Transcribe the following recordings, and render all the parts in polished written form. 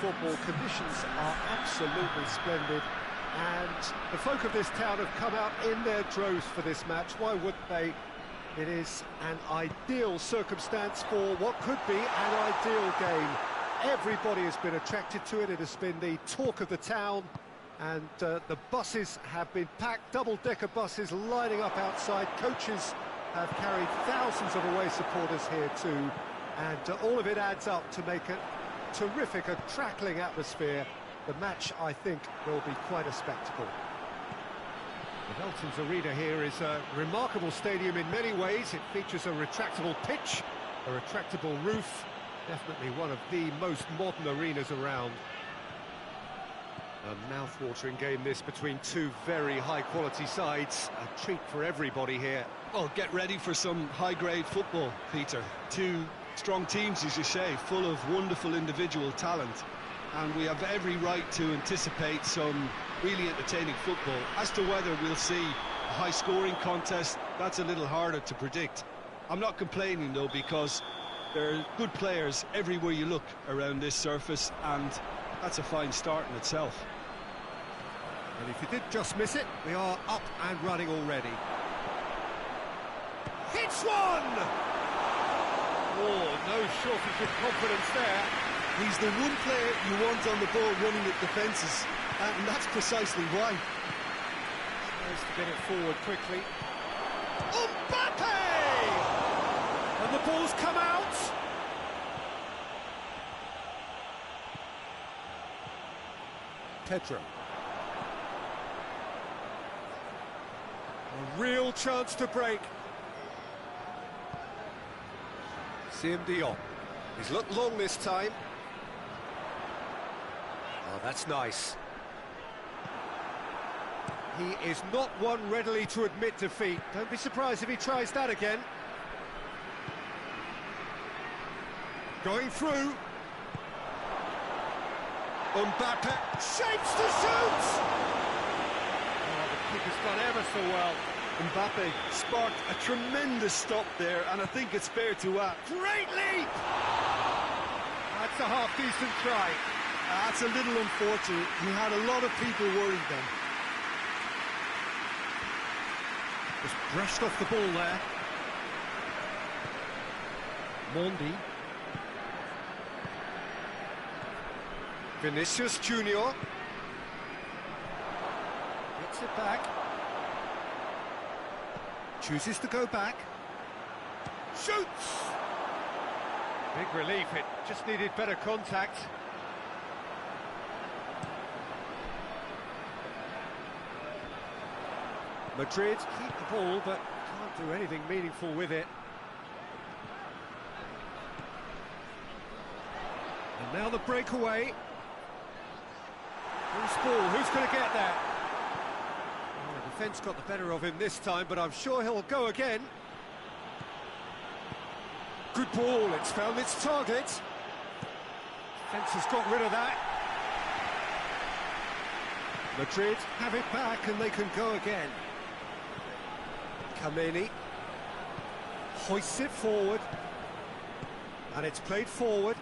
football. Conditions are absolutely splendid, and the folk of this town have come out in their droves for this match. Why wouldn't they? It is an ideal circumstance for what could be an ideal game. Everybody has been attracted to it. It has been the talk of the town, and the buses have been packed, double-decker buses lining up outside. Coaches have carried thousands of away supporters here too, and all of it adds up to make a terrific, a crackling atmosphere. The match, I think, will be quite a spectacle. The Velton's Arena here is a remarkable stadium in many ways. It features a retractable pitch, a retractable roof, definitely one of the most modern arenas around. A mouth-watering game this between two very high-quality sides. A treat for everybody here. Well, get ready for some high-grade football, Peter. Two strong teams, as you say, full of wonderful individual talent. And we have every right to anticipate some really entertaining football. As to whether we'll see a high-scoring contest, that's a little harder to predict. I'm not complaining, though, because there are good players everywhere you look around this surface, and that's a fine start in itself. And if you did just miss it, we are up and running already. Hits one! Oh, no shortage of confidence there. He's the one player you want on the ball running at defences, and that's precisely why. Tries to get it forward quickly. Mbappe! And the ball's come out! Pedro. A real chance to break. Siem Dion. He's looked long this time. Oh, that's nice. He is not one readily to admit defeat. Don't be surprised if he tries that again. Going through. Mbappe shapes to shoot! Oh, the keeper's done ever so well. Mbappe sparked a tremendous stop there, and I think it's fair to add. Great leap! That's a half-decent try. That's a little unfortunate. He had a lot of people worried then. Just brushed off the ball there. Mondi. Vinicius Junior. Gets it back. Chooses to go back. Shoots! Big relief, it just needed better contact. Madrid keep the ball, but can't do anything meaningful with it. And now the breakaway. Who's ball? Who's going to get that? Oh, the defence got the better of him this time, but I'm sure he'll go again. Good ball, it's found its target. Defence has got rid of that. Madrid have it back and they can go again. Kameni hoists it forward, and it's played forward.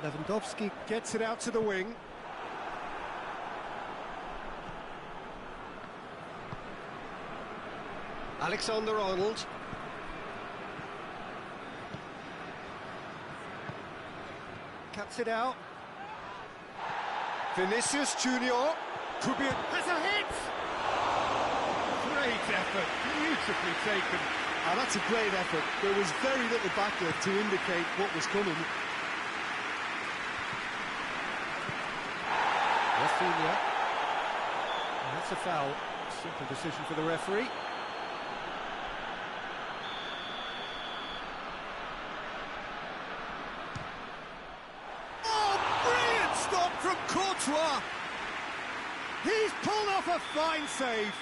Lewandowski gets it out to the wing. Alexander-Arnold. Cuts it out. Vinicius Junior. Could be has a hit! Great effort, beautifully taken. That's a great effort. There was very little backleft to indicate what was coming. Rafinha. And that's a foul. Simple decision for the referee. Oh, brilliant stop from Courtois! He's pulled off a fine save.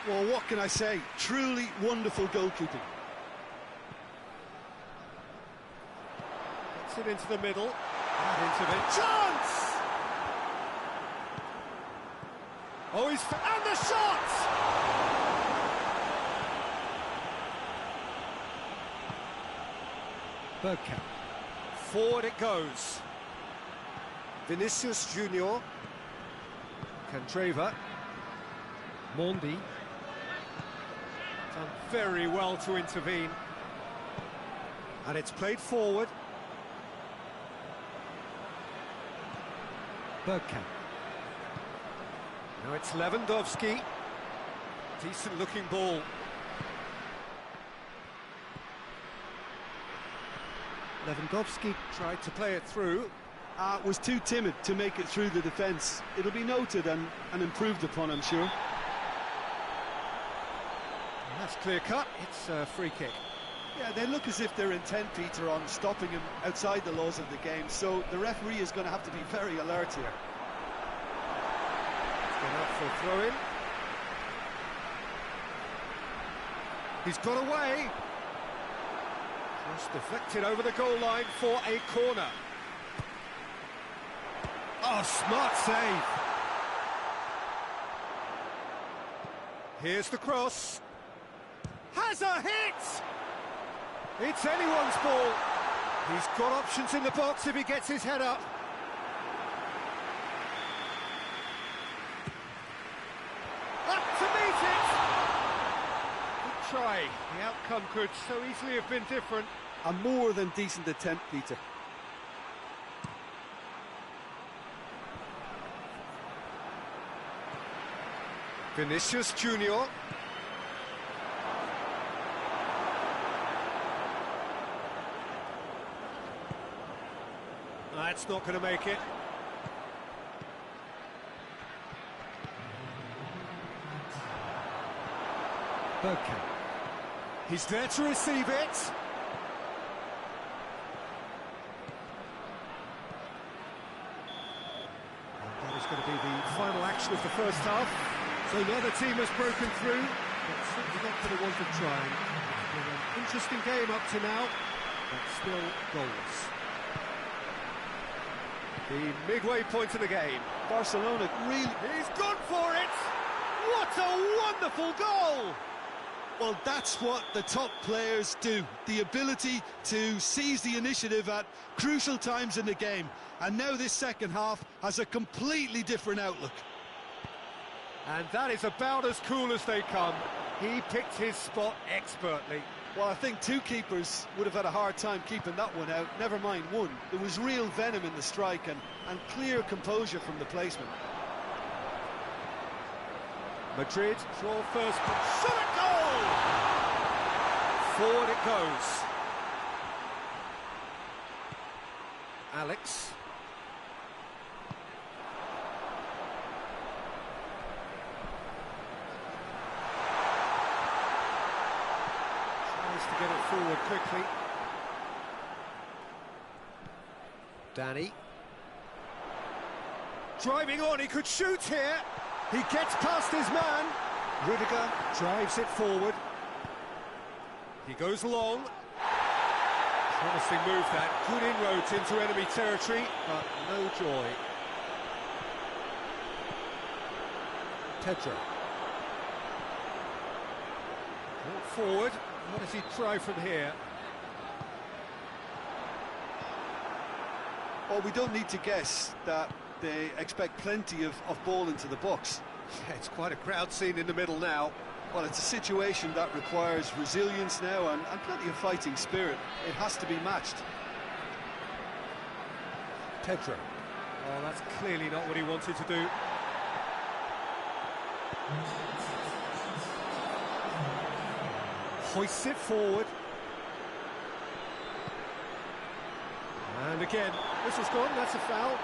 Well, what can I say? Truly wonderful goalkeeping. Gets it into the middle. And into the chance! Oh, he's... and the shot! Bergkamp. Forward it goes. Vinicius Junior. Candreva. Mondi. Done very well to intervene. And it's played forward. Bergkamp. Now it's Lewandowski. Decent looking ball. Lewandowski tried to play it through. Was too timid to make it through the defence. It'll be noted and improved upon, I'm sure. That's clear cut. It's a free kick. Yeah, they look as if they're intent, Peter, on stopping him outside the laws of the game, so the referee is going to have to be very alert here. It's gone up for a throw-in. He's got away. Just deflected over the goal line for a corner. Oh, smart save. Here's the cross. Has a hit! It's anyone's ball. He's got options in the box if he gets his head up. Up to meet it! Good try. The outcome could so easily have been different. A more than decent attempt, Peter. Vinicius Junior. That's not going to make it. Bergkamp. He's there to receive it. And that is going to be the final action of the first half. So neither team has broken through, but certainly not going to want to try. It's been an interesting game up to now, but still goalless. The midway point of the game. Barcelona really... He's gone for it! What a wonderful goal! Well, that's what the top players do. The ability to seize the initiative at crucial times in the game. And now this second half has a completely different outlook. And that is about as cool as they come. He picked his spot expertly. Well, I think two keepers would have had a hard time keeping that one out, never mind one. There was real venom in the strike and clear composure from the placement. Madrid draw first, but shot a goal! Forward it goes. Alex. To get it forward quickly. Danny. Driving on, he could shoot here. He gets past his man. Rudiger drives it forward. He goes long. Promising move that. Good inroads into enemy territory, but no joy. Pedro. Brought forward. What does he try from here? Well, we don't need to guess that they expect plenty of ball into the box. Yeah, it's quite a crowd scene in the middle now. Well, it's a situation that requires resilience now and plenty of fighting spirit. It has to be matched. Pedro. Oh, that's clearly not what he wanted to do. Hoists it forward. And again, this has gone, that's a foul.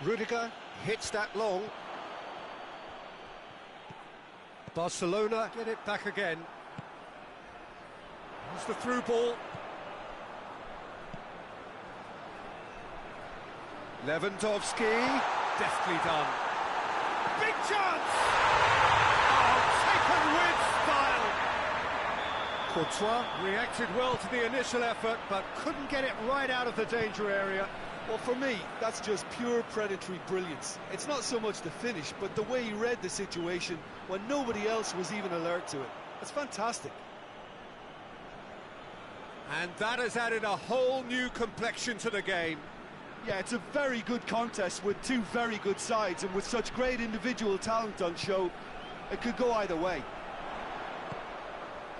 Rudiger hits that long. Barcelona get it back again. There's the through ball. Lewandowski, deftly done. Big chance! Oh, taken with style. Courtois reacted well to the initial effort, but couldn't get it right out of the danger area. Well, for me, that's just pure predatory brilliance. It's not so much the finish, but the way he read the situation when nobody else was even alert to it. It's fantastic. And that has added a whole new complexion to the game. Yeah, it's a very good contest with two very good sides, and with such great individual talent on show, it could go either way.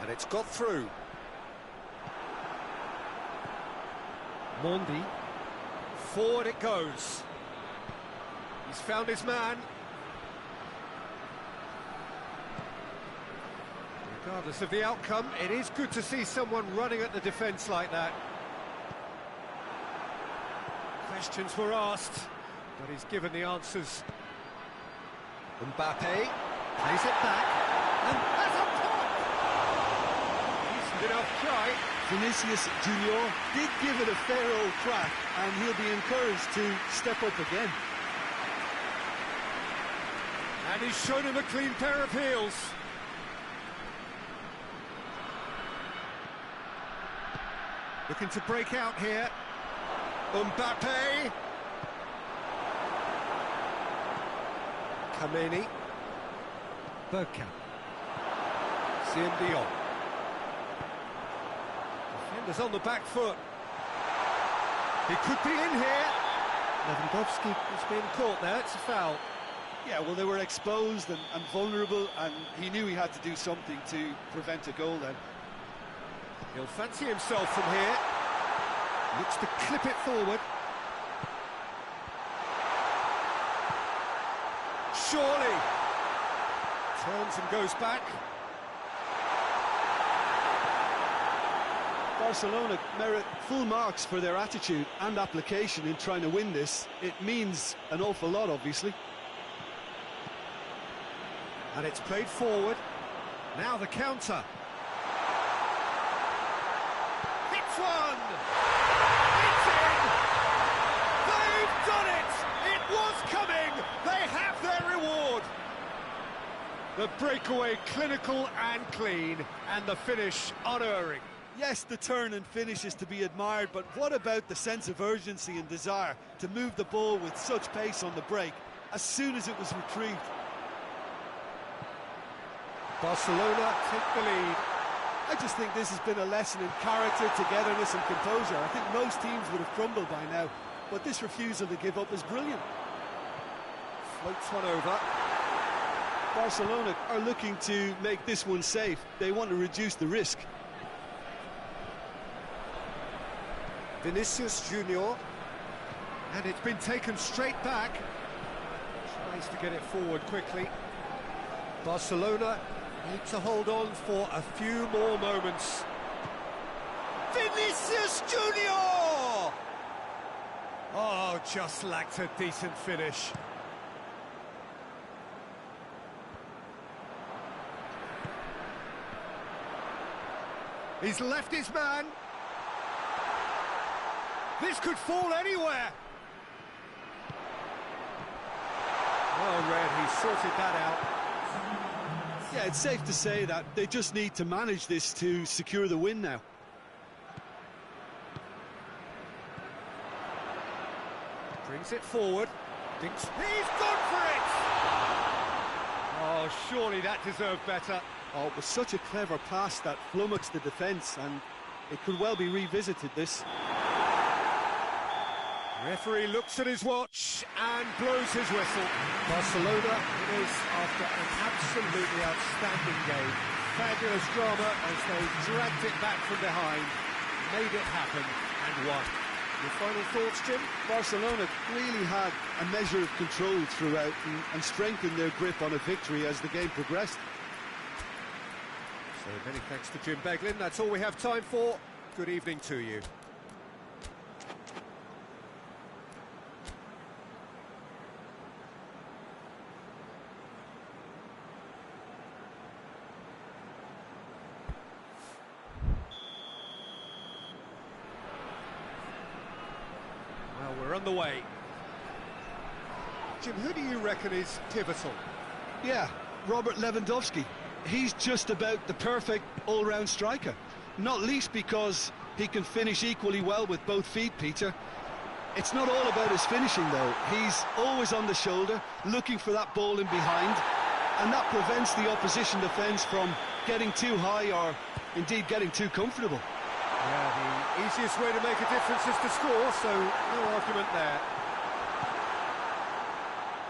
And it's got through. Mondi. Forward it goes. He's found his man. Regardless of the outcome, it is good to see someone running at the defence like that. Questions were asked, but he's given the answers. Mbappe plays it back, and that's a pop! Decent enough try. Vinicius Junior did give it a fair old crack, and he'll be encouraged to step up again. And he's shown him a clean pair of heels. Looking to break out here. Mbappe. Kameni. Bergkamp. Siem Dion. Defenders on the back foot. He could be in here. Lewandowski has been caught there, it's a foul. Yeah, well, they were exposed and vulnerable, and he knew he had to do something to prevent a goal then. He'll fancy himself from here. Looks to clip it forward. Surely. Turns and goes back. Barcelona merit full marks for their attitude and application in trying to win this. It means an awful lot, obviously. And it's played forward. Now the counter. Hits one! It's in! They've done it! It was coming! They have their reward! The breakaway clinical and clean, and the finish unerring. Yes, the turn and finish is to be admired, but what about the sense of urgency and desire to move the ball with such pace on the break as soon as it was retrieved? Barcelona take the lead. I just think this has been a lesson in character, togetherness and composure. I think most teams would have crumbled by now, but this refusal to give up is brilliant. Floats one over. Barcelona are looking to make this one safe. They want to reduce the risk. Vinicius Junior, and it's been taken straight back. Tries to get it forward quickly. Barcelona need to hold on for a few more moments. Vinicius Junior! Oh, just lacked a decent finish. He's left his man. This could fall anywhere. Well read, he sorted that out. Yeah, it's safe to say that they just need to manage this to secure the win now. Brings it forward. He's gone for it! Oh, surely that deserved better. Oh, it was such a clever pass that flummoxed the defence, and it could well be revisited, this. Referee looks at his watch and blows his whistle. Barcelona it is after an absolutely outstanding game. Fabulous drama as they dragged it back from behind, made it happen and won. Your final thoughts, Jim? Barcelona really had a measure of control throughout and strengthened their grip on a victory as the game progressed. So many thanks to Jim Beglin. That's all we have time for. Good evening to you. Well, we're on the way. Jim, who do you reckon is pivotal? Yeah, Robert Lewandowski. He's just about the perfect all-round striker. Not least because he can finish equally well with both feet, Peter. It's not all about his finishing, though. He's always on the shoulder, looking for that ball in behind, and that prevents the opposition defence from getting too high or, indeed, getting too comfortable. Yeah, the easiest way to make a difference is to score, so no argument there.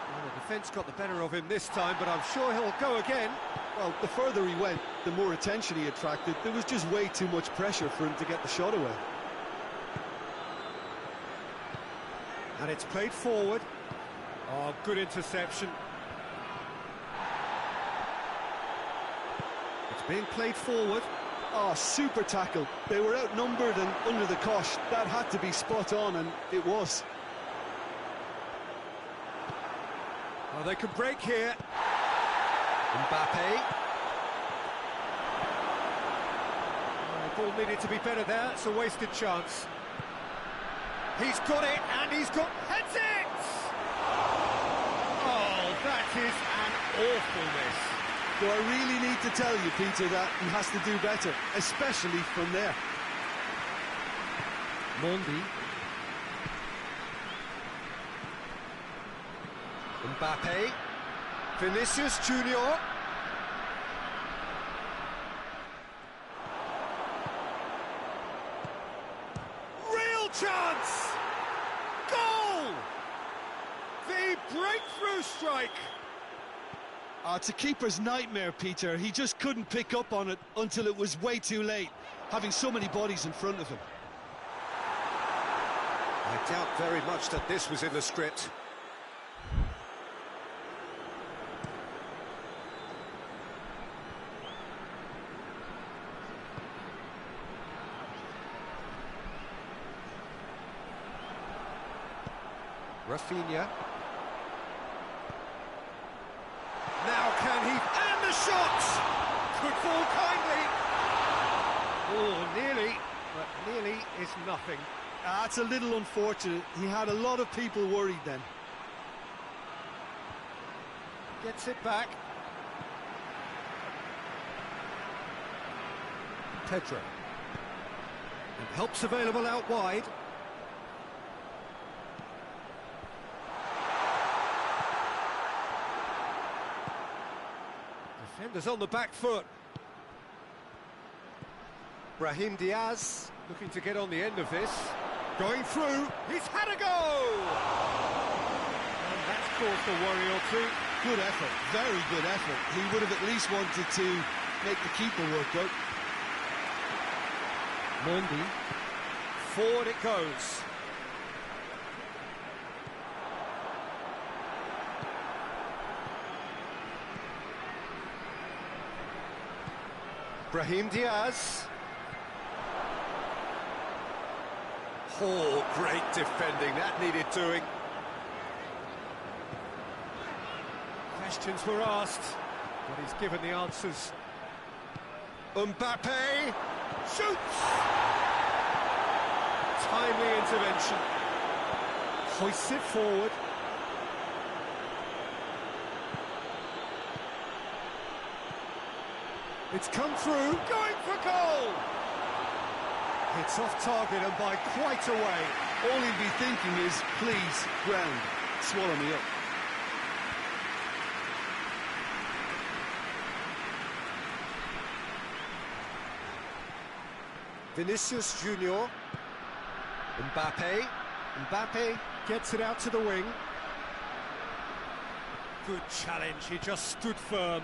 Well, the defence got the better of him this time, but I'm sure he'll go again. Well, the further he went, the more attention he attracted. There was just way too much pressure for him to get the shot away. And it's played forward. Oh, good interception. It's being played forward. Oh, super tackle. They were outnumbered and under the cosh. That had to be spot on, and it was. Oh, they can break here. Mbappe. Oh, the ball needed to be better there. It's a wasted chance. He's got it, and he's got... heads it! Oh, that is an awful miss. Do I really need to tell you, Peter, that he has to do better, especially from there? Mondi. Mbappe. Vinicius Junior. Real chance! Goal! The breakthrough strike! It's a keeper's nightmare, Peter. He just couldn't pick up on it until it was way too late, having so many bodies in front of him. I doubt very much that this was in the script. Rafinha. Now can he... and the shot! Could fall kindly. Oh, nearly, but nearly is nothing. That's a little unfortunate. He had a lot of people worried then. Gets it back. Pedro. And help's available out wide. Defenders on the back foot. Brahim Diaz looking to get on the end of this. Going through, he's had a go! And that's caused a worry or two. Good effort, very good effort. He would have at least wanted to make the keeper work out. Mondi. Forward it goes. Brahim Diaz. Oh, great defending, that needed doing. Questions were asked, but he's given the answers. Mbappe shoots! Timely intervention. Hoists it forward. It's come through, going for goal! It's off target and by quite a way. All he'd be thinking is, please, ground, swallow me up. Vinicius Junior. Mbappe. Mbappe gets it out to the wing. Good challenge, he just stood firm.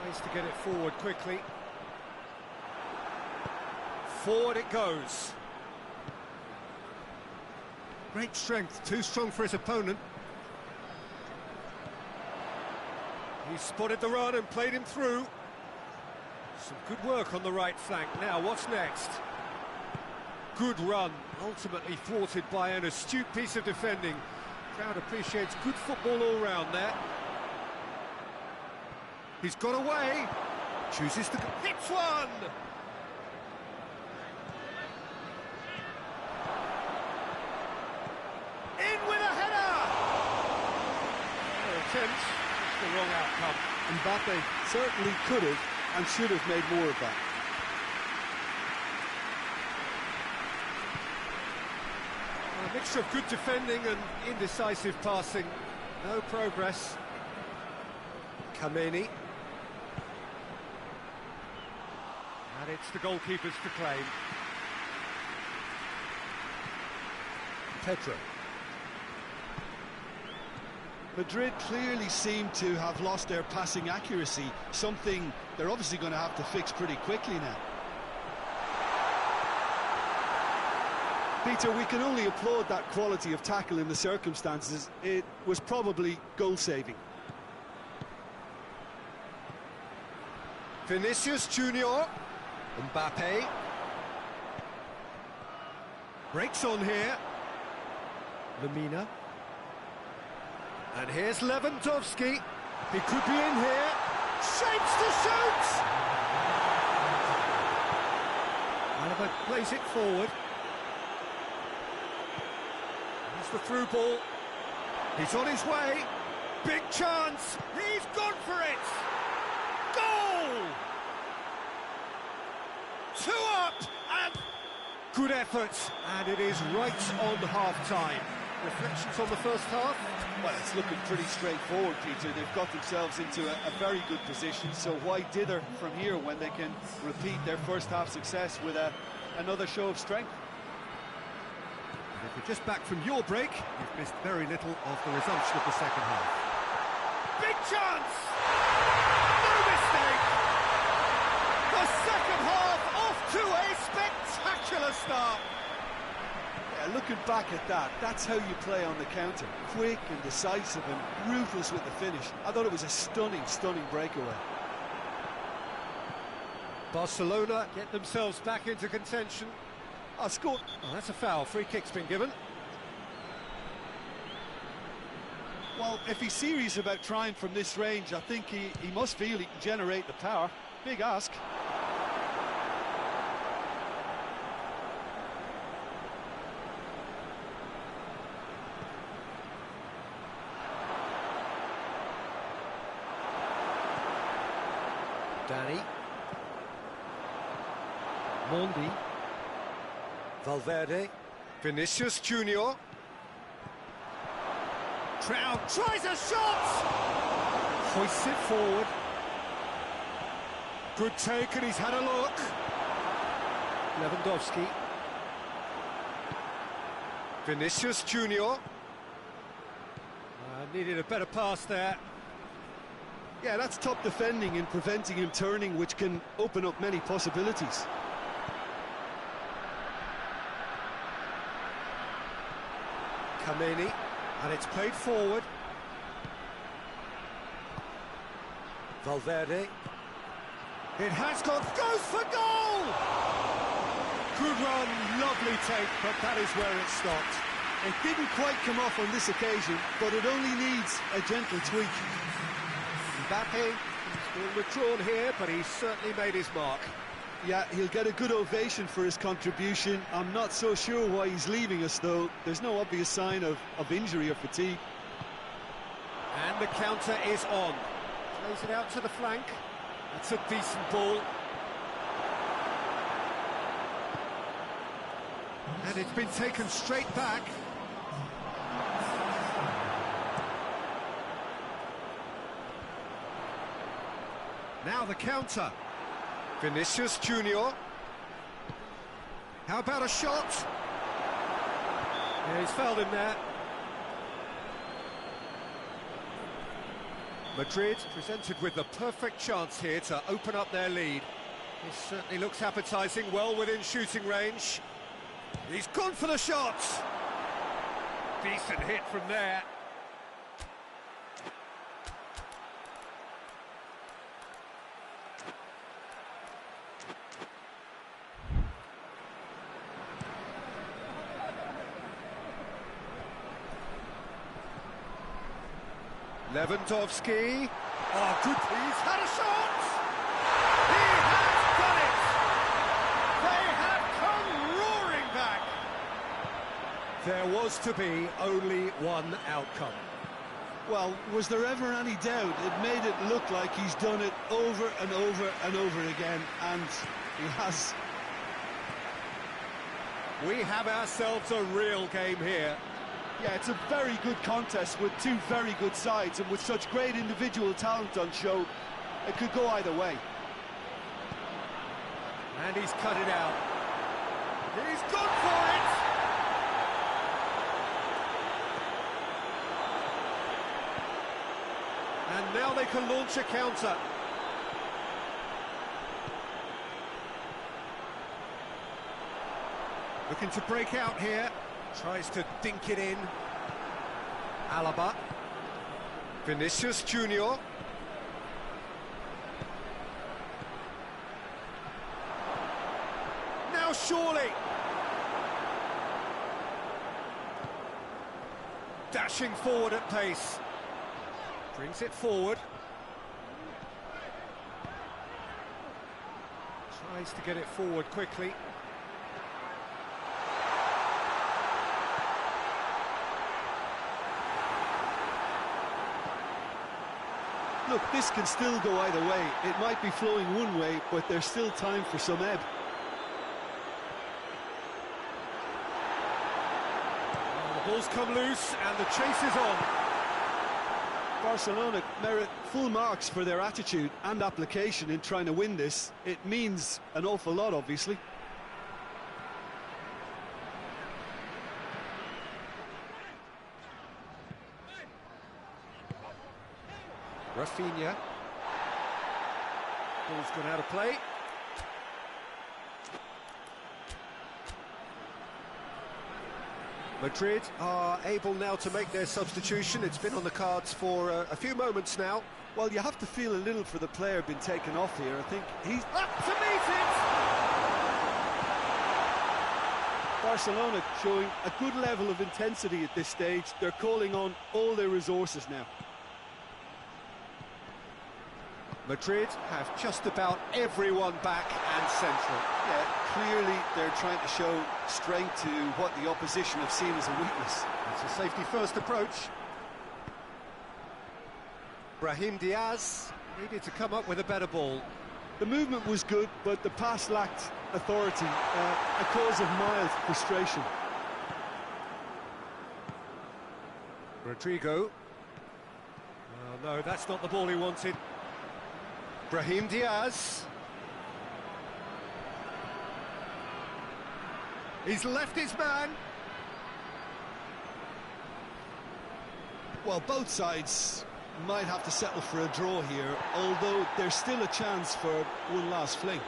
Tries to get it forward quickly. Forward it goes. Great strength, too strong for his opponent. He spotted the run and played him through. Some good work on the right flank. Now, what's next? Good run, ultimately thwarted by an astute piece of defending. Crowd appreciates good football all round there. He's got away. Chooses to... hits one! In with a header! No attempt, just the wrong outcome. Mbappe certainly could have and should have made more of that. A mixture of good defending and indecisive passing. No progress. Kameni. And it's the goalkeepers to claim. Pedro. Madrid clearly seem to have lost their passing accuracy, something they're obviously going to have to fix pretty quickly now. Peter, we can only applaud that quality of tackle in the circumstances. It was probably goal-saving. Vinicius Junior. Mbappe. Breaks on here. Lamina. And here's Lewandowski. He could be in here. Shapes to shoot! Alaba plays it forward. Here's the through ball. He's on his way. Big chance. He's gone for it. Goal! 2 up and good effort. And it is right on half-time. Reflections on the first half? Well, it's looking pretty straightforward, Peter. They've got themselves into a very good position, so why dither from here when they can repeat their first half success with another show of strength? And if you're just back from your break, you've missed very little of the resumption of the second half. Big chance! No mistake! The second half off to a spectacular start! Looking back at that, that's how you play on the counter. Quick and decisive and ruthless with the finish. I thought it was a stunning, stunning breakaway. Barcelona get themselves back into contention. Scored. Oh, that's a foul. Free kick's been given. Well, if he's serious about trying from this range, I think he must feel he can generate the power. Big ask. Danny. Mondi. Valverde. Vinicius Junior. Trout tries a shot! Hoists it forward. Good take, and he's had a look. Lewandowski. Vinicius Junior. Needed a better pass there. Yeah, that's top defending and preventing him turning, which can open up many possibilities. Kameni, and it's played forward. Valverde. It has gone, goes for goal! Good run, lovely take, but that is where it stopped. It didn't quite come off on this occasion, but it only needs a gentle tweak. Mbappe, he's being withdrawn here, but he's certainly made his mark. Yeah, he'll get a good ovation for his contribution. I'm not so sure why he's leaving us, though. There's no obvious sign of injury or fatigue. And the counter is on. Plays it out to the flank. That's a decent ball. And it's been taken straight back. Now the counter. Vinicius Junior. How about a shot? Yeah, he's fouled him there. Madrid presented with the perfect chance here to open up their lead. This certainly looks appetising, well within shooting range. He's gone for the shot. Decent hit from there. Lewandowski. Oh, good. He's had a shot. He has done it. They have come roaring back. There was to be only one outcome. Well, was there ever any doubt? It made it look like he's done it over and over and over again, and he has. We have ourselves a real game here. Yeah, it's a very good contest with two very good sides, and with such great individual talent on show, it could go either way. And he's cut it out. He's gone for it! And now they can launch a counter. Looking to break out here. Tries to dink it in. Alaba. Vinicius Junior. Now surely. Dashing forward at pace. Brings it forward. Tries to get it forward quickly. Look, this can still go either way. It might be flowing one way, but there's still time for some ebb. The ball's come loose and the chase is on. Barcelona merit full marks for their attitude and application in trying to win this. It means an awful lot, obviously. Rafinha. Ball's gone out of play. Madrid are able now to make their substitution. It's been on the cards for a few moments now. Well, you have to feel a little for the player being taken off here. I think he's up to meet it! Barcelona showing a good level of intensity at this stage. They're calling on all their resources now. Madrid have just about everyone back and central. Yeah, clearly they're trying to show strength to what the opposition have seen as a weakness. It's a safety-first approach. Brahim Diaz needed to come up with a better ball. The movement was good, but the pass lacked authority, a cause of mild frustration. Rodrigo. Oh, no, that's not the ball he wanted. Brahim Diaz. He's left his man. Well, both sides might have to settle for a draw here, although there's still a chance for one last fling.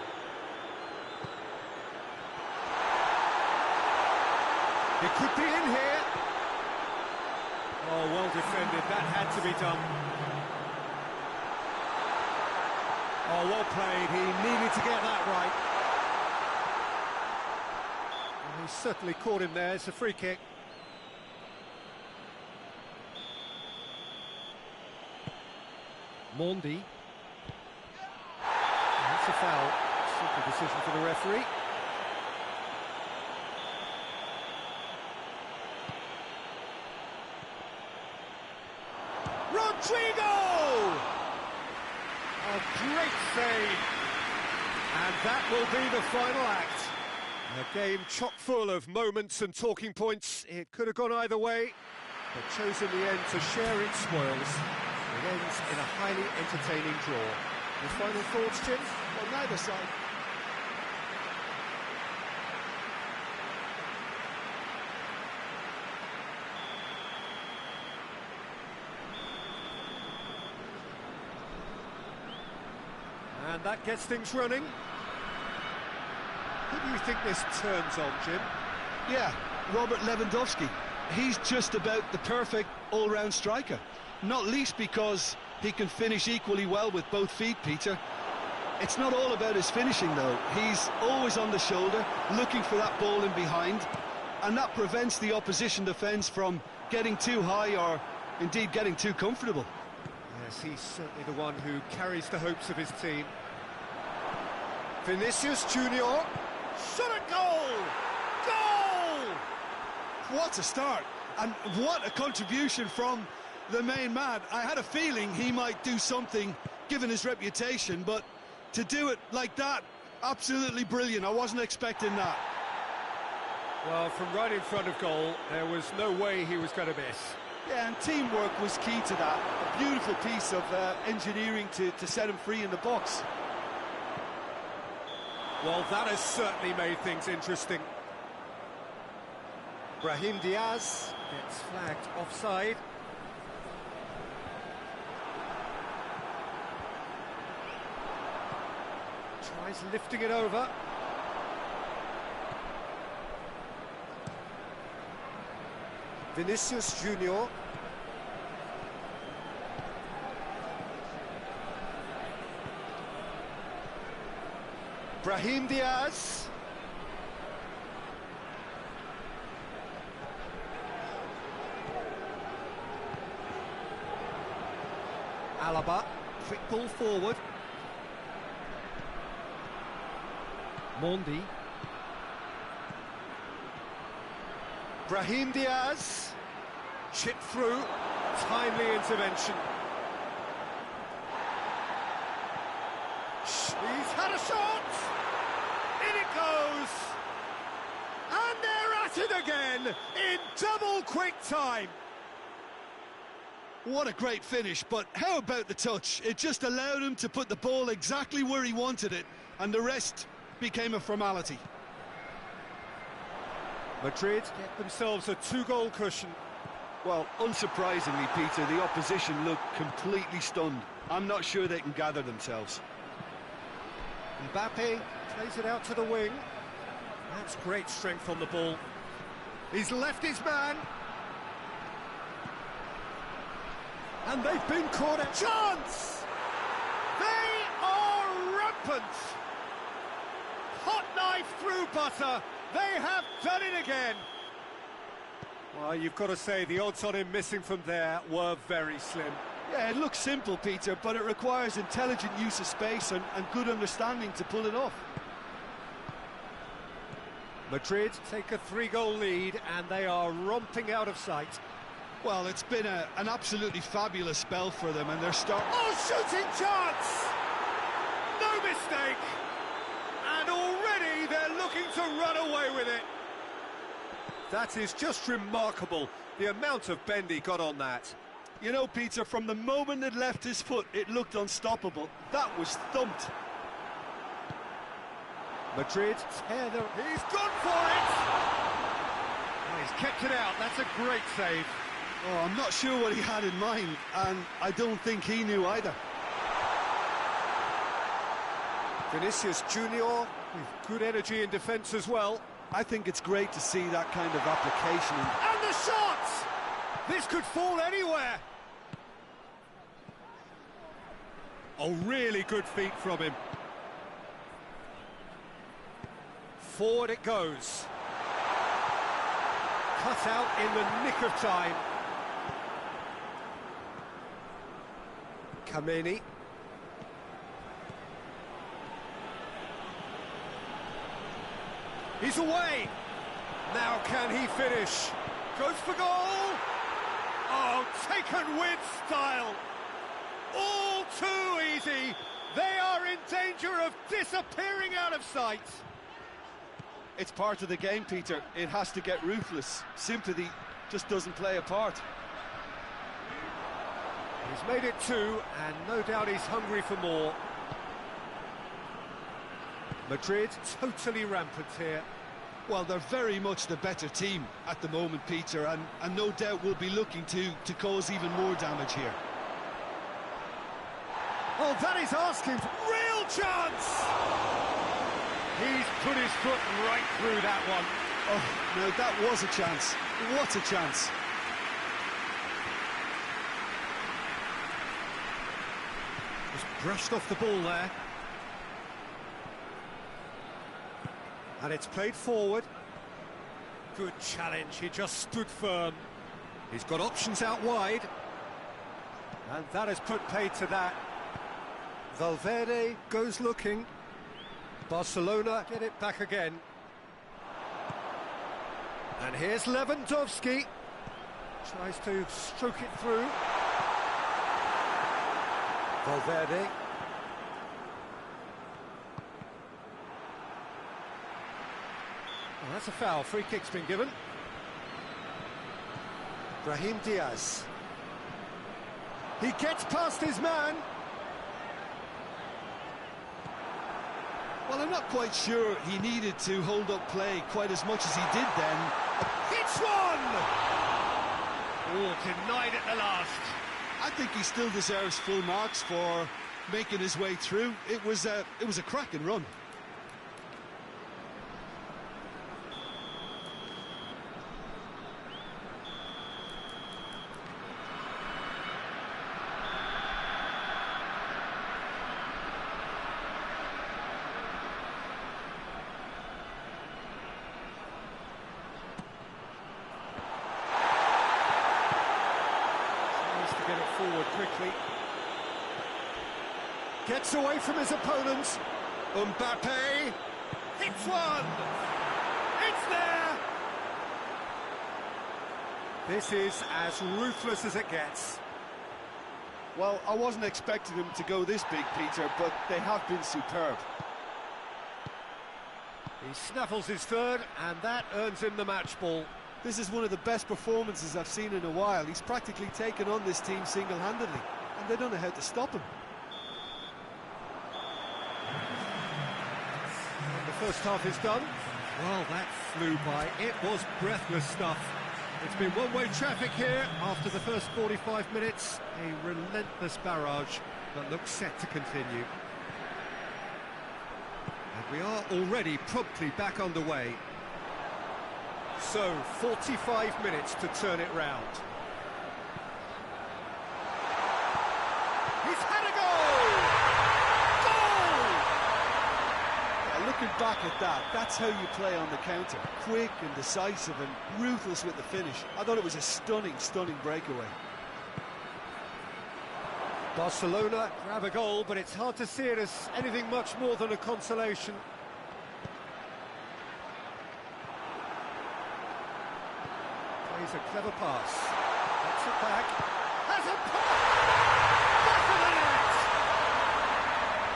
It could be in here. Oh, well defended. That had to be done. Oh, well played. He needed to get that right. Well, he certainly caught him there. It's a free kick. Mondi. That's a foul. Simple decision for the referee. Rodrigo! A great save. And that will be the final act. A game chock full of moments and talking points. It could have gone either way, but chose in the end to share its spoils. It ends in a highly entertaining draw. Your final thoughts, Jim? Well, neither side. And that gets things running. Who do you think this turns on, Jim? Yeah, Robert Lewandowski. He's just about the perfect all-round striker. Not least because he can finish equally well with both feet, Peter. It's not all about his finishing, though. He's always on the shoulder, looking for that ball in behind, and that prevents the opposition defence from getting too high or, indeed, getting too comfortable. Yes, he's certainly the one who carries the hopes of his team. Vinicius Junior. Shot at goal! Goal! What a start, and what a contribution from the main man. I had a feeling he might do something, given his reputation, but to do it like that, absolutely brilliant. I wasn't expecting that. Well, from right in front of goal, there was no way he was going to miss. Yeah, and teamwork was key to that. A beautiful piece of engineering to set him free in the box. Well, that has certainly made things interesting. Brahim Diaz gets flagged offside. Tries lifting it over. Vinicius Junior. Brahim Diaz. Alaba, quick ball forward. Mondi. Brahim Diaz. Chip through. Timely intervention. He's had a shot! In it goes! And they're at it again in double quick time. What a great finish, but how about the touch? It just allowed him to put the ball exactly where he wanted it, and the rest became a formality. Madrid get themselves a two-goal cushion. Well, unsurprisingly, Peter, the opposition look completely stunned. I'm not sure they can gather themselves. Mbappe plays it out to the wing. That's great strength on the ball. He's left his man. And they've been caught at chance! They are rampant! Hot knife through butter. They have done it again. Well, you've got to say the odds on him missing from there were very slim. Yeah, it looks simple, Peter, but it requires intelligent use of space and good understanding to pull it off. Madrid take a three-goal lead and they are romping out of sight. Well, it's been an absolutely fabulous spell for them, and they're starting... Oh, shooting chance! No mistake! And already they're looking to run away with it. That is just remarkable, the amount of bend he got on that. You know, Peter, from the moment it left his foot, it looked unstoppable. That was thumped. Madrid tear the... He's gone for it! Oh, he's kept it out, that's a great save. Oh, I'm not sure what he had in mind, and I don't think he knew either. Vinicius Junior with good energy in defence as well. I think it's great to see that kind of application. And the shot! This could fall anywhere. Oh, really good feet from him. Forward it goes. Cut out in the nick of time. Kameni. He's away. Now can he finish? Goes for goal. Oh, taken with style. All too easy. They are in danger of disappearing out of sight. It's part of the game, Peter. It has to get ruthless. Sympathy just doesn't play a part. He's made it two, and no doubt he's hungry for more. Madrid totally rampant here. Well, they're very much the better team at the moment, Peter, and no doubt will be looking to cause even more damage here. Oh, that is asking for real chance! He's put his foot right through that one. Oh, no, that was a chance. What a chance. Just brushed off the ball there. And it's played forward. Good challenge, he just stood firm. He's got options out wide. And that has put paid to that. Valverde goes looking. Barcelona get it back again. And here's Lewandowski. Tries to stroke it through. Valverde. Well, that's a foul. Free kick's been given. Brahim Diaz. He gets past his man. Well, I'm not quite sure he needed to hold up play quite as much as he did then. Hits one! Oh, denied at the last. I think he still deserves full marks for making his way through. It was a cracking run. Get it forward quickly. Gets away from his opponents. Mbappe hits one. It's there. This is as ruthless as it gets. Well, I wasn't expecting them to go this big, Peter, but they have been superb. He snaffles his third, and that earns him the match ball. This is one of the best performances I've seen in a while. He's practically taken on this team single-handedly, and they don't know how to stop him. And the first half is done. Well, that flew by. It was breathless stuff. It's been one-way traffic here after the first 45 minutes. A relentless barrage that looks set to continue. And we are already promptly back underway. So, 45 minutes to turn it round. He's had a goal! Goal! Yeah, looking back at that, that's how you play on the counter. Quick and decisive and ruthless with the finish. I thought it was a stunning, stunning breakaway. Barcelona grab a goal, but it's hard to see it as anything much more than a consolation. Plays a clever pass. Gets it back. Has a pass!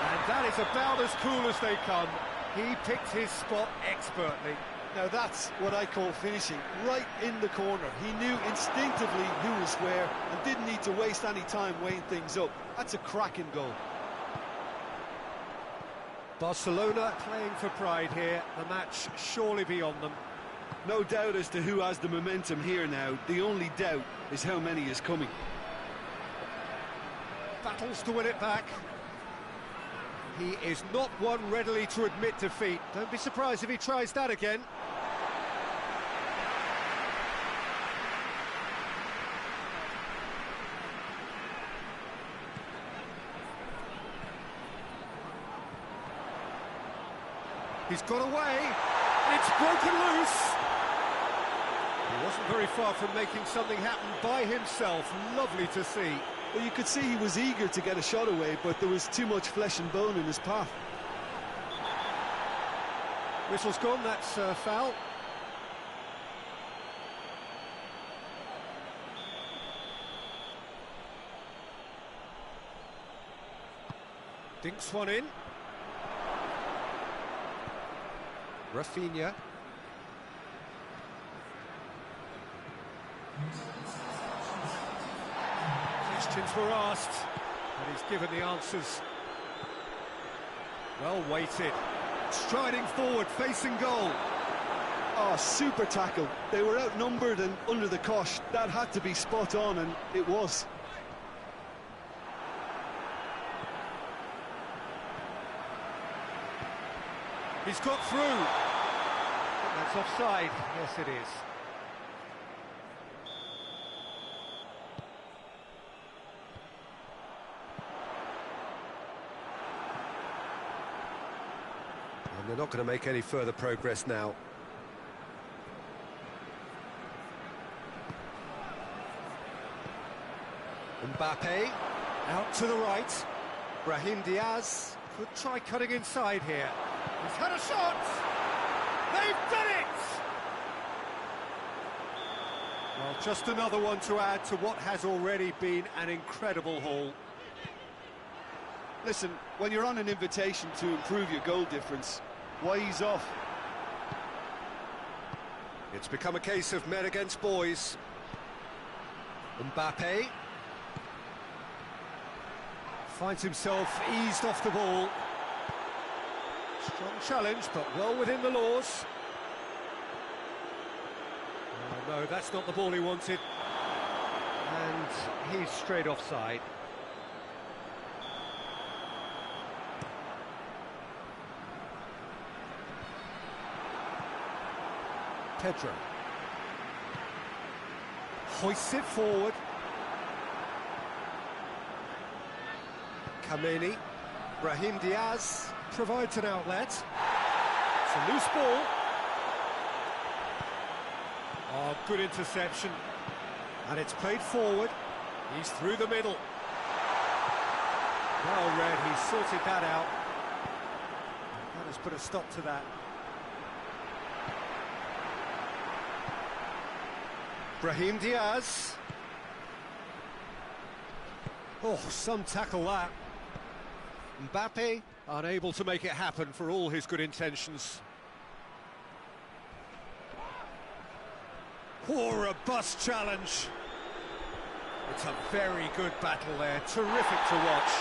And that is about as cool as they come. He picked his spot expertly. Now that's what I call finishing, right in the corner. He knew instinctively who was where and didn't need to waste any time weighing things up. That's a cracking goal. Barcelona playing for pride here. The match surely beyond them. No doubt as to who has the momentum here now. The only doubt is how many is coming. Battles to win it back. He is not one readily to admit defeat. Don't be surprised if he tries that again. He's got away. It's broken loose. He wasn't very far from making something happen by himself. Lovely to see. Well, you could see he was eager to get a shot away, but there was too much flesh and bone in his path. Whistle's gone, that's foul. Dinks one in. Rafinha. Questions were asked, but he's given the answers. Well weighted. Striding forward, facing goal. Oh, super tackle. They were outnumbered and under the cosh. That had to be spot on, and it was. He's got through. That's offside. Yes, it is. And they're not going to make any further progress now. Mbappe out to the right. Brahim Diaz could try cutting inside here. He's had a shot! They've done it! Well, just another one to add to what has already been an incredible haul. Listen, when you're on an invitation to improve your goal difference, why ease off? It's become a case of men against boys. Mbappe finds himself eased off the ball. Strong challenge, but well within the laws. Oh, no, that's not the ball he wanted. And he's straight offside. Pedro. Hoists it forward. Kameni. Brahim Diaz provides an outlet. It's a loose ball. Oh, good interception. And it's played forward. He's through the middle. Well read, he sorted that out. That has put a stop to that. Brahim Diaz. Oh, some tackle that. Mbappe unable to make it happen for all his good intentions. Oh, a robust challenge. It's a very good battle there, terrific to watch.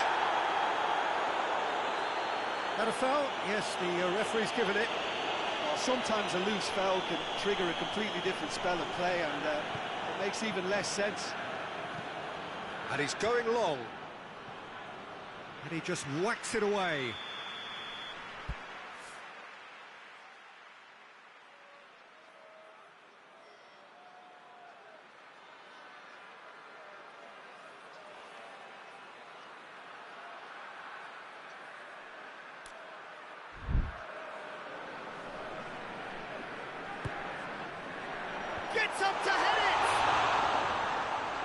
That a foul? Yes, the referee's given it. Well, sometimes a loose foul can trigger a completely different spell of play, and it makes even less sense. And he's going long. And he just whacks it away. Gets up to head it!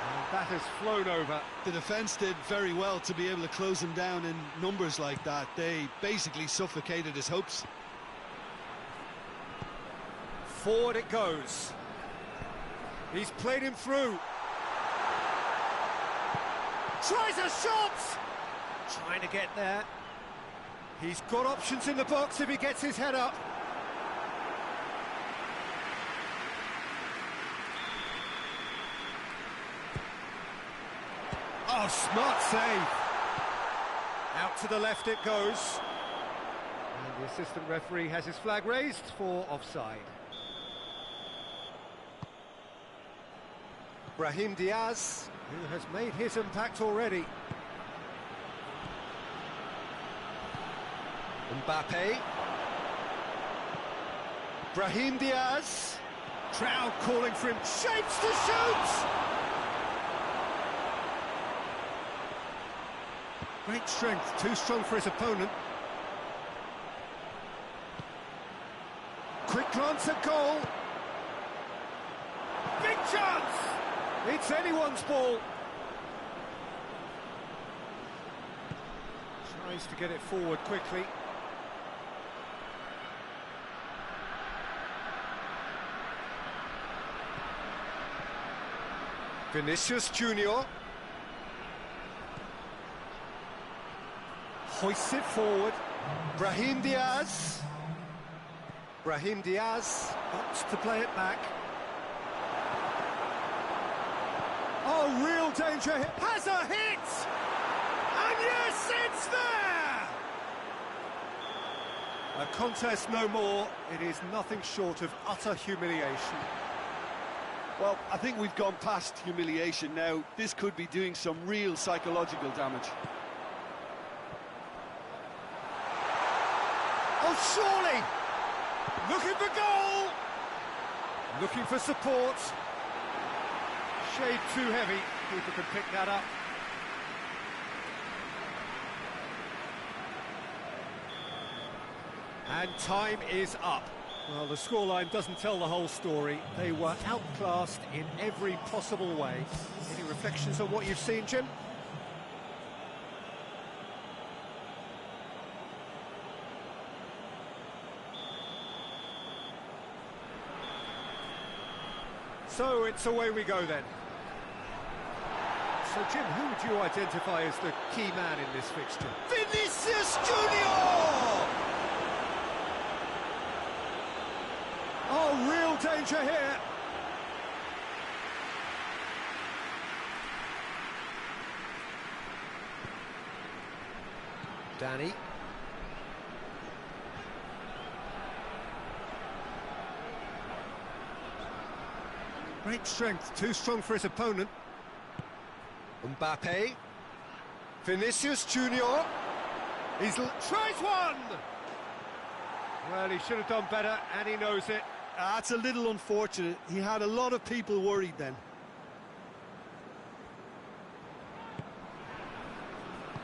And that has flown over. The defence did very well to be able to close him down in numbers like that. They basically suffocated his hopes. Forward it goes. He's played him through. Tries a shot! Trying to get there. He's got options in the box if he gets his head up. Oh, smart save. Out to the left it goes. And the assistant referee has his flag raised for offside. Brahim Diaz, who has made his impact already. Mbappe. Brahim Diaz. Crowd calling for him. Shapes to shoot! Great strength, too strong for his opponent. Quick glance at goal. Big chance! It's anyone's ball. Tries to get it forward quickly. Vinicius Junior. Hoists it forward. Brahim Diaz. Brahim Diaz opts to play it back. Oh, real danger. Has a hit! And yes, it's there! A contest no more. It is nothing short of utter humiliation. Well, I think we've gone past humiliation now. This could be doing some real psychological damage. Oh, surely! Looking for goal! Looking for support. Shade too heavy. Keeper can pick that up. And time is up. Well, the scoreline doesn't tell the whole story. They were outclassed in every possible way. Any reflections on what you've seen, Jim? So it's away we go then. So Jim, who would you identify as the key man in this fixture? Vinicius Junior! Oh, real danger here. Danny. Great strength, too strong for his opponent. Mbappe. Vinicius Junior. Tries one! Well, he should have done better, and he knows it. That's a little unfortunate. He had a lot of people worried then.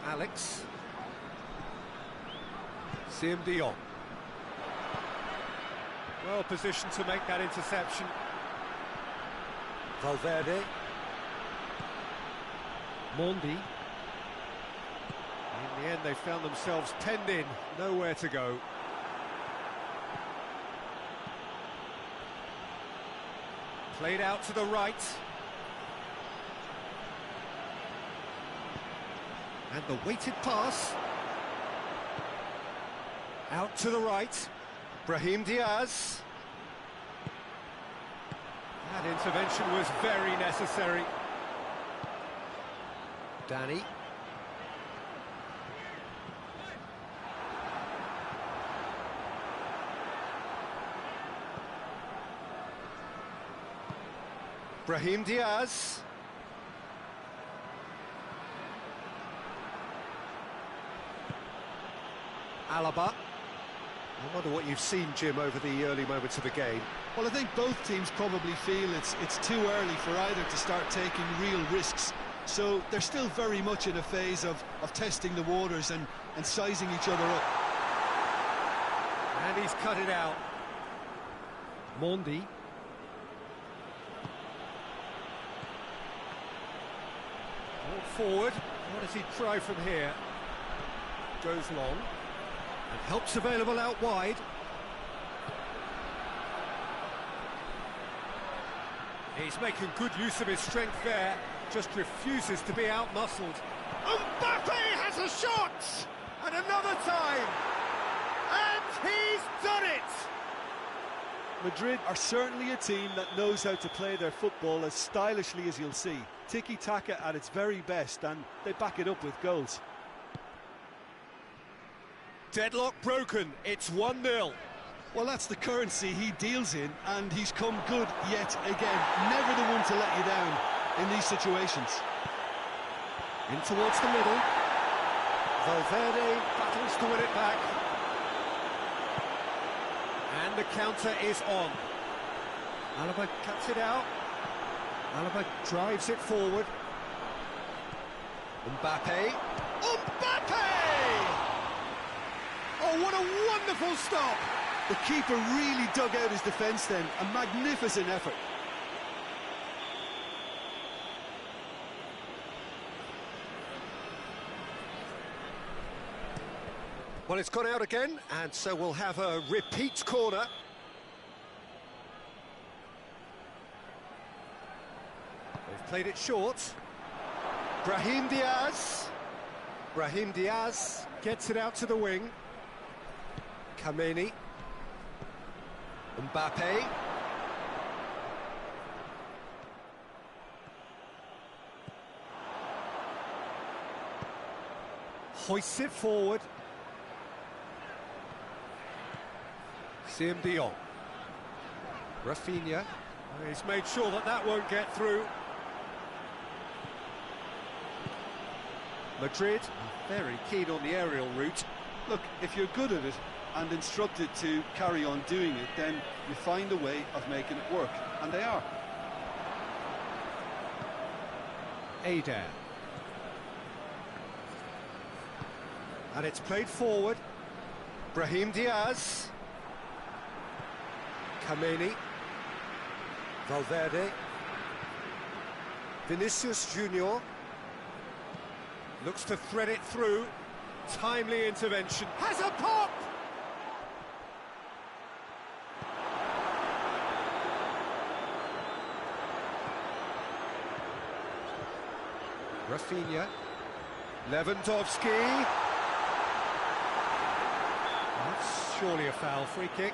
Alex. Dion. Well positioned to make that interception. Valverde. Mondi. In the end, they found themselves penned in, nowhere to go. Played out to the right. And the weighted pass. Out to the right. Brahim Diaz. That intervention was very necessary. Danny. Brahim Diaz. Alaba. I wonder what you've seen, Jim, over the early moments of the game. Well, I think both teams probably feel it's too early for either to start taking real risks. So they're still very much in a phase of testing the waters and sizing each other up. And he's cut it out. Mondi. Forward. What does he try from here? Goes long. And help's available out wide. He's making good use of his strength there. Just refuses to be out-muscled. Mbappe has a shot! And another time! And he's done it! Madrid are certainly a team that knows how to play their football as stylishly as you'll see. Tiki-taka at its very best, and they back it up with goals. Deadlock broken, it's 1-0. Well, that's the currency he deals in, and he's come good yet again. Never the one to let you down in these situations. In towards the middle. Valverde battles to win it back. And the counter is on. Alaba cuts it out. Alaba drives it forward. Mbappe. Mbappe! Oh, what a wonderful stop! The keeper really dug out his defence then. A magnificent effort. Well, it's gone out again, and so we'll have a repeat corner. They've played it short. Brahim Diaz. Brahim Diaz gets it out to the wing. Kameni. Mbappe. Hoists it forward. Dion. Rafinha. He's made sure that that won't get through. Madrid very keen on the aerial route. Look, if you're good at it and instructed to carry on doing it, then you find a way of making it work, and they are. Ada. And it's played forward. Brahim Diaz. Kameni. Valverde. Vinicius Junior. Looks to thread it through. Timely intervention. Has a pop! Rafinha. Lewandowski. That's surely a foul. Free kick.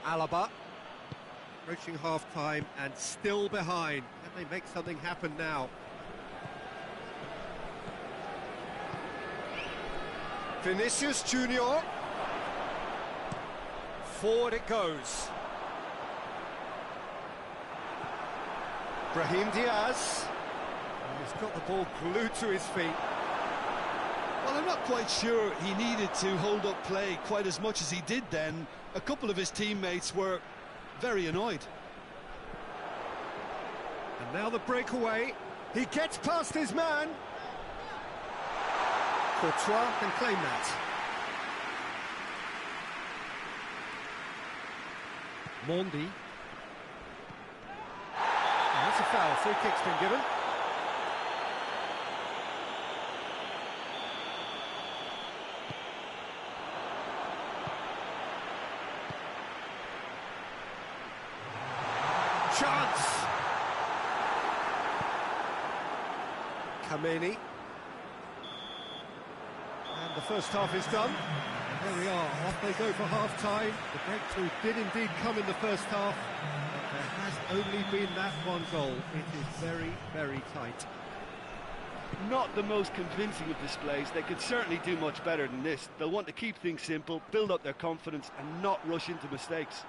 Alaba. Approaching half-time and still behind. Can they make something happen now? Vinicius Junior. Forward it goes. Brahim Diaz. He's got the ball glued to his feet. Well, I'm not quite sure he needed to hold up play quite as much as he did then. A couple of his teammates were very annoyed. And now the breakaway. He gets past his man. Courtois can claim that. Mondi. And that's a foul. Free kick's been given. Chance! Kameni. And the first half is done. There we are, off they go for half-time. The breakthrough did indeed come in the first half, but there has only been that one goal. It is very, very tight. Not the most convincing of displays. They could certainly do much better than this. They'll want to keep things simple, build up their confidence and not rush into mistakes.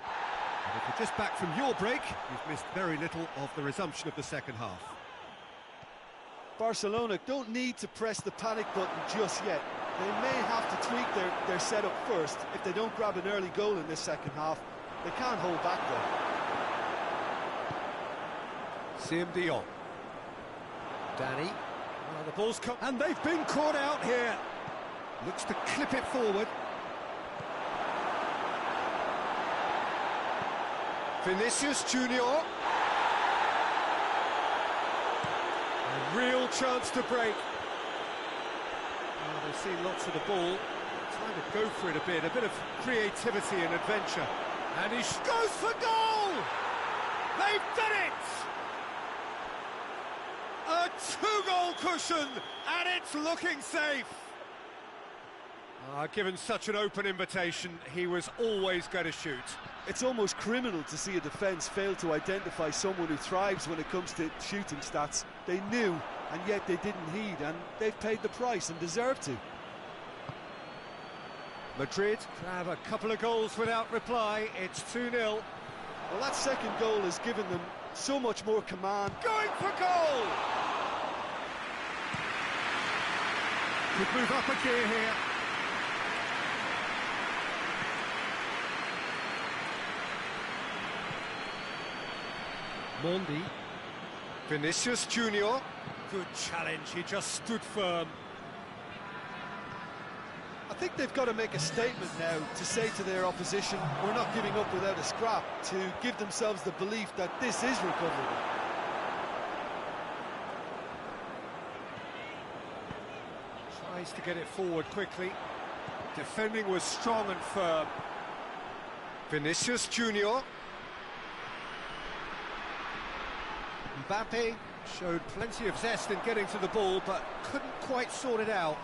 And if you're just back from your break, you've missed very little of the resumption of the second half. Barcelona don't need to press the panic button just yet. They may have to tweak their setup first. If they don't grab an early goal in this second half, they can't hold back though. Siem de Jong. Danny. Well, the ball's come, and they've been caught out here. Looks to clip it forward. Vinicius Junior. A real chance to break. Well, they've seen lots of the ball. Trying to go for it a bit of creativity and adventure. And he goes for goal! They've done it! A two-goal cushion, and it's looking safe. Given such an open invitation, he was always going to shoot. It's almost criminal to see a defence fail to identify someone who thrives when it comes to shooting stats. They knew, and yet they didn't heed, and they've paid the price and deserve to. Madrid have a couple of goals without reply. It's 2-0. Well, that second goal has given them so much more command. Going for goal! Could move up a gear here. Mondi. Vinicius Junior. Good challenge, he just stood firm. I think they've got to make a statement now to say to their opposition, we're not giving up without a scrap, to give themselves the belief that this is recoverable. Tries to get it forward quickly. Defending was strong and firm. Vinicius Junior. Mbappe showed plenty of zest in getting to the ball, but couldn't quite sort it out.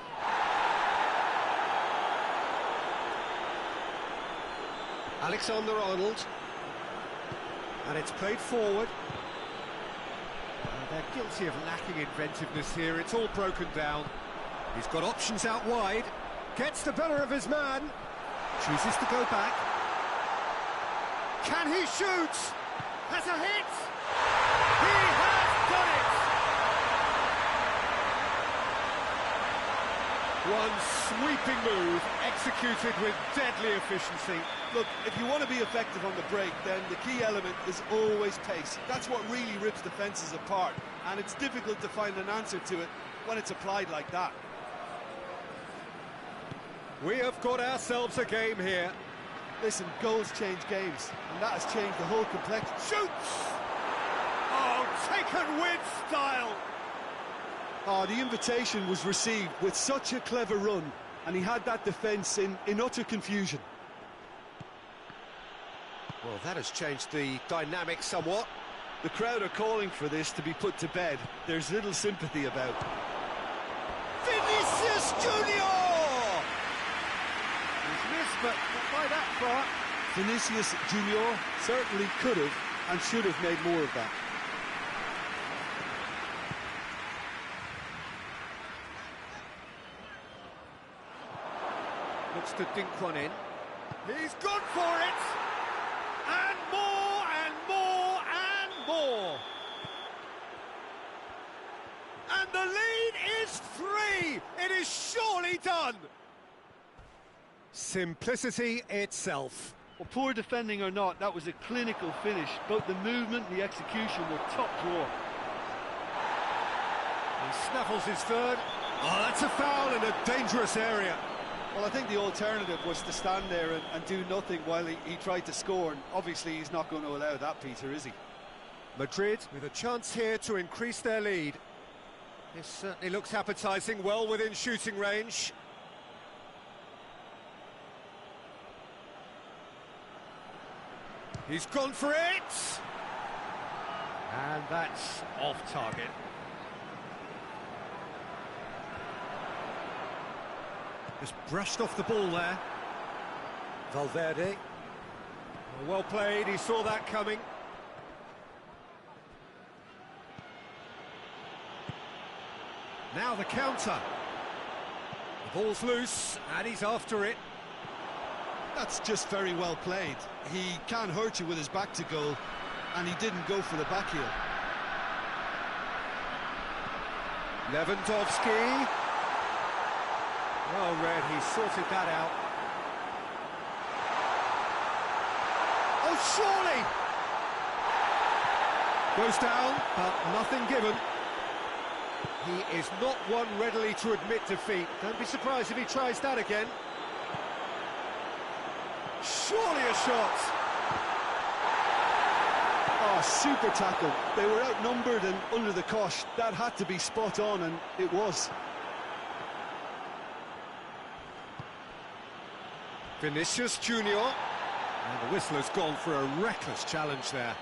Alexander-Arnold. And it's played forward. They're guilty of lacking inventiveness here. It's all broken down. He's got options out wide. Gets the better of his man. Chooses to go back. Can he shoot? Has a hit! He has done it! One sweeping move, executed with deadly efficiency. Look, if you want to be effective on the break, then the key element is always pace. That's what really rips defences apart, and it's difficult to find an answer to it when it's applied like that. We have got ourselves a game here. Listen, goals change games, and that has changed the whole complexion. Shoots! Oh, taken with style! Oh, the invitation was received with such a clever run, and he had that defence in utter confusion. Well, that has changed the dynamic somewhat. The crowd are calling for this to be put to bed. There's little sympathy about. Vinicius Junior! He's missed, but not by that far. Vinicius Junior certainly could have and should have made more of that. Looks to dink one in. He's gone for it! And more, and more, and more! And the lead is 3 done? Simplicity itself. Well, poor defending or not, that was a clinical finish. Both the movement and the execution were top drawer. He snaffles his third. Oh, that's a foul in a dangerous area. Well, I think the alternative was to stand there and do nothing while he tried to score, and obviously he's not going to allow that, Peter, is he? Madrid with a chance here to increase their lead. This certainly looks appetising, well within shooting range. He's gone for it! And that's off target. Just brushed off the ball there. Valverde. Well played, he saw that coming. Now the counter. The ball's loose, and he's after it. That's just very well played. He can't hurt you with his back to goal, and he didn't go for the back heel. Lewandowski. Well read, he sorted that out. Oh, surely! Goes down, but nothing given. He is not one readily to admit defeat. Don't be surprised if he tries that again. Surely a shot! Oh, super tackle. They were outnumbered and under the cosh. That had to be spot on, and it was. Vinicius Junior. And the whistler's gone for a reckless challenge there.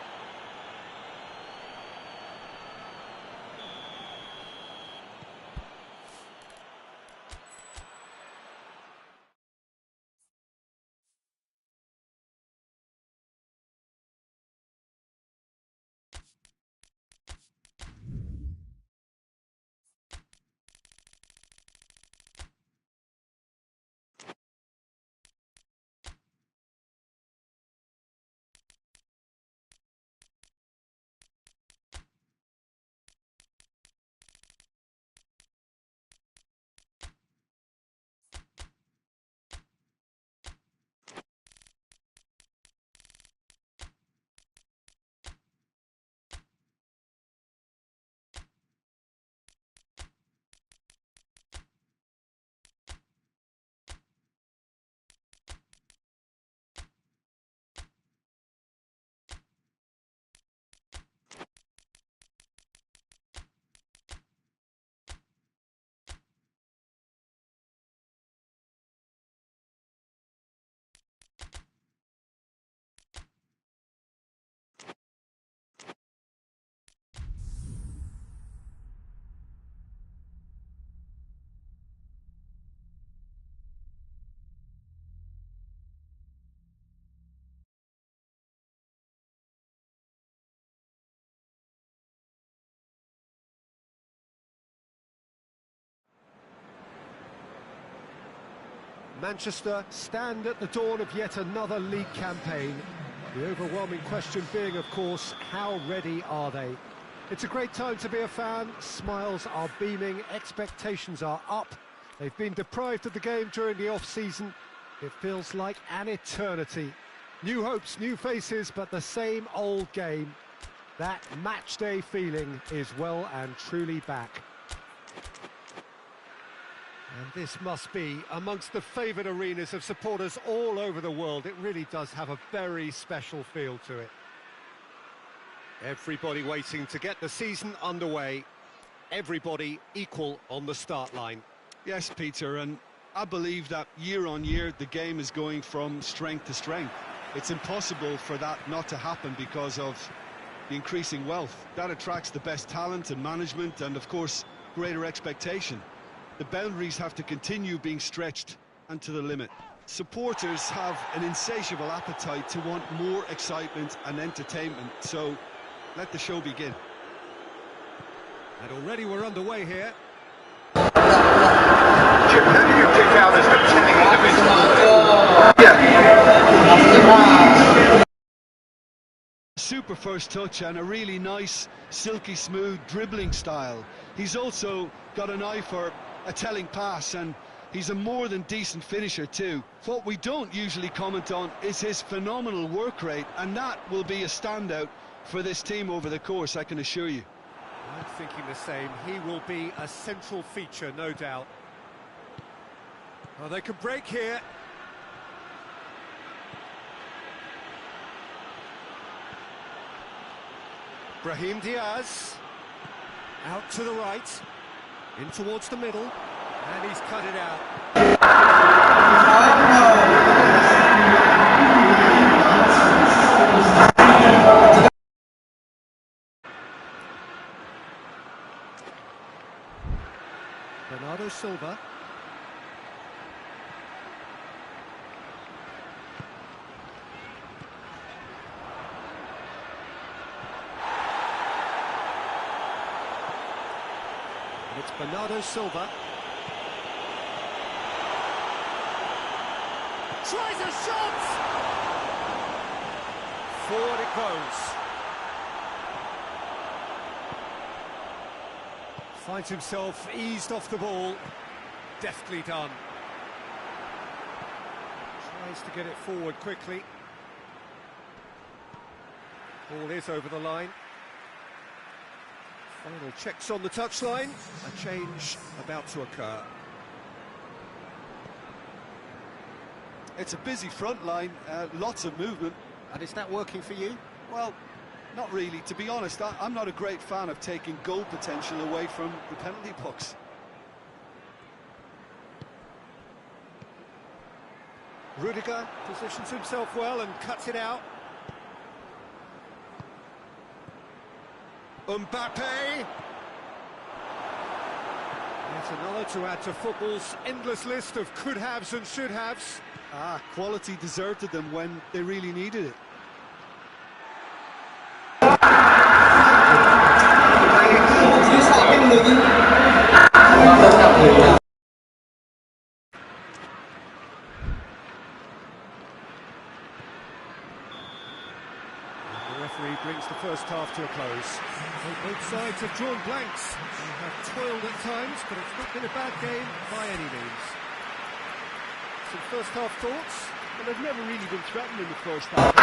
Manchester stand at the dawn of yet another league campaign. The overwhelming question being, of course, how ready are they? It's a great time to be a fan. Smiles are beaming, expectations are up. They've been deprived of the game during the off-season. It feels like an eternity. New hopes, new faces, but the same old game. That match day feeling is well and truly back. And this must be amongst the favoured arenas of supporters all over the world. It really does have a very special feel to it. Everybody waiting to get the season underway. Everybody equal on the start line. Yes, Peter, and I believe that year on year the game is going from strength to strength. It's impossible for that not to happen because of the increasing wealth. That attracts the best talent and management and, of course, greater expectation. The boundaries have to continue being stretched and to the limit. Supporters have an insatiable appetite to want more excitement and entertainment, so let the show begin. And already we're underway here. Who do you pick out as the individual? Super first touch and a really nice, silky smooth dribbling style. He's also got an eye for a telling pass, and He's a more than decent finisher too. What we don't usually comment on is his phenomenal work rate, and that will be a standout for this team over the course, I can assure you. I'm thinking the same. He will be a central feature, no doubt. Oh, they could break here. Brahim Diaz. Out to the right. In towards the middle. And he's cut it out. Bernardo Silva. And it's Bernardo Silva. Tries a shot! Forward it goes. Finds himself eased off the ball. Deftly done. Tries to get it forward quickly. Ball is over the line. Final checks on the touchline. A change about to occur. It's a busy front line, lots of movement. And is that working for you? Well, not really. To be honest, I'm not a great fan of taking goal potential away from the penalty box. Rudiger positions himself well and cuts it out. Mbappe! Yet another to add to football's endless list of could-haves and should-haves. Quality deserted them when they really needed it. The referee brings the first half to a close. Both sides have drawn blanks. They have toiled at times, but it's not been a bad game by any means. Some first half thoughts? Well, they've never really been threatened in the first half.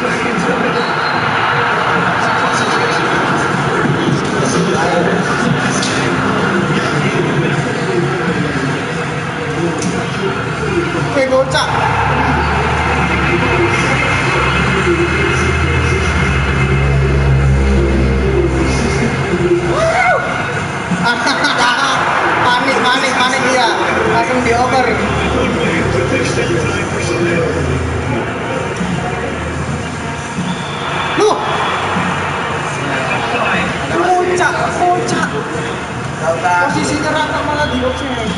Thank you. Loh. Kocak. Posisinya rata malah di offside.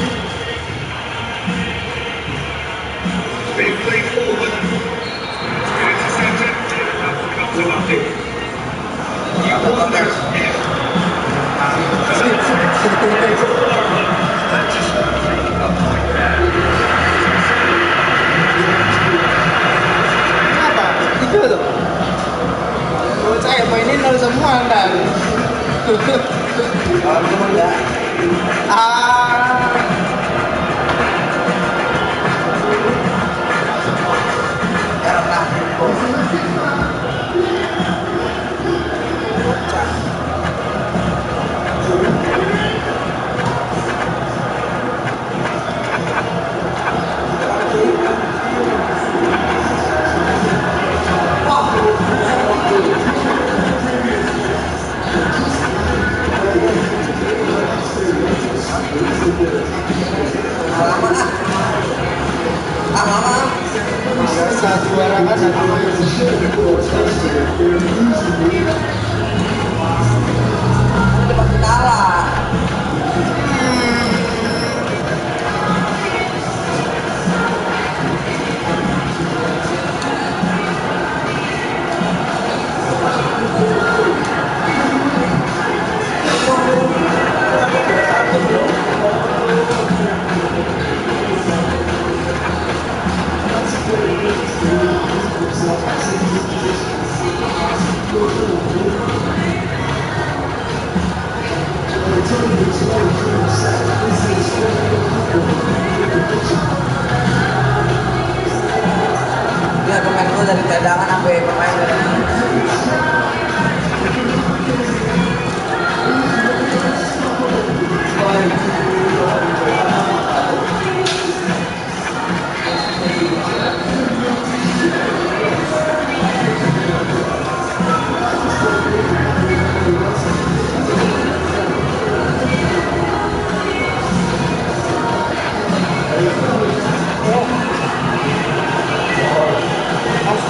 Big play forward. Intercepted. That will come to nothing. You wonder if. That just a point there. Kenapa? Itu loh. Bocah yang mainin nol semua Anda. Juara kan kalah. Dia pemain itu dari cadangan sampai pemain.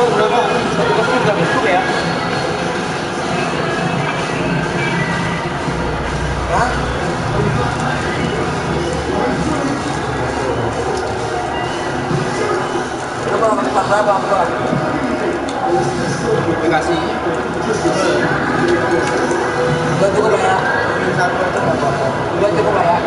Berapa? 1-0 udah besok ya? Hah? Berapa? Dikasih. Dua cukup ya? Dua cukup ya?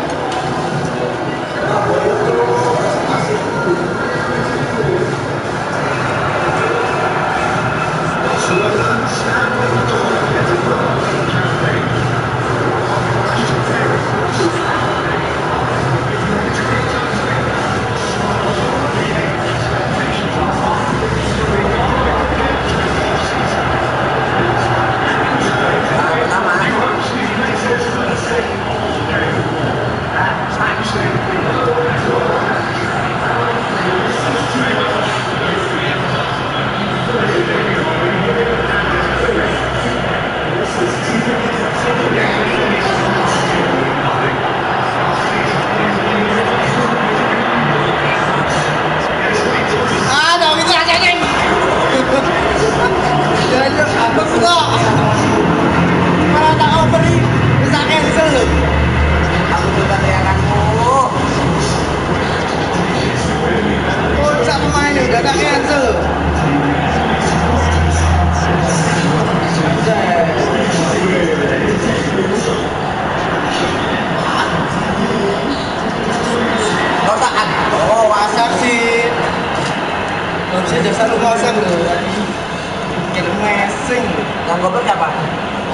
Yang goblok siapa?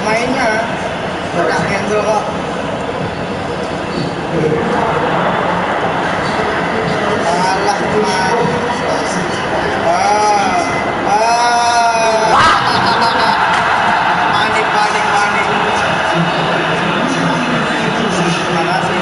Mainnya udah cancel kok. Alah teman. Panik. Terima kasih.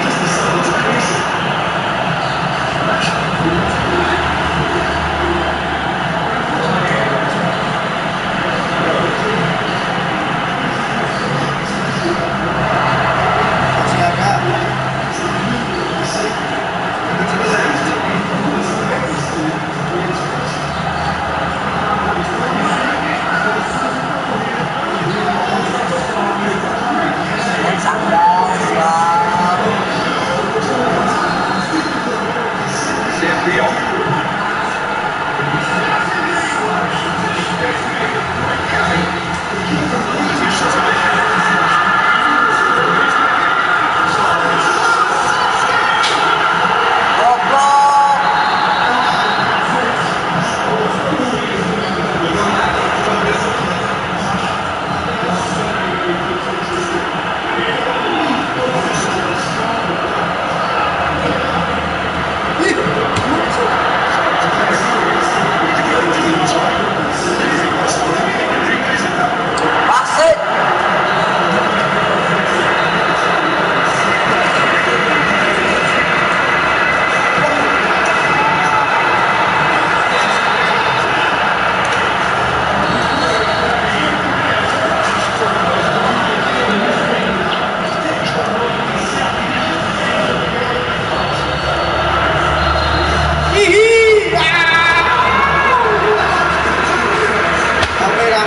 Ini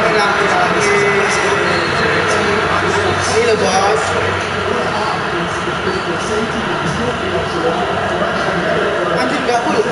loh bos. Anjir gak full.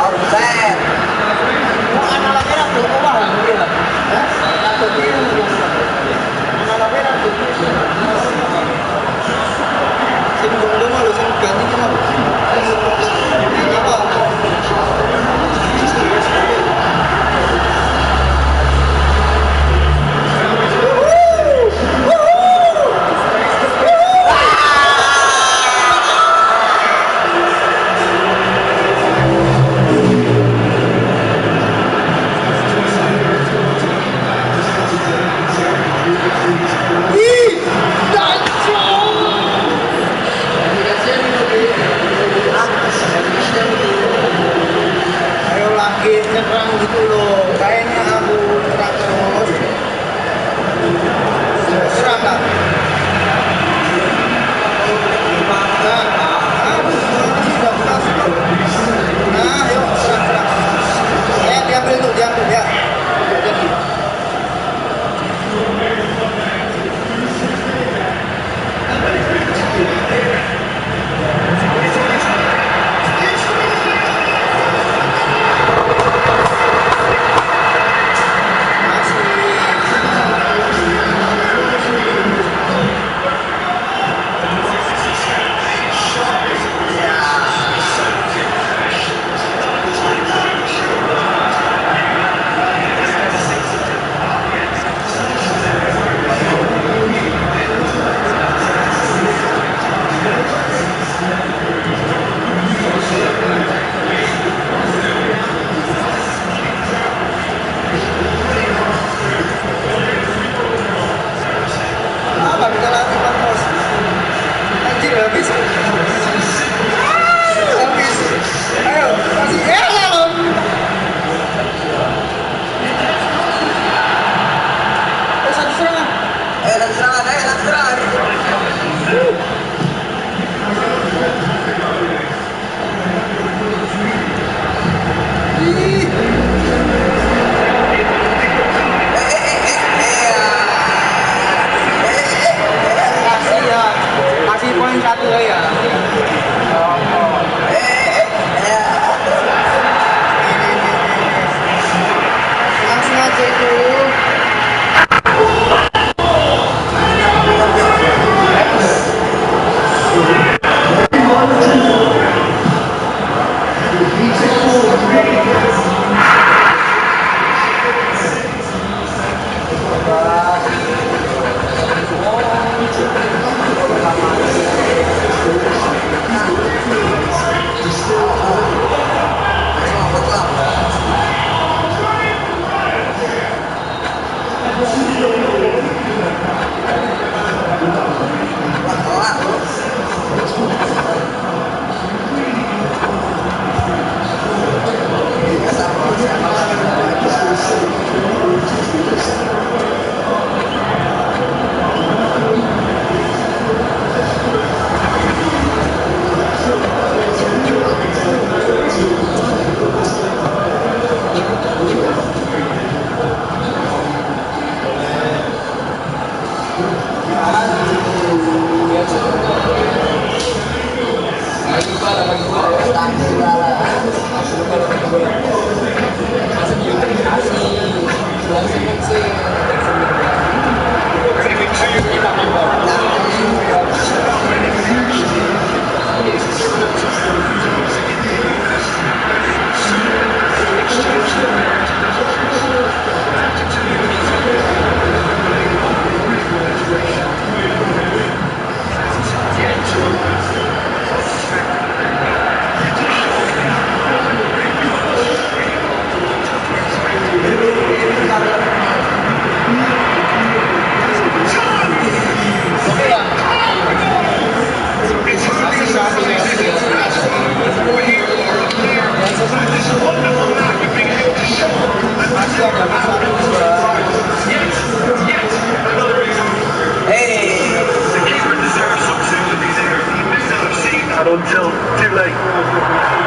Offside. until too late.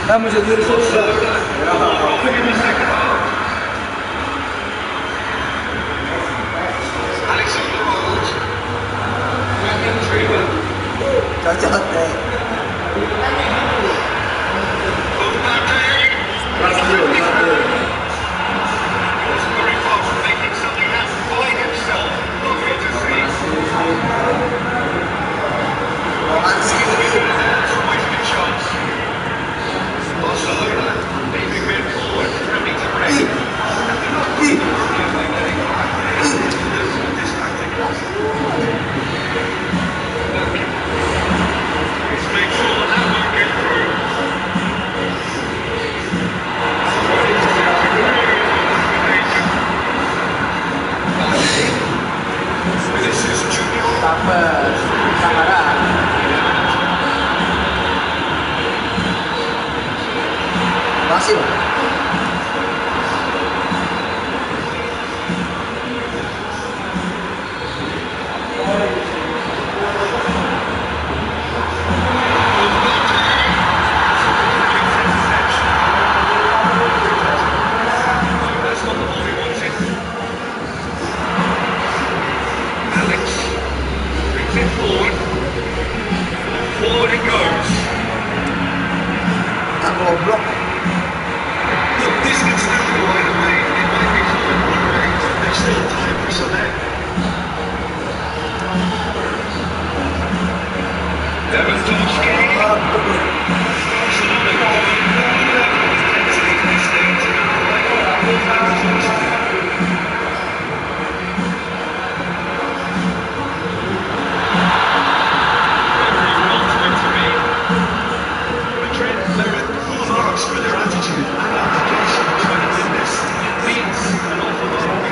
Vamos a ver eso. Cocok deh. Barcelona, leaving midfield.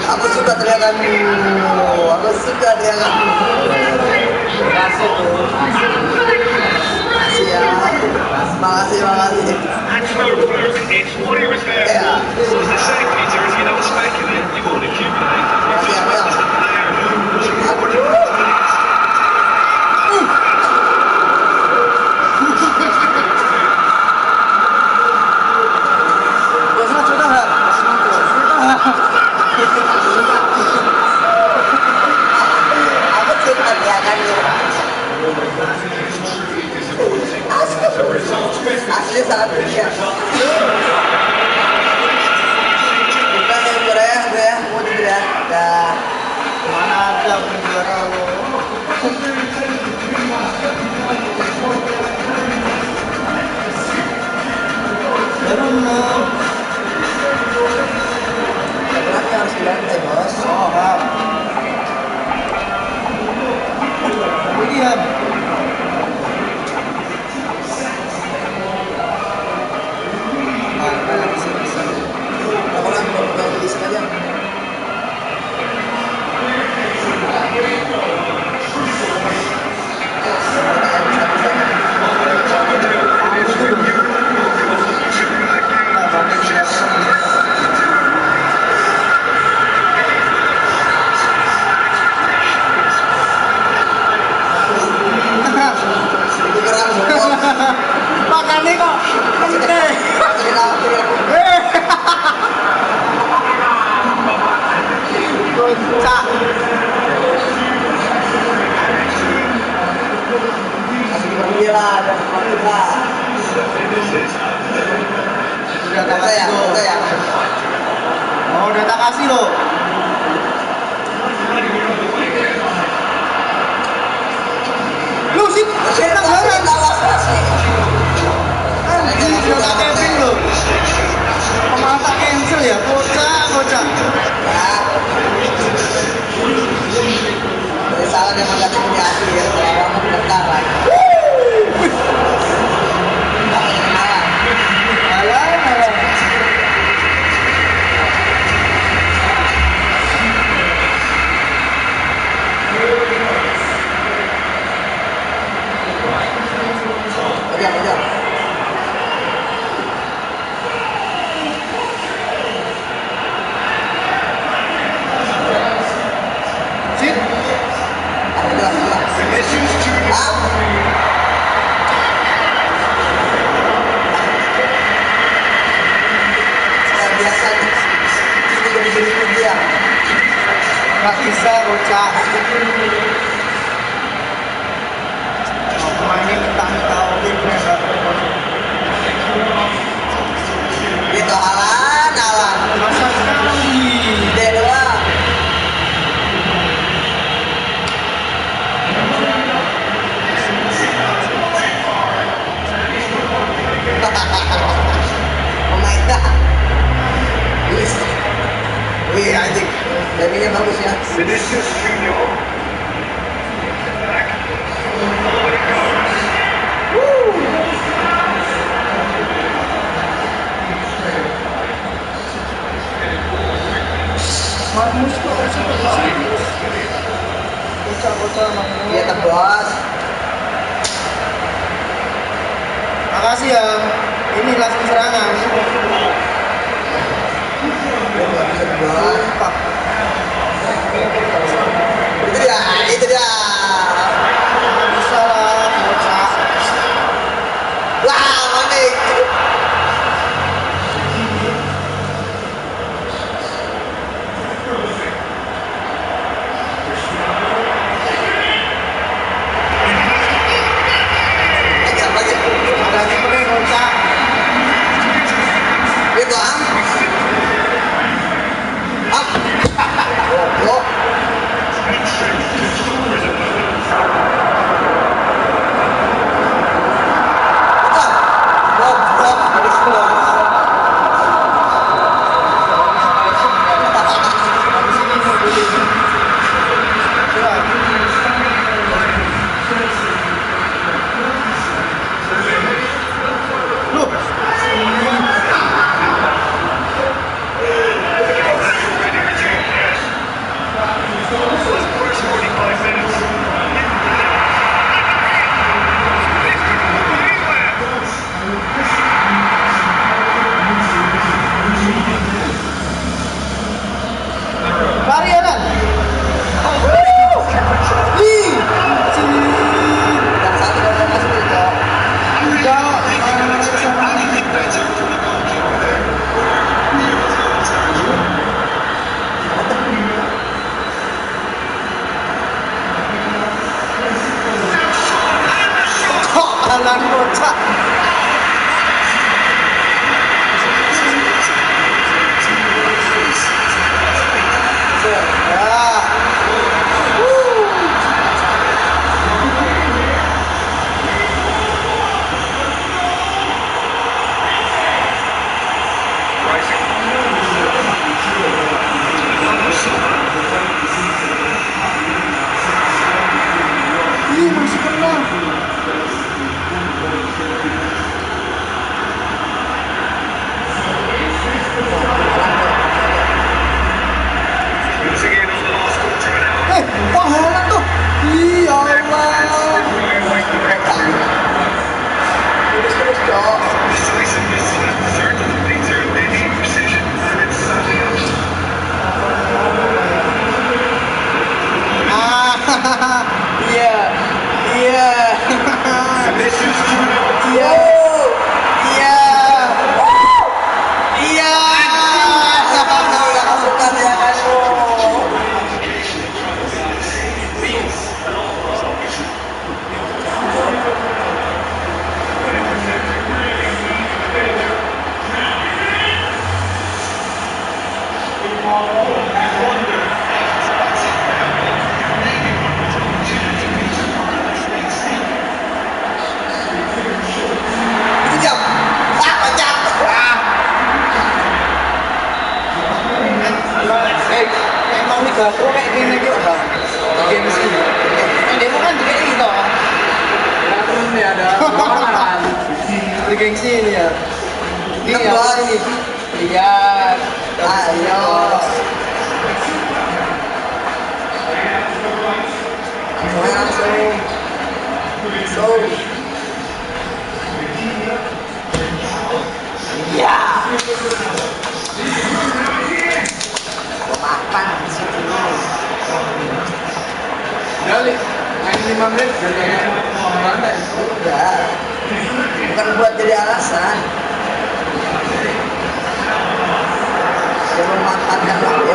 Aku suka teriakanmu. Aku suka teriakanmu. Makasih tuh. Makasih ya. Makasih. Ya. Asli sangat keren. Bukan yang juara ya, gue ya, mau juara. Dah. Mana ada juara lo? Baru mau. Berarti harus dilantai bos. Oh, Pak. Lihat. Makannya kok kocak. Kasih pergi lah, ada pergi lah. Udah tak kasih ya? Oh, udah tak kasih loh. Lu sih, saya tak kasih. Anjir, udah tak camping loh. Malah tak cancel ya, kocak. Dari salah dia mengganti punya hati ya, kalau pendaftaran. Alah. Udah. Sit. Biasa ini dia. Nggak bisa bocah. Pemainnya minta itu alan masa sekali dia doang. Pemain dah wih anjing timingnya bagus ya. Marmus kok bocah iya tebas. Makasih ya. Ini langsung serangan. Itu dia. Bisa lah bocah. Wah, manik. Itu Jam. Apa jam? Emang nih gak pro kayak gini gitu bang. Game sih. Demo kan juga gitu. Nah, terus nih ada lawanan. Di gengsi ini ya. Ini ya. Lihat. Ayo. Langsung. So. Ya. Papan situ. Dali, main 5 menit dan kayak lantai. Udah. Bukan buat jadi alasan. Dia memanfaatkan waktu.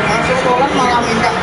Masuk bola malah minta.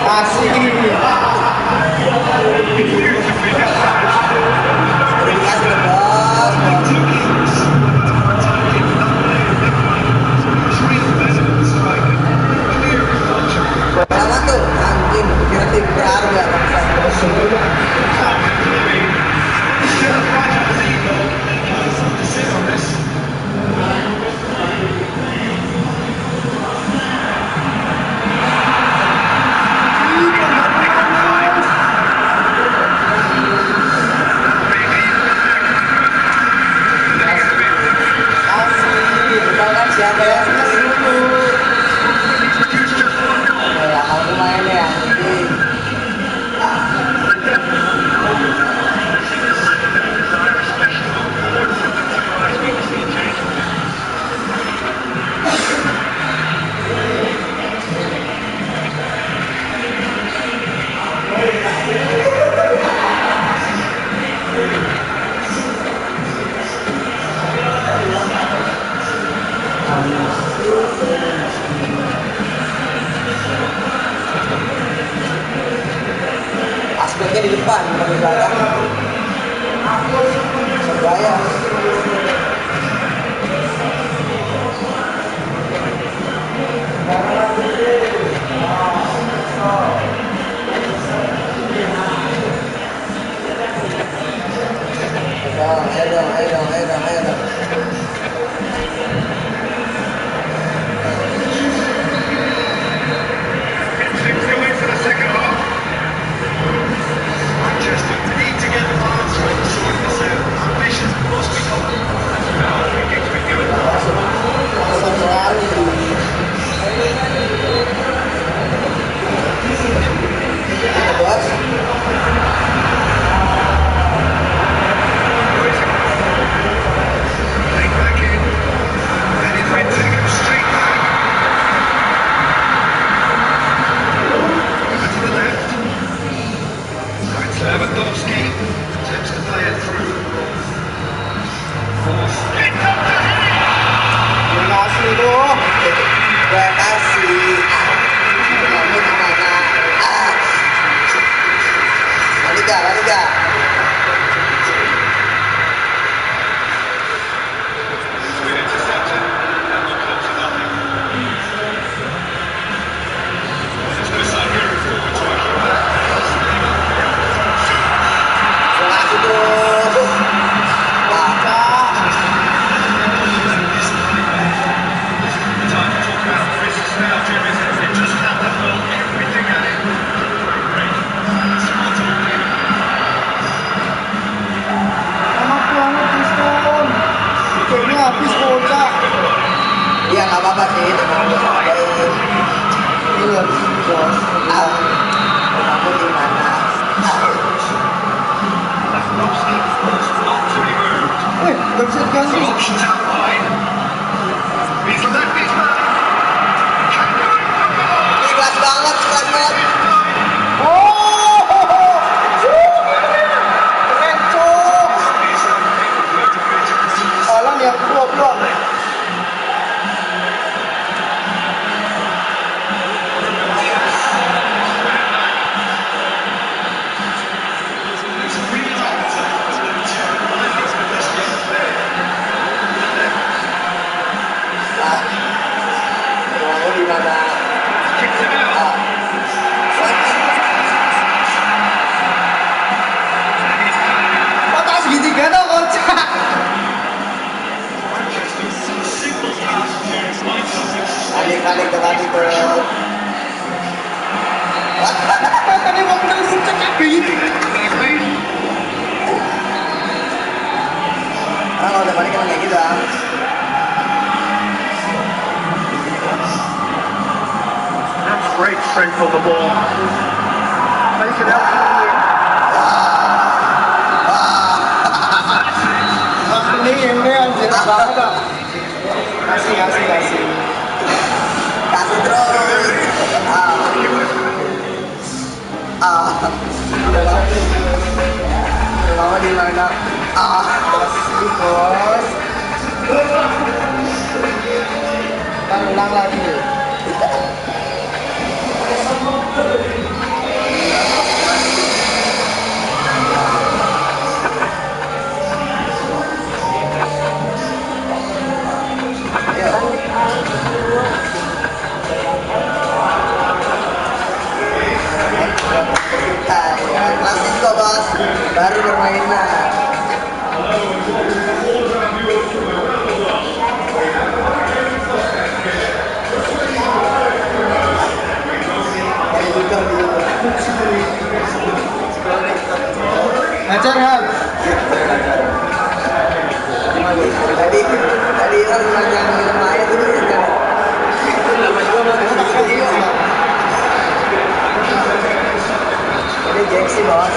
Asik ini. Sama tuh anjing kreatif berharga. Siapa ya? Ya, kalau main ya. Aspeknya di depan, bukan di belakang. Sebaya. Ayo dong. Manchester need to get the balance right to sort this out. Ambitions must be nggak apa-apa sih itu iya bos kamu di mana nggak bisa ganti kelas banget keren cuk alam yang blok balik ke tadi tuh tadi mau kena luncak kaki karena kalau udah balik emang kayak gitu Great strength on the ball. Make it out. ini anjir banget dah kasih terus lama di mana asli bos kan ulang lagi klasik kok bos baru permainan ngajar kan tadi kan belajar minum air itu kan lama juga mas ini gengsi bos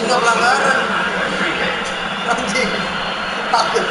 nggak pelanggaran. Anjing. Takut.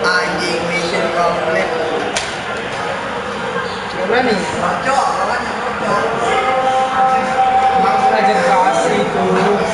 Anjing mission complete. Gimana nih? Rocok, aja kasih tuh.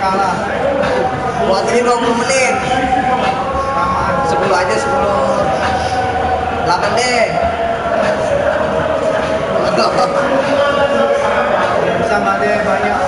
Kalah. Buat ini 20 menit. 10 aja 10. 8 deh. Sama deh banyak.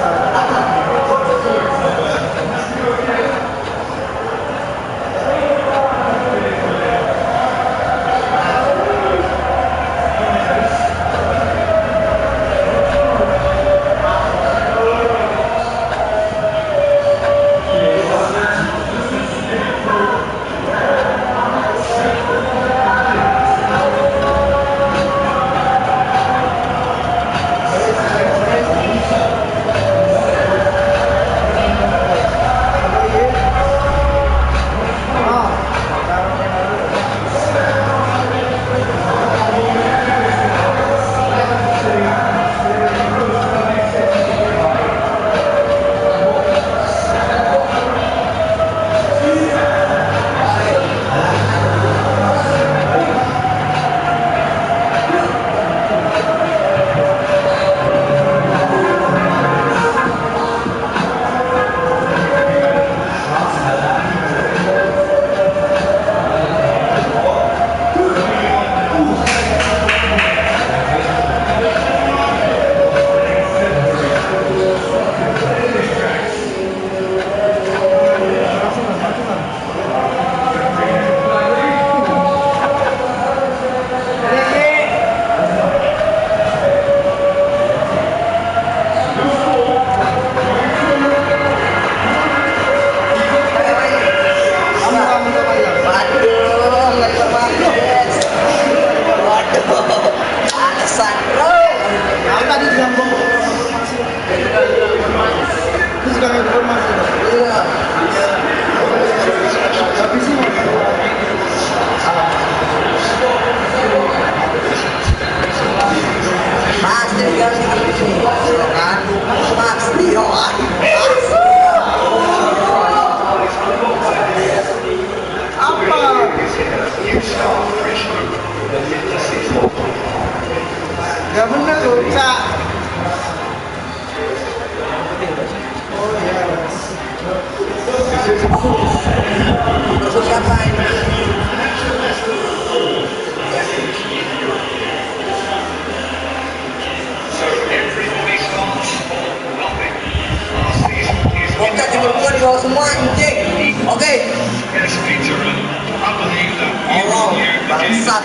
Allah, bangsat.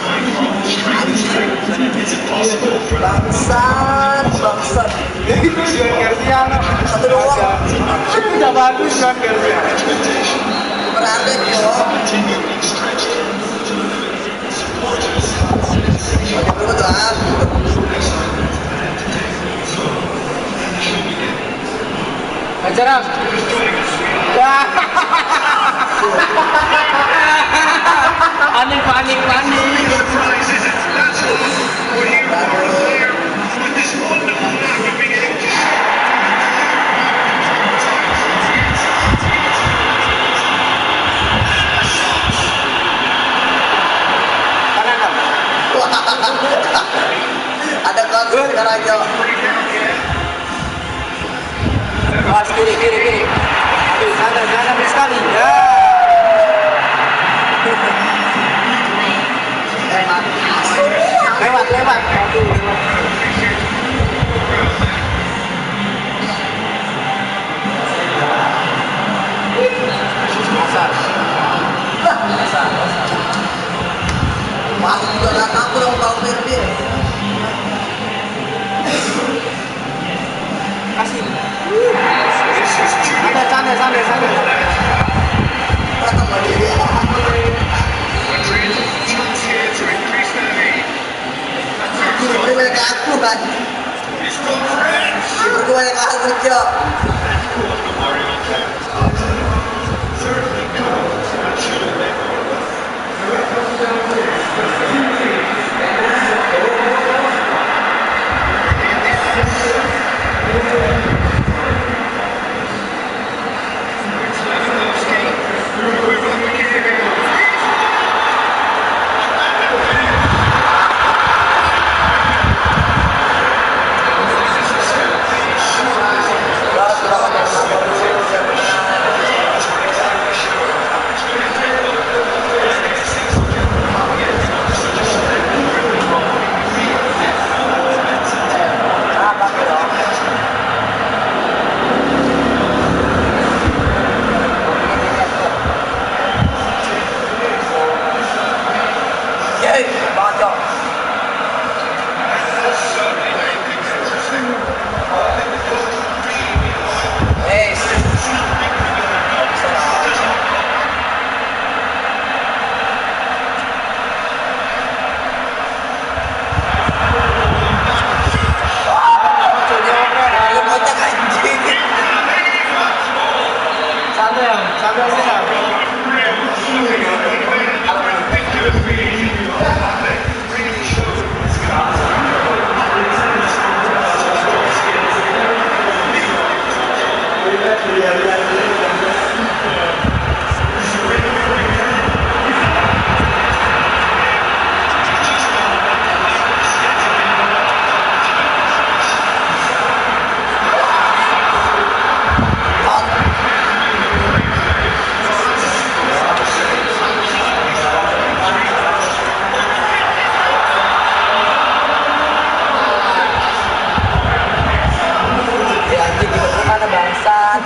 Bangsat. Itu Juan Garcia no. Satu doang. Itu udah bagus Juan Garcia. Berarti yo. Oke, betul lah. Ajaran. Panik. Ada konsul sekarang Jo. Pas kiri. Aduh, sana sekali. Ya. Lewat. Aduh, lewat. Asar. Masuk juga nggak tahu dong bau merdi. Kasih. Ada sana. Datang lagi. Ini mereka aku kan. Berdua mereka aku Jo.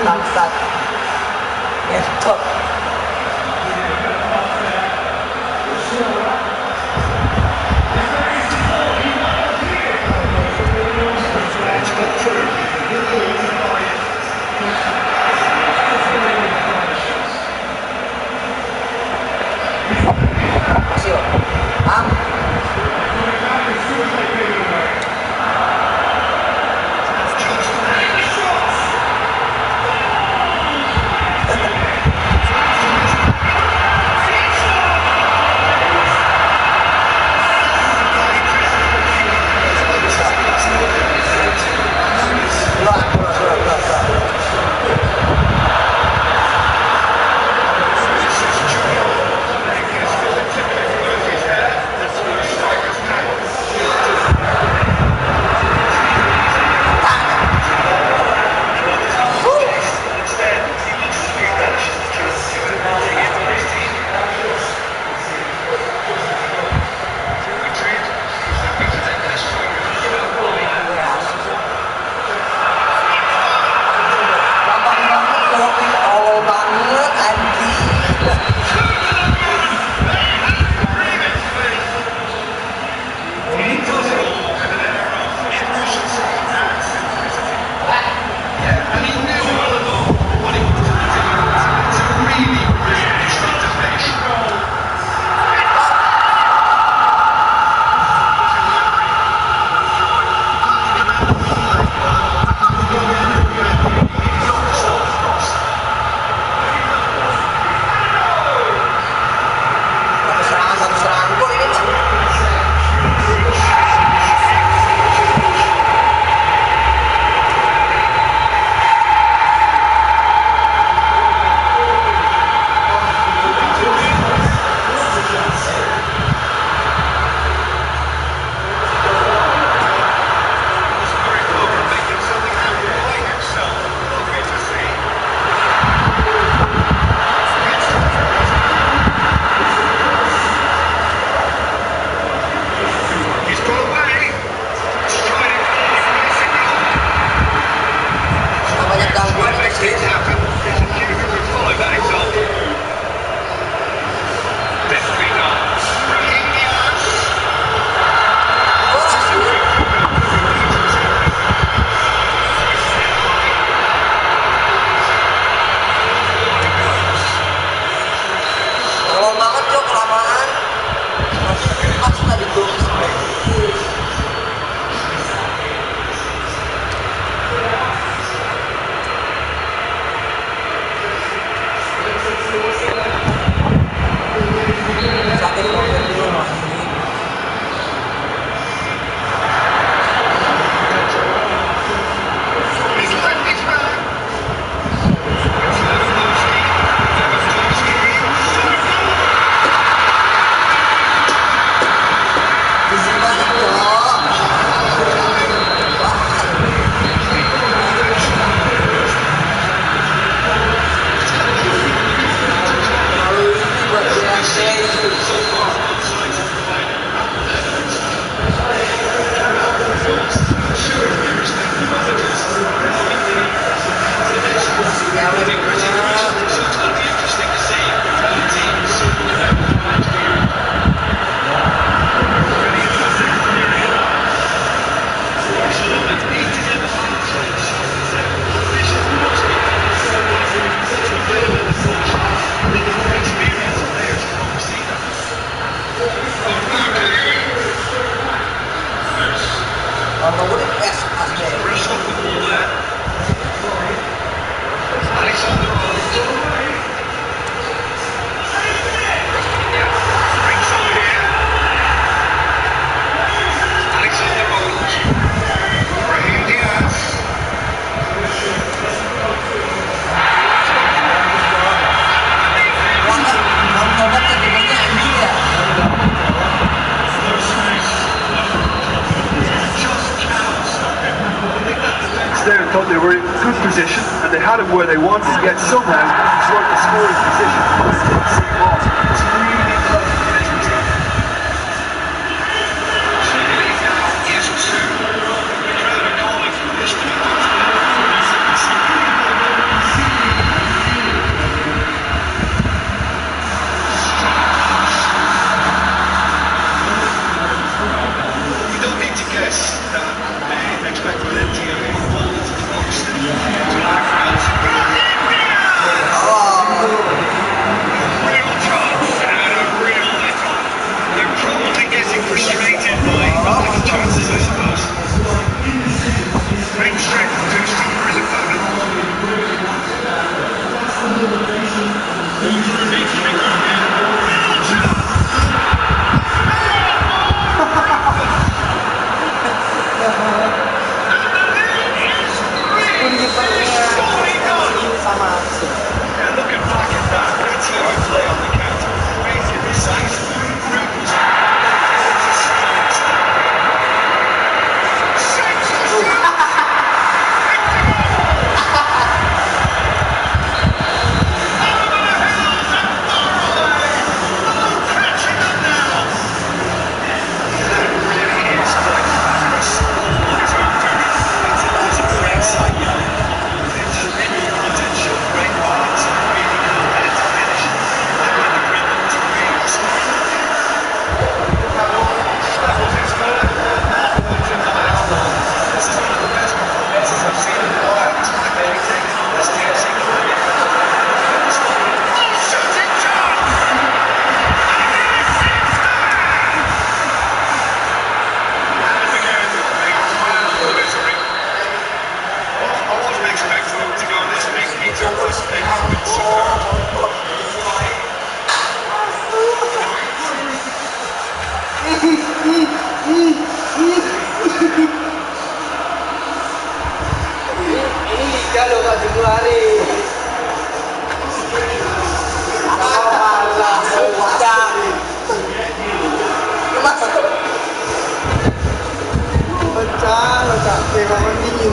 bangsat. Ngestot. Masih, Am. thought they were in good position and they had it where they wanted to get somehow sort of scoring position. Ini liga loh Kak Januari. Alah, pecah. Pecah loh Kak, memang ini.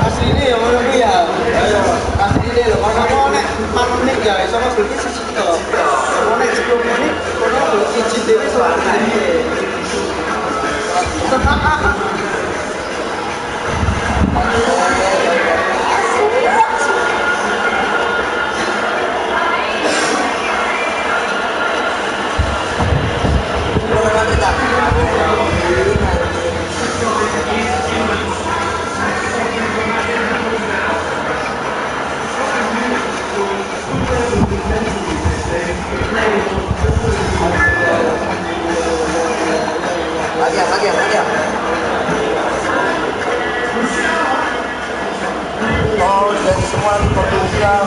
Asli ini ya, mau ya. Ayo, asli ini loh. Kalau mau nek 4 menit ya, iso mas beli siji to. Mau nek 10 menit, kono beli siji dhewe soalnya. Lagi. Oh, dari semua di Portugal.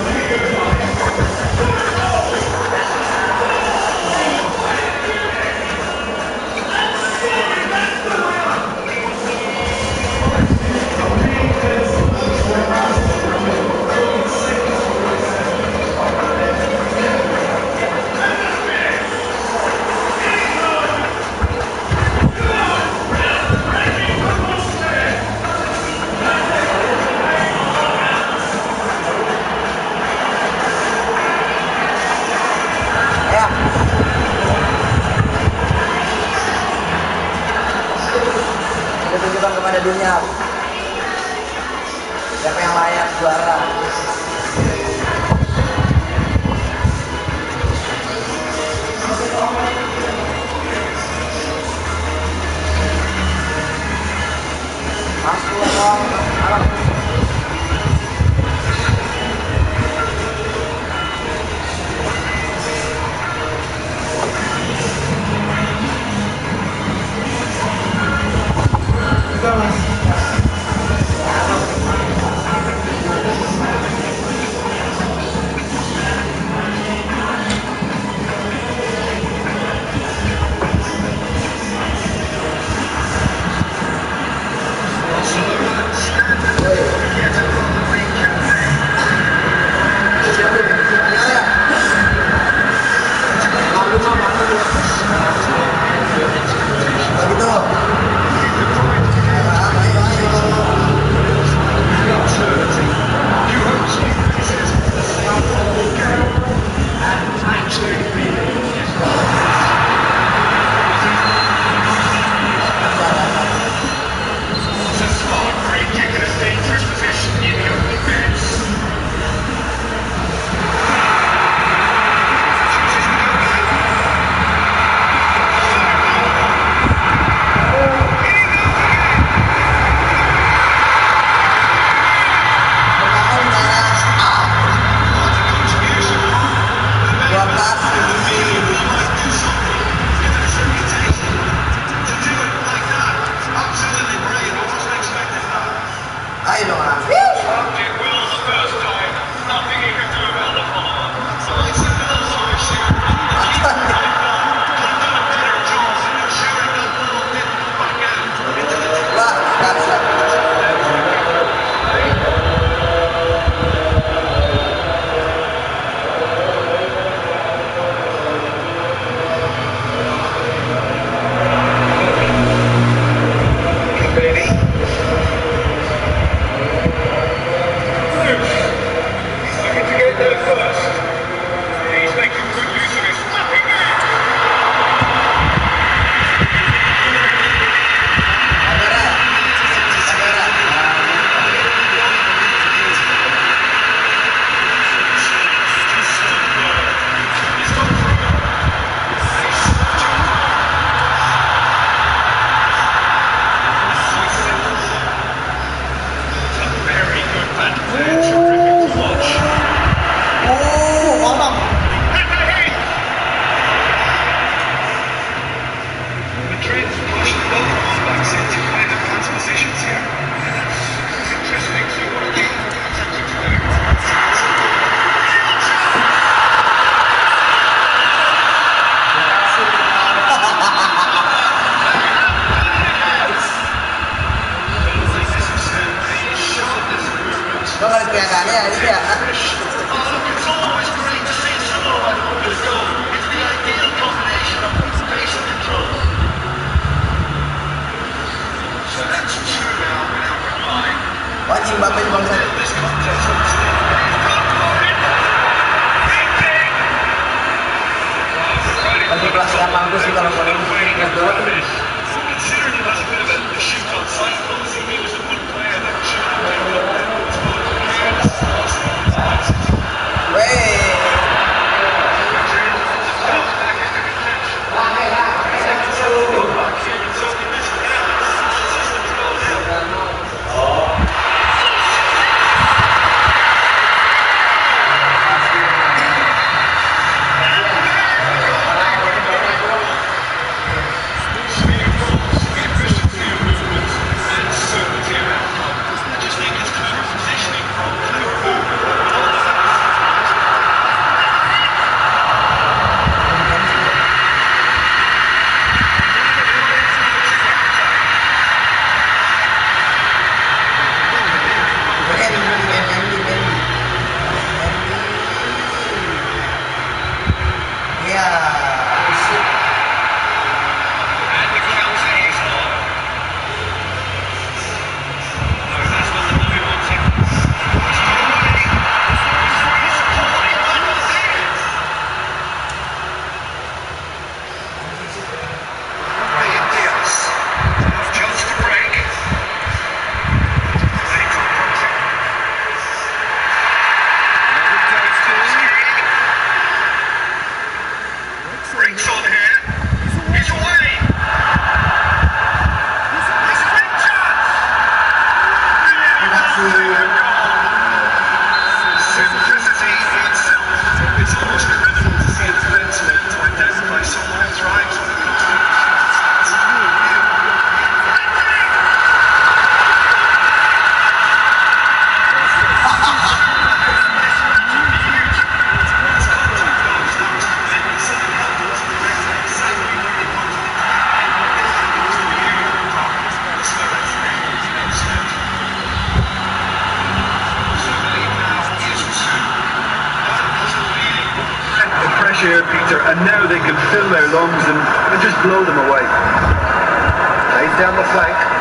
Tunjukkan kepada dunia siapa yang layak juara. Masuk dong, alam. Ayo dong. Here, Peter, and now they can fill their lungs and just blow them away. Plays down the flank.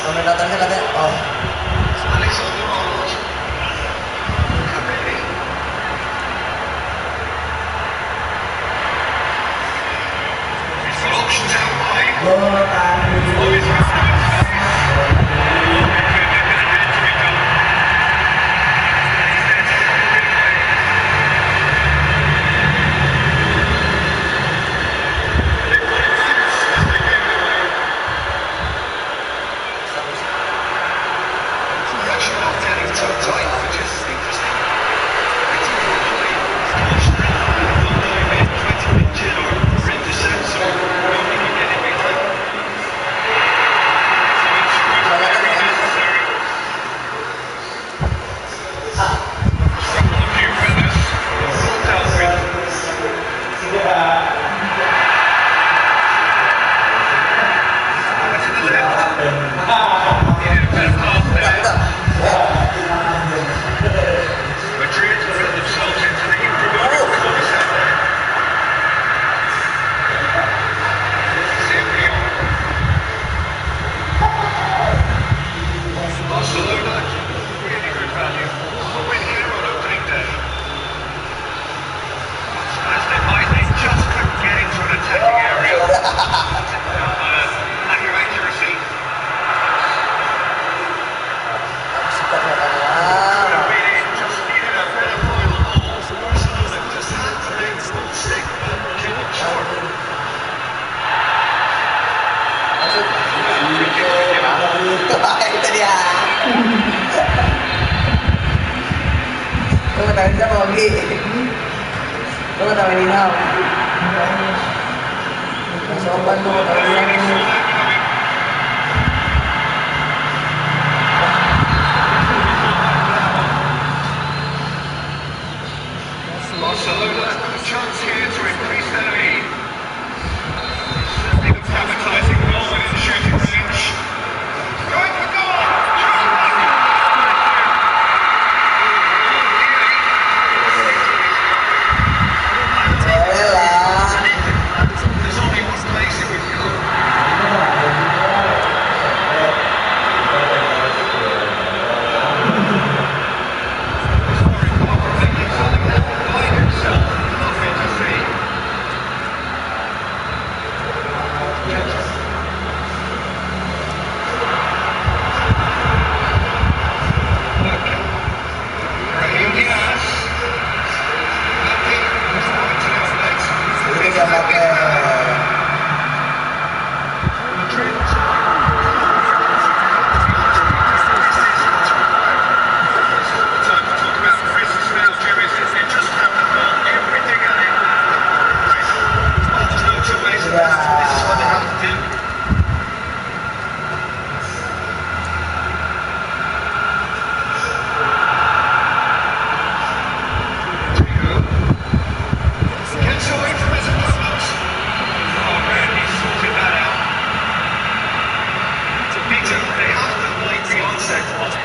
Komentatornya katanya, oh. Itu dia. Lo ketahuin siapa lagi? Lo ketahuin Inal. Sopan lo ketahuin. Barcelona have a chance here to increase their lead. Certainly looks appetizing goal in the shooting range. Going for goal! There's only one place it would go.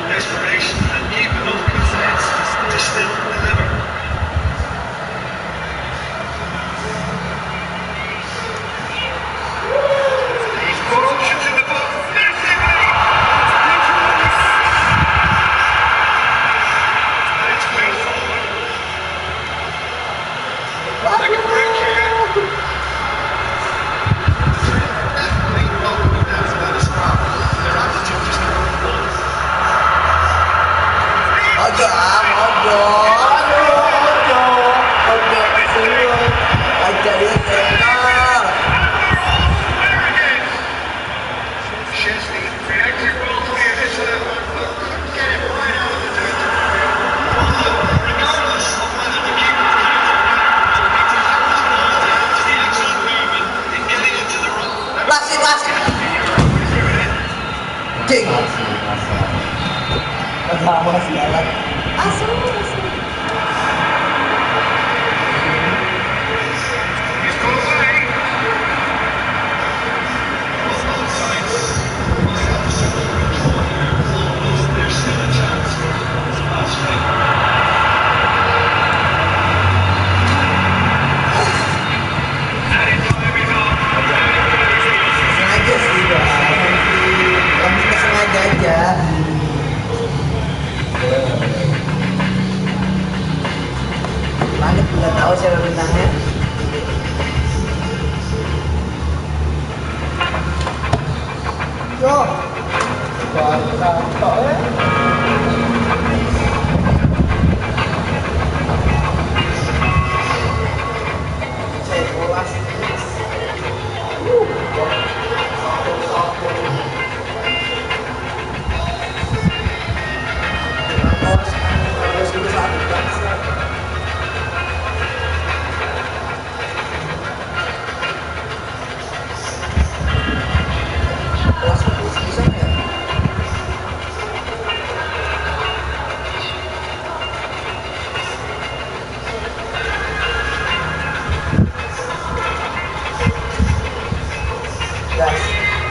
Desperation and keep enough confidence to still deliver. He's put options in the box massively. And it's way forward. Like a break here. Definitely not going down to that scrap. Their attitude just can't go. Sama segala. Asal. Sengaja sih, lebih ke sengaja aja. Panik udah tahu siapa bintangnya. Yo, bapak ya.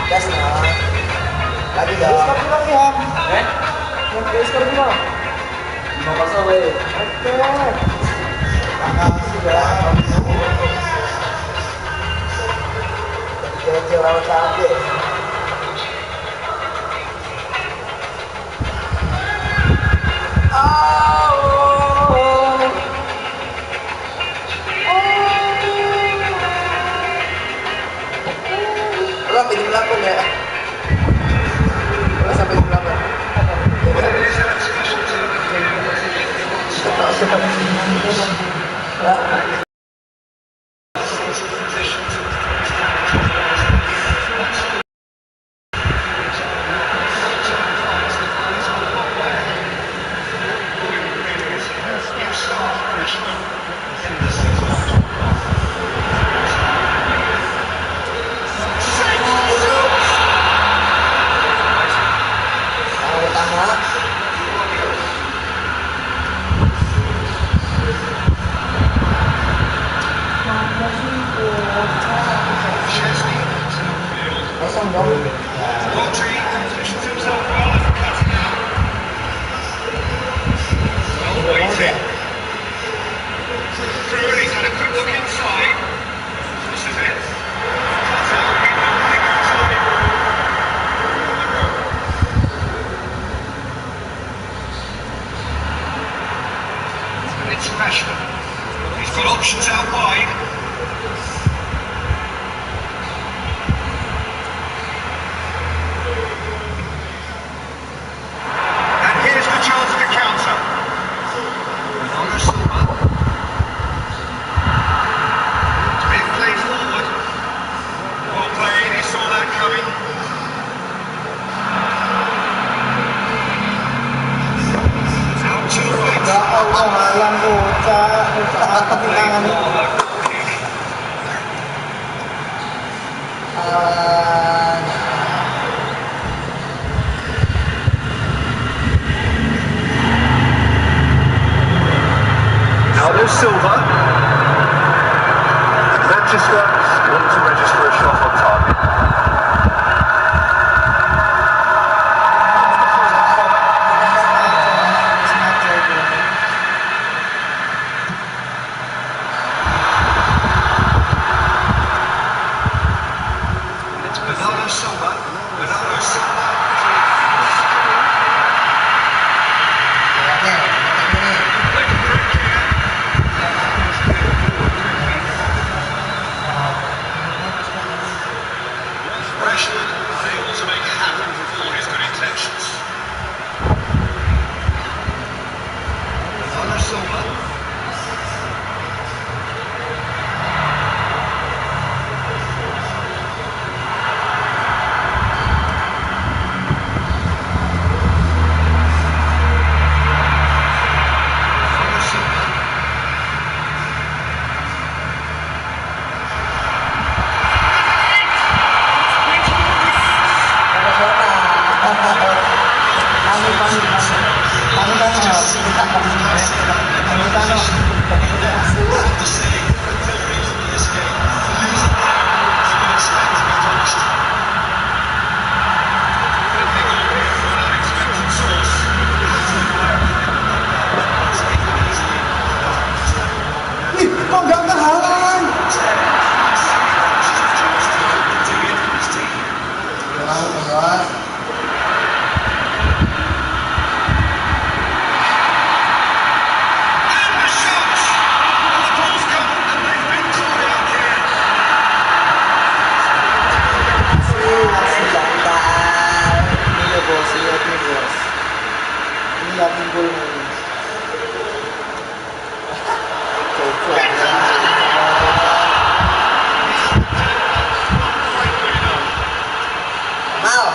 Gas nah. Lagi dah. Skor bilang ya. Yang skor bilang. 5-0 weh. Oke. Makasih ya. Kecil-kecil lawan cabe. Sampai jam 8 ya? Sampai jam 8. Kosong dong. He's got options out wide. And here's the chance to counter. Ronaldo Silva. Big play forward. Well played, he saw that coming. Out to the right. Ya Allah, malam bocah kehilangan Ronaldo Silva. Manchester want to register a shot on target. Ronaldo Silva. Ronaldo Silva. Rashford able to make it happen with all his good intentions. Ronaldo Silva. panik. Kok nggak kehalang? Lihat nih gol nih. Mal.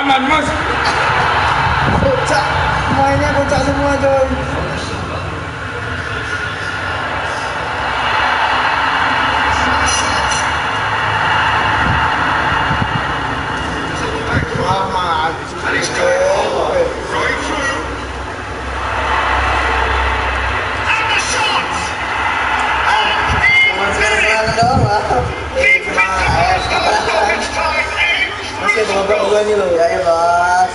Aman mas. Kocak, mainnya kocak semua coy. Aman. Masih ada babak dua nih loh. Ya bos.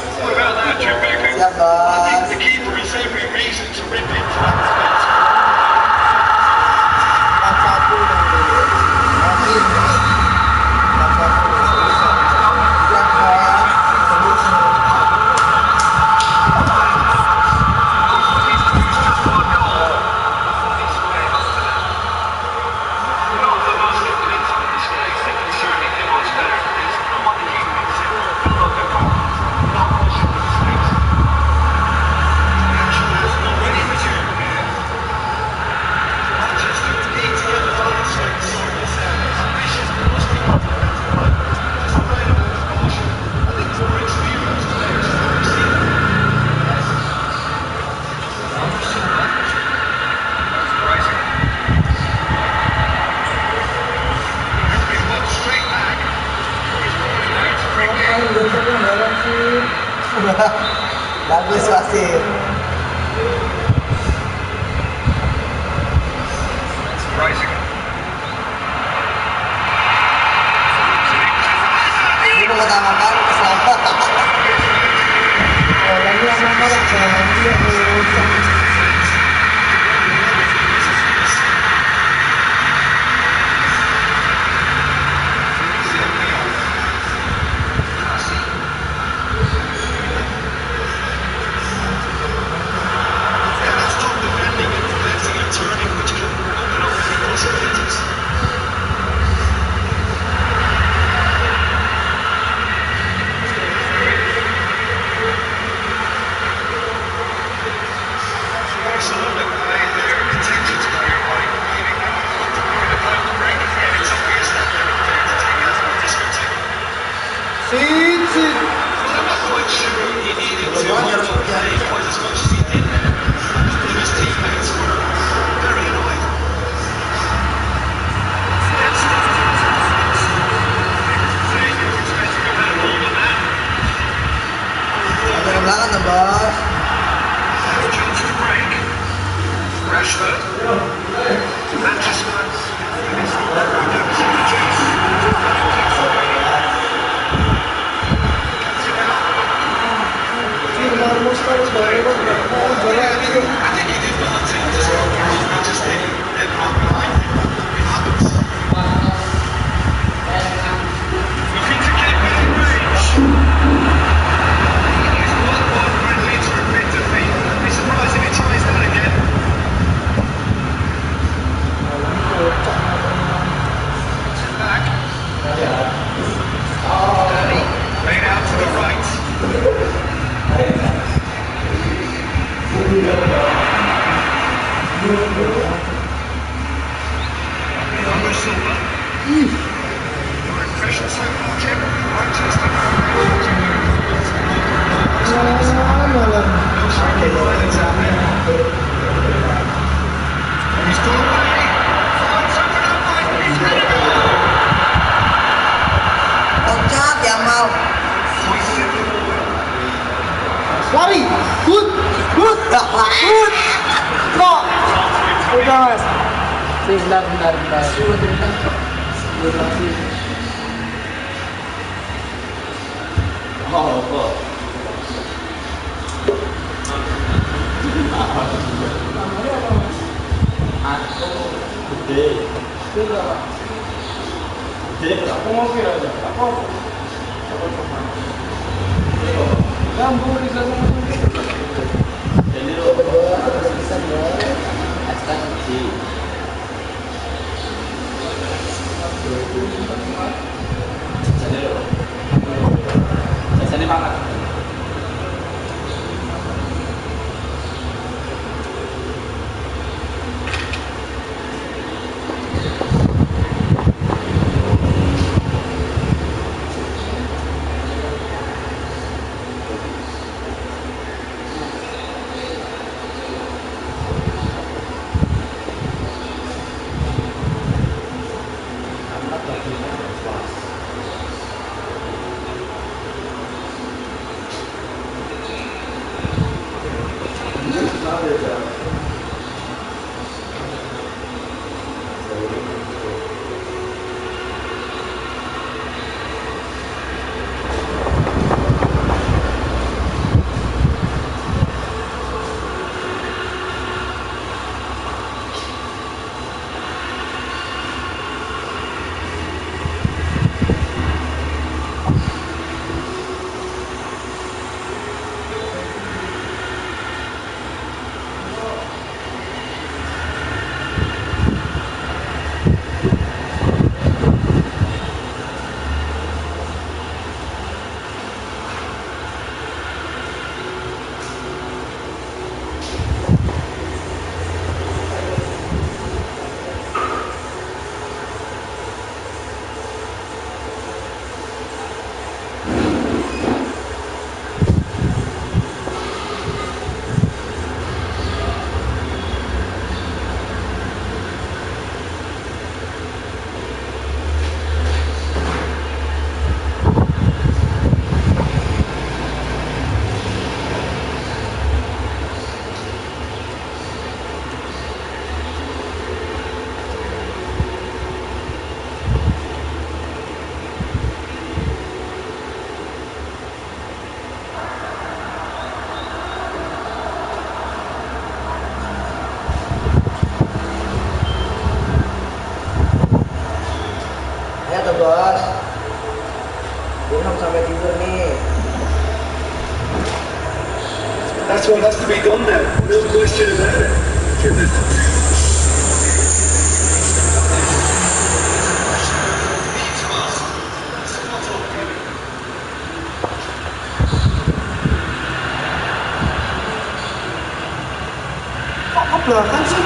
Siap bos. Bagus pasti. Ini mengutamakan keselamatan. Ini anak-anak jangan dia rusak. Belakang bos. Rashford. Manchester. Loncat Jamal. Lari, good. Kok. Udah mas. Bentar. Oh, kok. Gede. Aku mau kira aja. Apa? Lampu di sana. Jadi lo bisa nggak? Asal sih. Jadi lo. Jadi mana? Bos, belum sampai tidur nih. That's what has to be done now. No question about it. Kok ke belakang sih?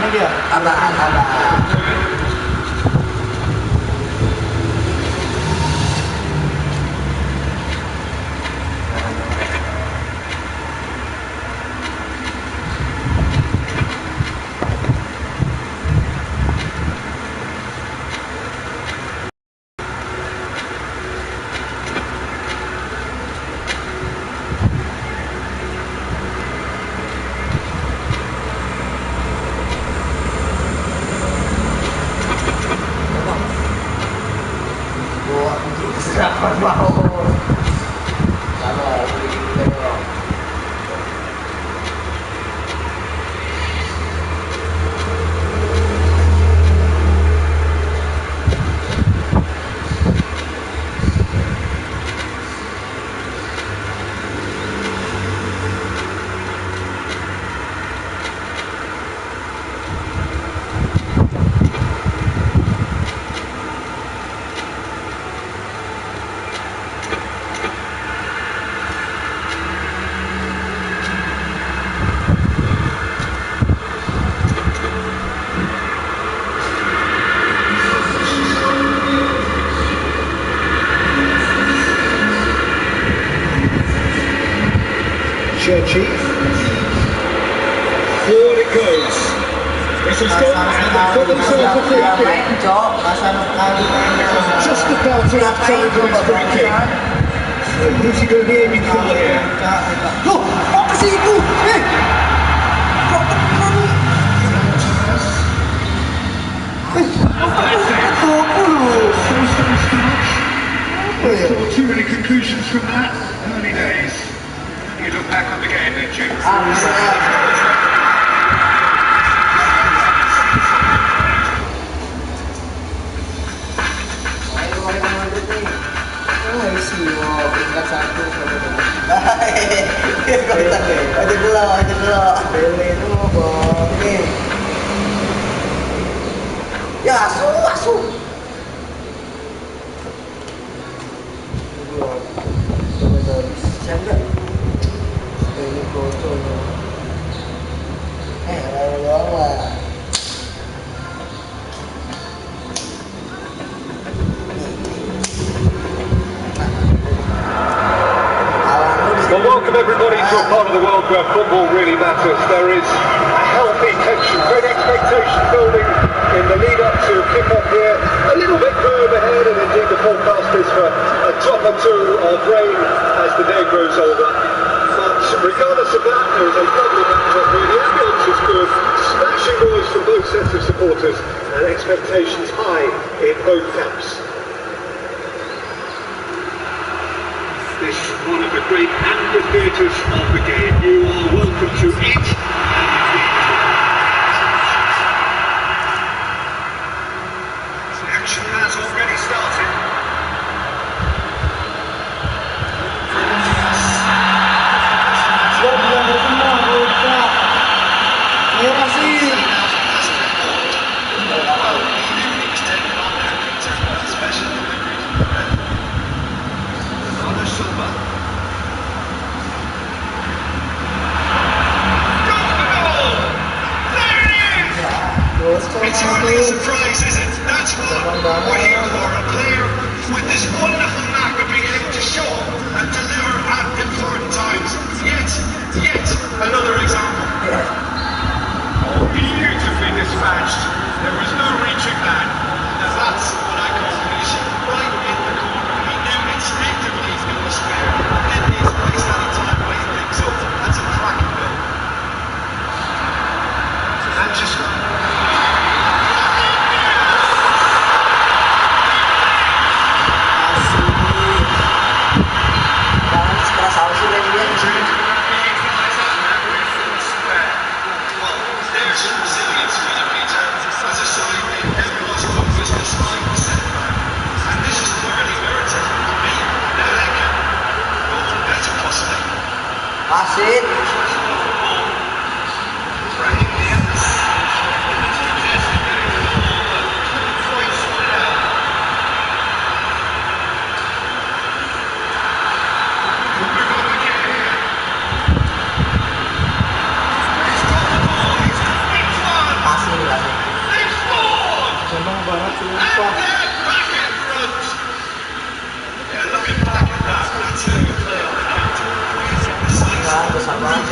lagi ya? Tambah. Siapa mau? Sabar, tengok. Churchy. Forward it goes. This has gone and they've got themselves a free kick. Just about enough time for this free kick. So who's he going to be aiming for here? Loh, apa sih itu? Kok tekan? Too many conclusions from that. Early days. You look back on the game, then James. Ya, asuh. Siapa? Ini bocor. Well, welcome everybody to a part of the world where football really matters. There is a healthy tension, great expectation building in the lead up to kick-off here. A little bit blue overhead, and indeed the forecast is for a drop or two of rain as the day grows older. But regardless of that, there is a lovely backdrop here. The ambulance is good, smashing noise from both sets of supporters, and expectations high in both camps. This is one of the great amphitheatres of the game. You are welcome to it. The action has already started. It's hardly a surprise, is it? That's what we're here for. A player with this wonderful knack of being able to show and deliver at important times. Yet another example. Beautifully dispatched. There was no reaching that. And that's what I call finishing right in the corner. He knew instinctively he's going to spare. And he's placed at a time where he thinks, oh, that's a cracking goal. And just Asik. Asik.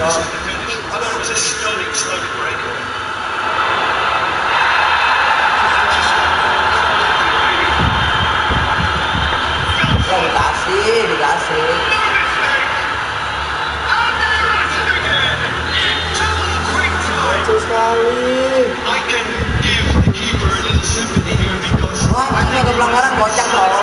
I thought it was a stunning break. Dikasih. Lucu sekali. Wah, ini ada pelanggaran kocak loh.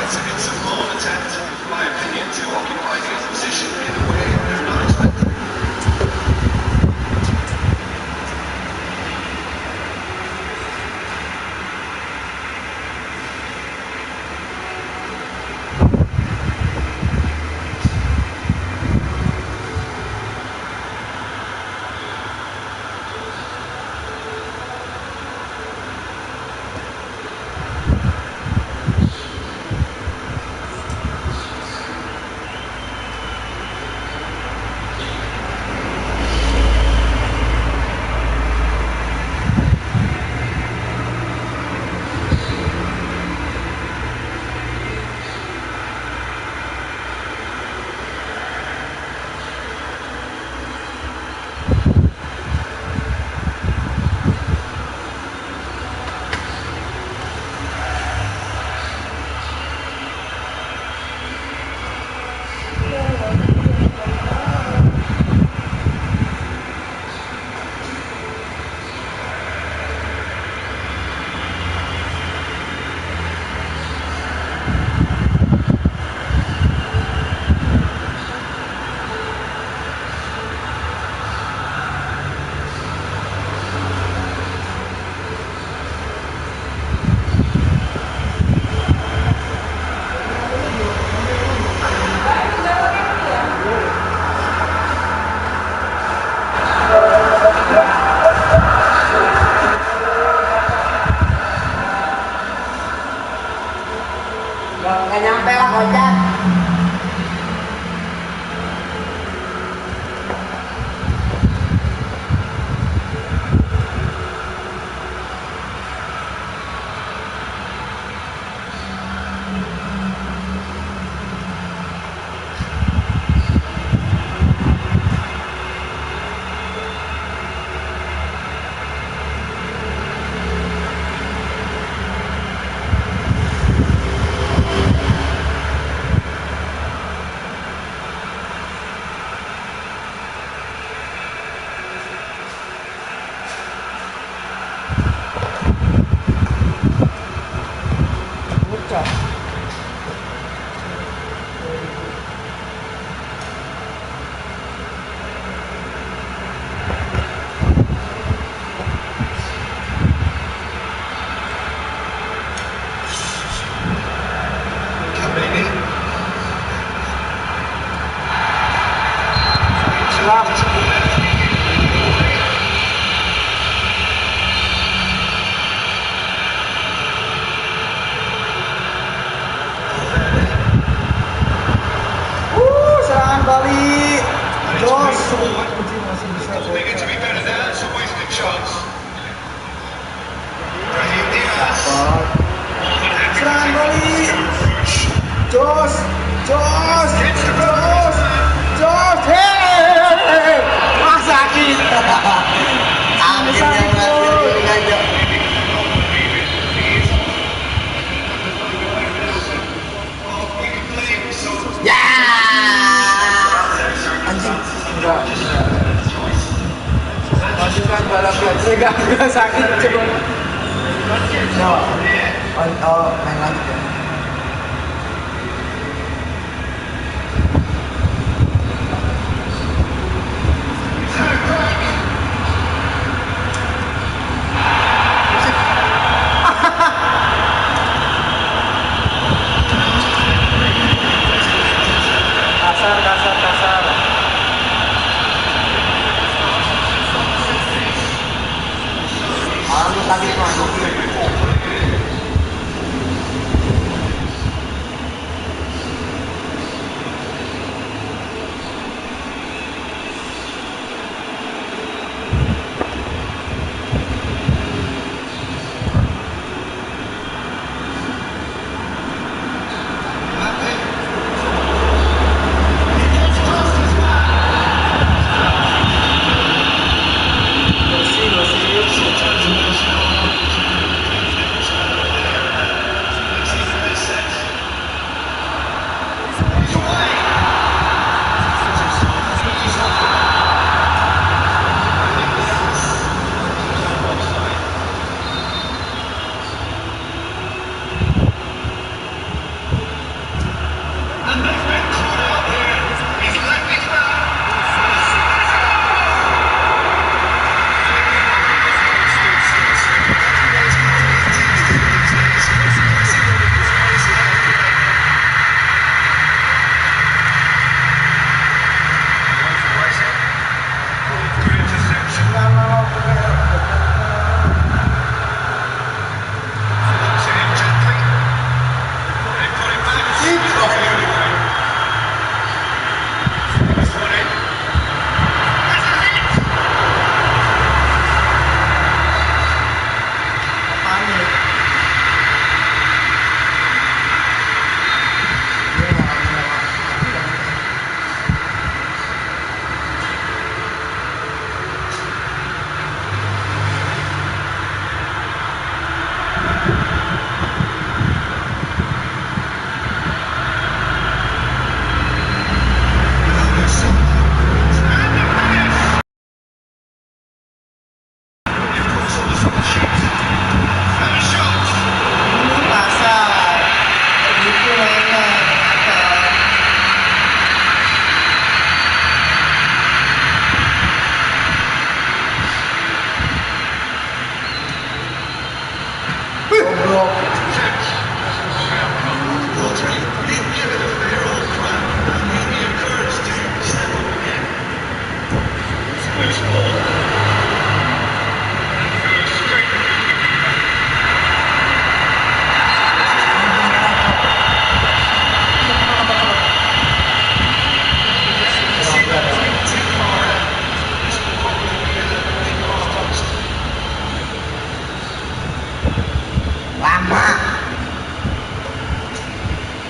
It's a bold attempt, in my opinion, to occupy his position in a way they're not expecting. Nggak nyampe lah kocak. Serangan balik. Jos. Serangan balik. Jos. Jos. Jos. Jos. Hei. Wah sakit. Kan balap saya gak sakit coba. Oh, main lagi ya. Kasar. Tadi tuh.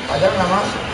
Padahal nggak masuk.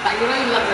Tak kira hilang.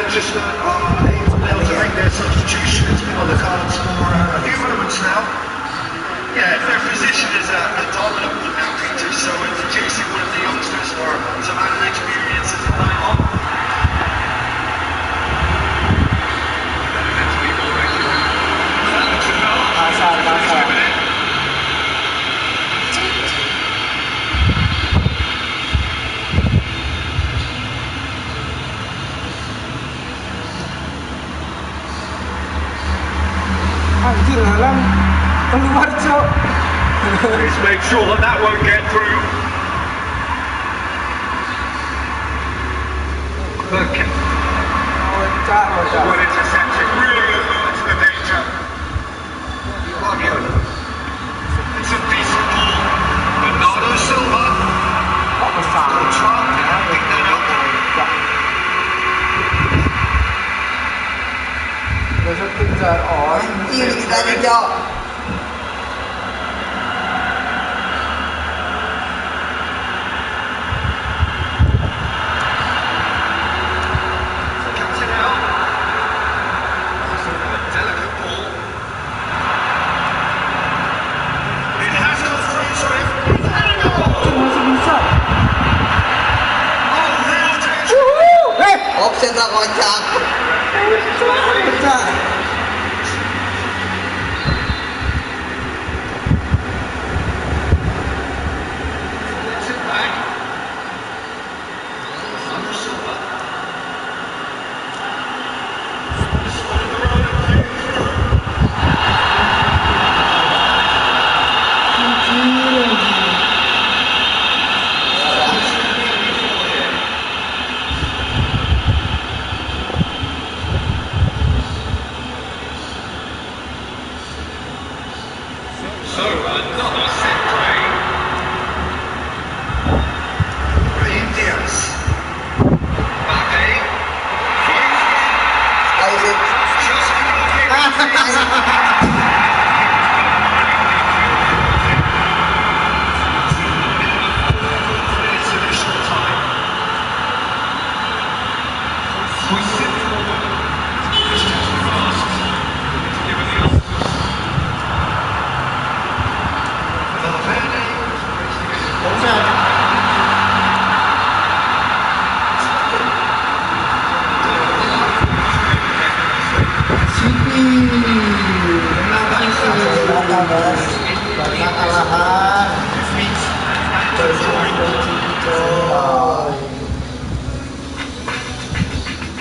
Manchester are able to make their substitution. It's been on the cards for a few moments now. Yeah, their position is a dominant one now, Peter, so introducing one of the youngsters for some added experience as the night on. Anjir, halang keluar, Cok. Please make sure that won't get through. Look. Well intercepted, really alerts the danger. Guardiola. It's a decent ball. Bernardo Silva. Still trying to pick that up. Besok kejar on. Anjir, kita aja, Cok. Captain out. Delicate ball. It has gone through, sorry. Masih bisa. Oh, real danger. Offset lah, kocak. Pecah. Sit back. Bernardo Silva. Spotted the road and played it through. So another set play. Brahim Diaz. Mbappe. Isaac. Just minutes additional time. We sit forward. This is too fast. Given the answers. Valverde. City menang City. Barca kalahan.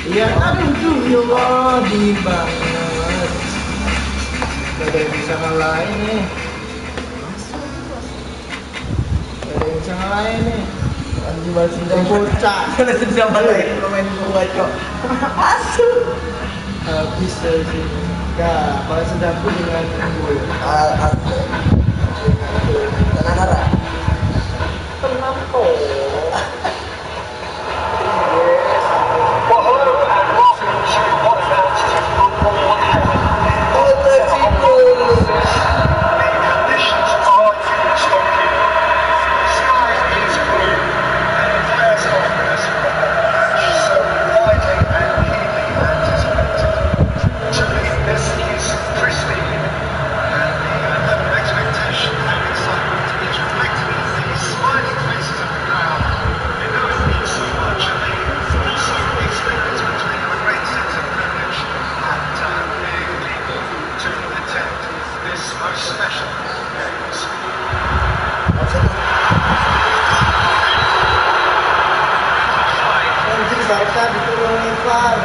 Iya, aduh, ya Allah, dingin banget. Gak ada yang bisa ngalahin nih. Gak ada yang bisa ngalahin nih. Anjing balas dendam bocah. Balas dendam balik. Main gua, Cok. Masuk. Habis dari sini. Nah, balas dendamku dengan gue. Tenang, Nara. Tenang kok. Well, hello and welcome to what amounts to football heaven. The conditions are extraordinary. The sky is blue and the players are offering us a match so widely and keenly anticipated. To me, this is pristine and the level of expectation and excitement is reflected in the smiling faces of the crowd. They know it means so much and they also expect it to bring them a great sense of privilege and being able to attend this most special games. Anjing Barca diturunkan VAR.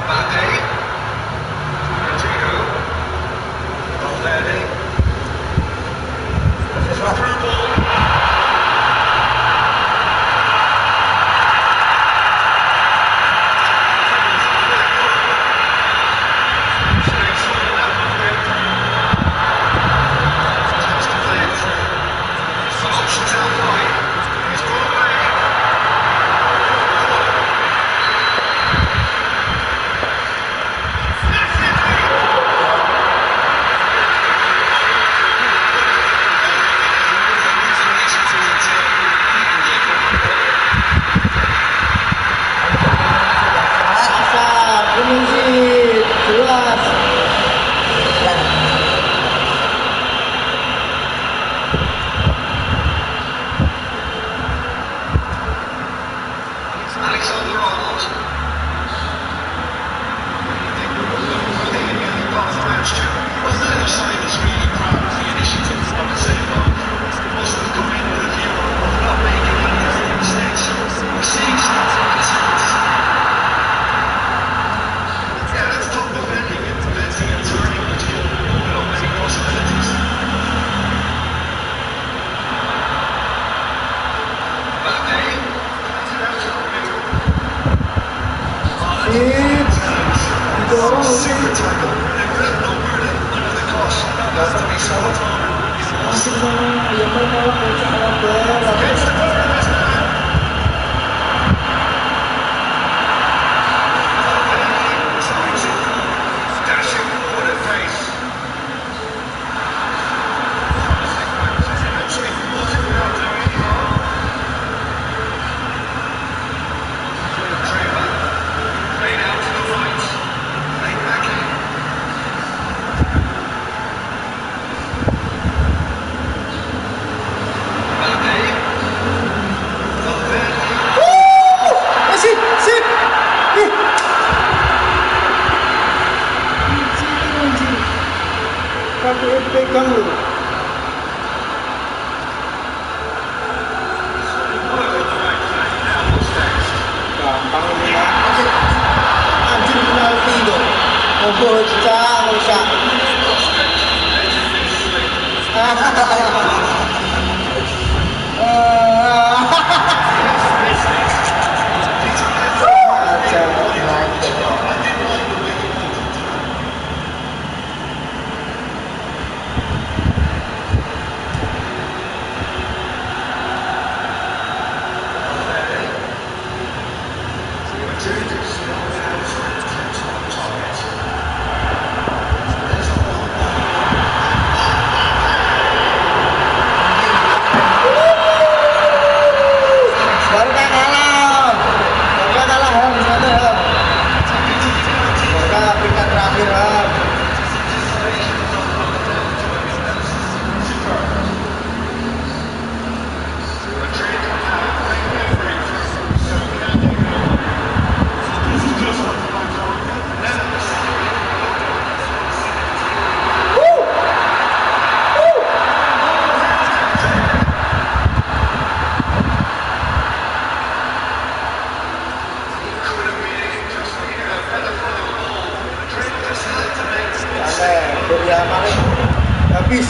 Mbappe, Coutinho, Valverde, through ball. Stays on that one, Pegang lu. Gampang ini ya. Anjing penalti tuh. Bocah. Habis.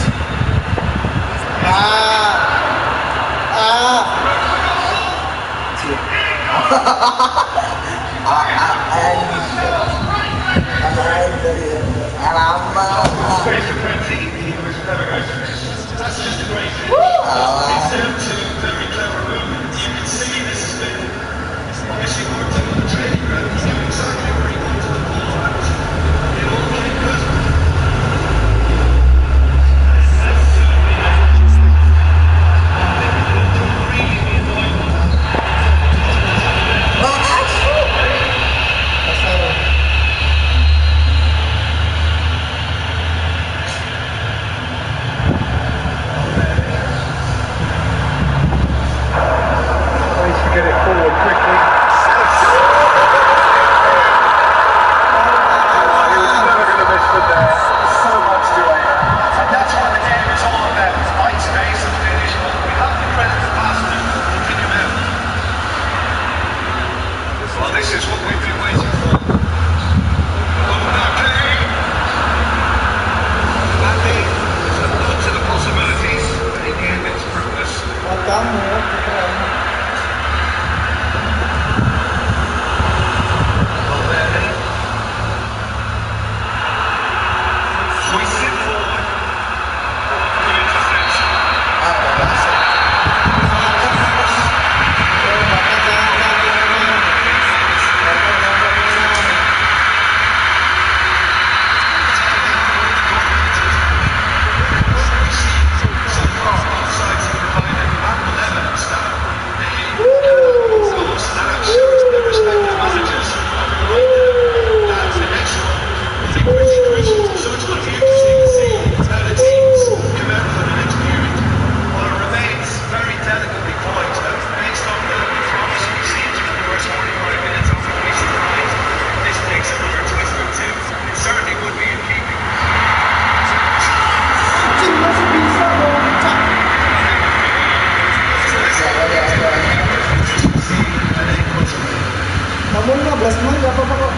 Kamu 15 menit gak apa-apa kok.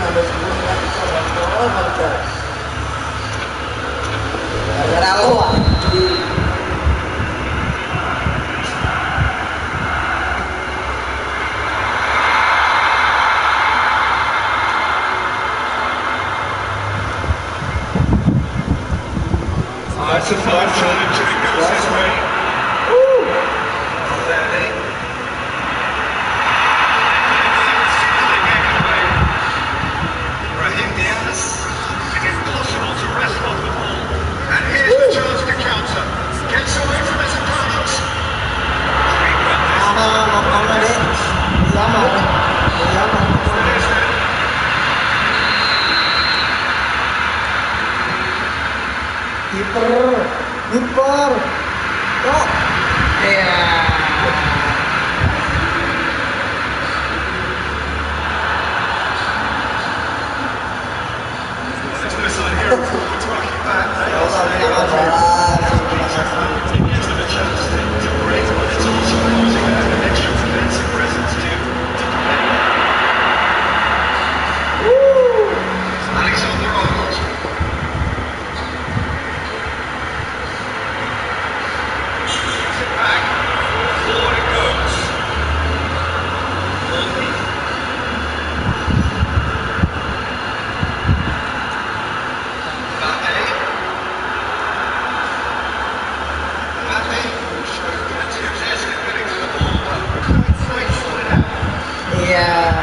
Ada 10 menit bisa bantu. Gara-gara lo That's a fine challenge if it goes this way. Raheem Diaz, it's impossible to wrest off the ball. And here's the chance to counter. Gets away from his opponents. Kiper. Oh. Ya.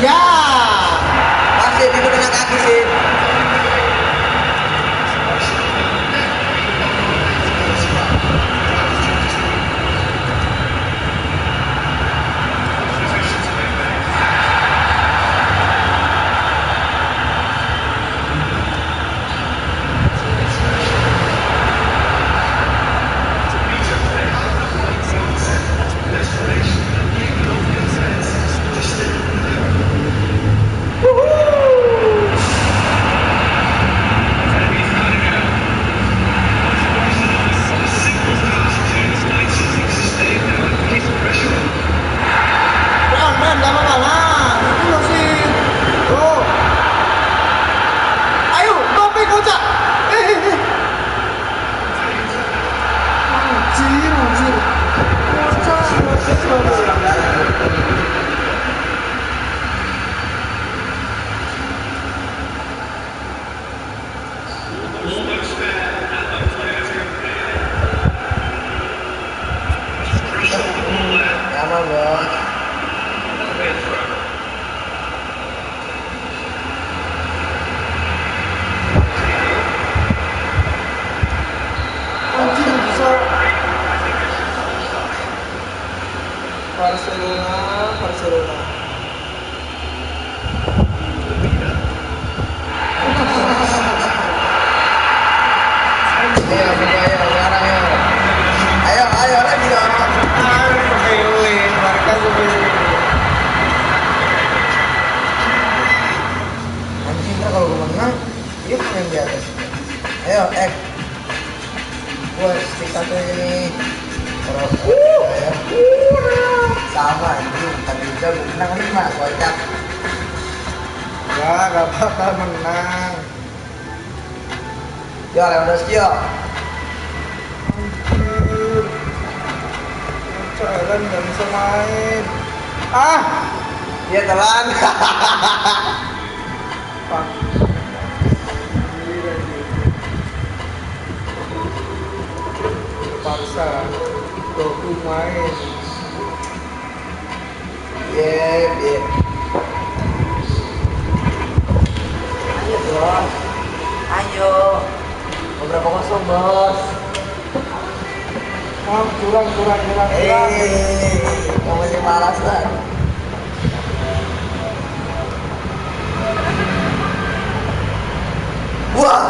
Ya, masih itu kena kaki sih. Barcelona. Ayo, sekarang ya. Ayo lagi dong. Barca anjing, kalau gue menang, dia main di atas. Ayo, gue stick satu ini. Ya. Sama anjing, tadi juga gue menang 5, kocak. Gak apa-apa menang. Yo, Lewandowski yo. Anjir. Jalan gak bisa main. Dia telan. Pak. Paksa Doku main. Ayo bos, ayo. Berapa kosong bos? Kurang. Kamu masih malas kan? Wah.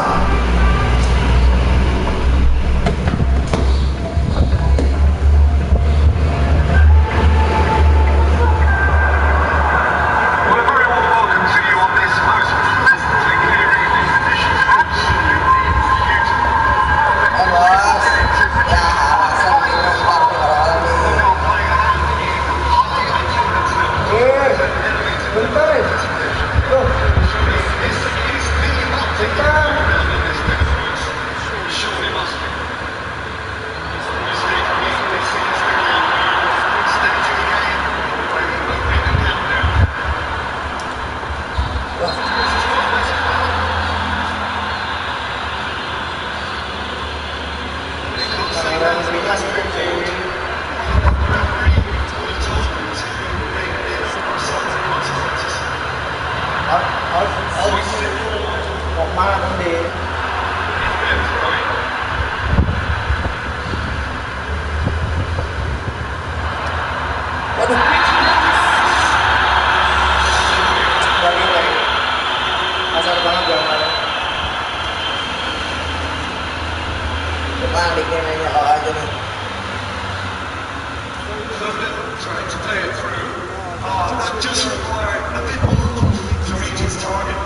Just required a bit more to reach his target.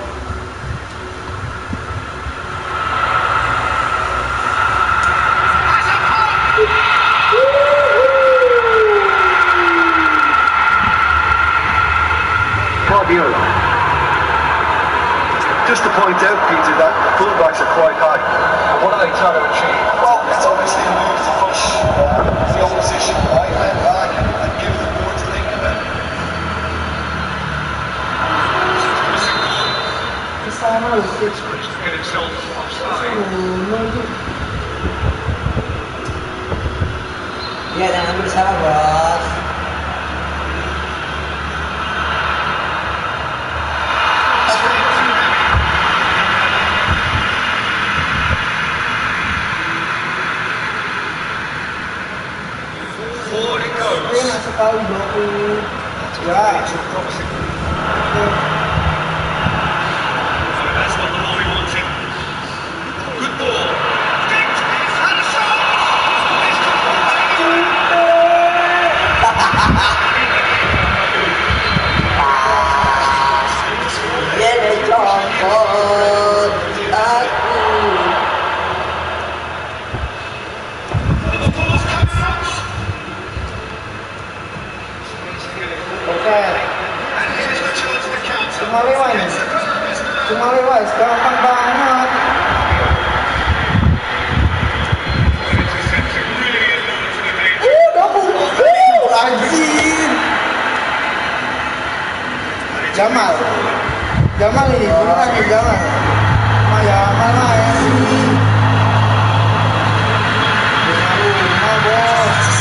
Guardiola. Just to point out, Peter, that the fullbacks are quite high. And what are they trying to achieve? Well, it's obviously a move to push the opposition right and back and give them more to think about. Get himself offside. Iya, jangan bersama bos. Forward it goes. Enak sekali Doku. Ya. That's not the ball we wanted. Good ball. He's had a shot. Dia dicopot aku. Oke. Cuma lewat, gampang banget. Anjir. Jamal ini beneran nih Jamal. Jamal lah ya sih. Rumah bos.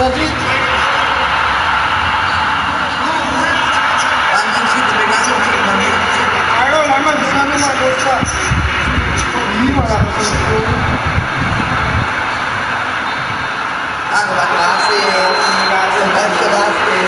Jadi langsung sih dipegang sih bantu. Ayo lama di sana mah dosa. Ini malah itu. Ah, nggak berhasil. Nggak berhasil.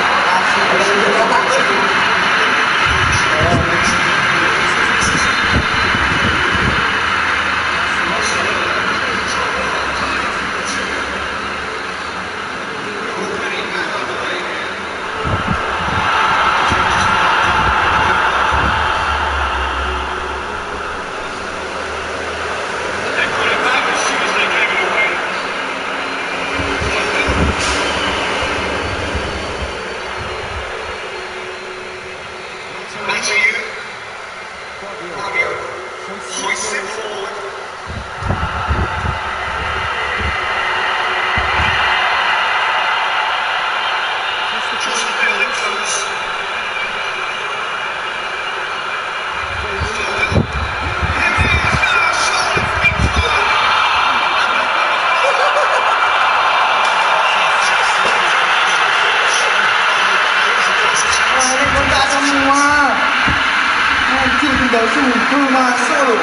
Tinggal subuh masuk loh.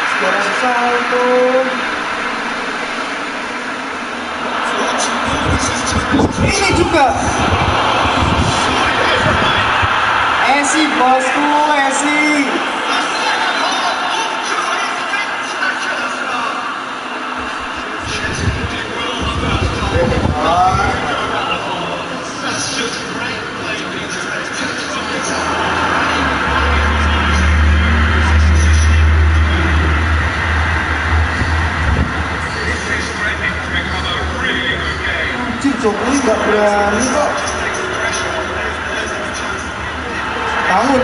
Sekarang salto. Ini juga. Esi bosku, Esi. Jokowi gak berani kok.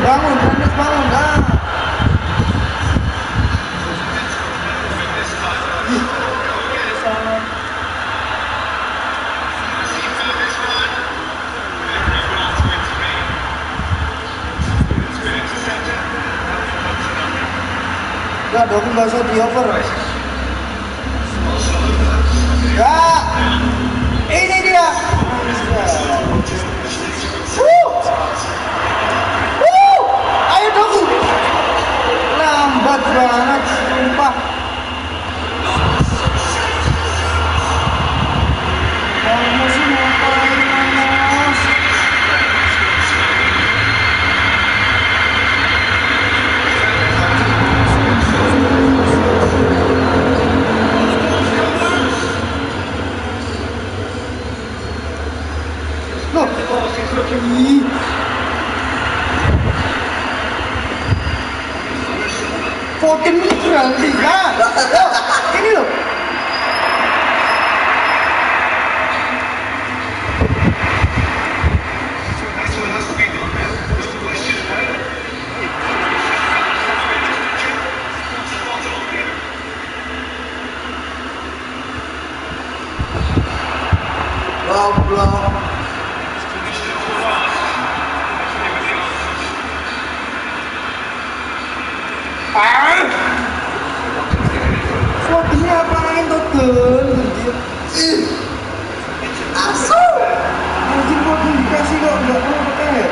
Bangun, Ernest bangun dah. Gak dong, gak usah dioper. Ya. Ini dia. Ayo dong. Lambat banget, sumpah. Kamu sih ngapain, Mas? Loh, Foden berhenti kan? Ini loh. Goblok. Fodennya apain tuh, Gen? Asu! Anjir, Foden dikasih kok, nggak mau pakai.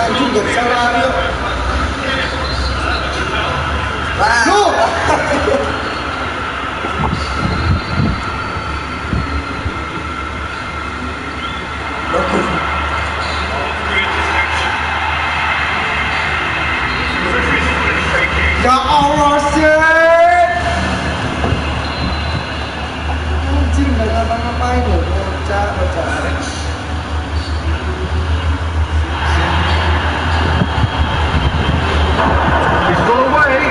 anjing gak bisa lari yuk. Lu! Ya Allah, shit! Anjing, gak ngapa-ngapain loh, bocah. He's gone away.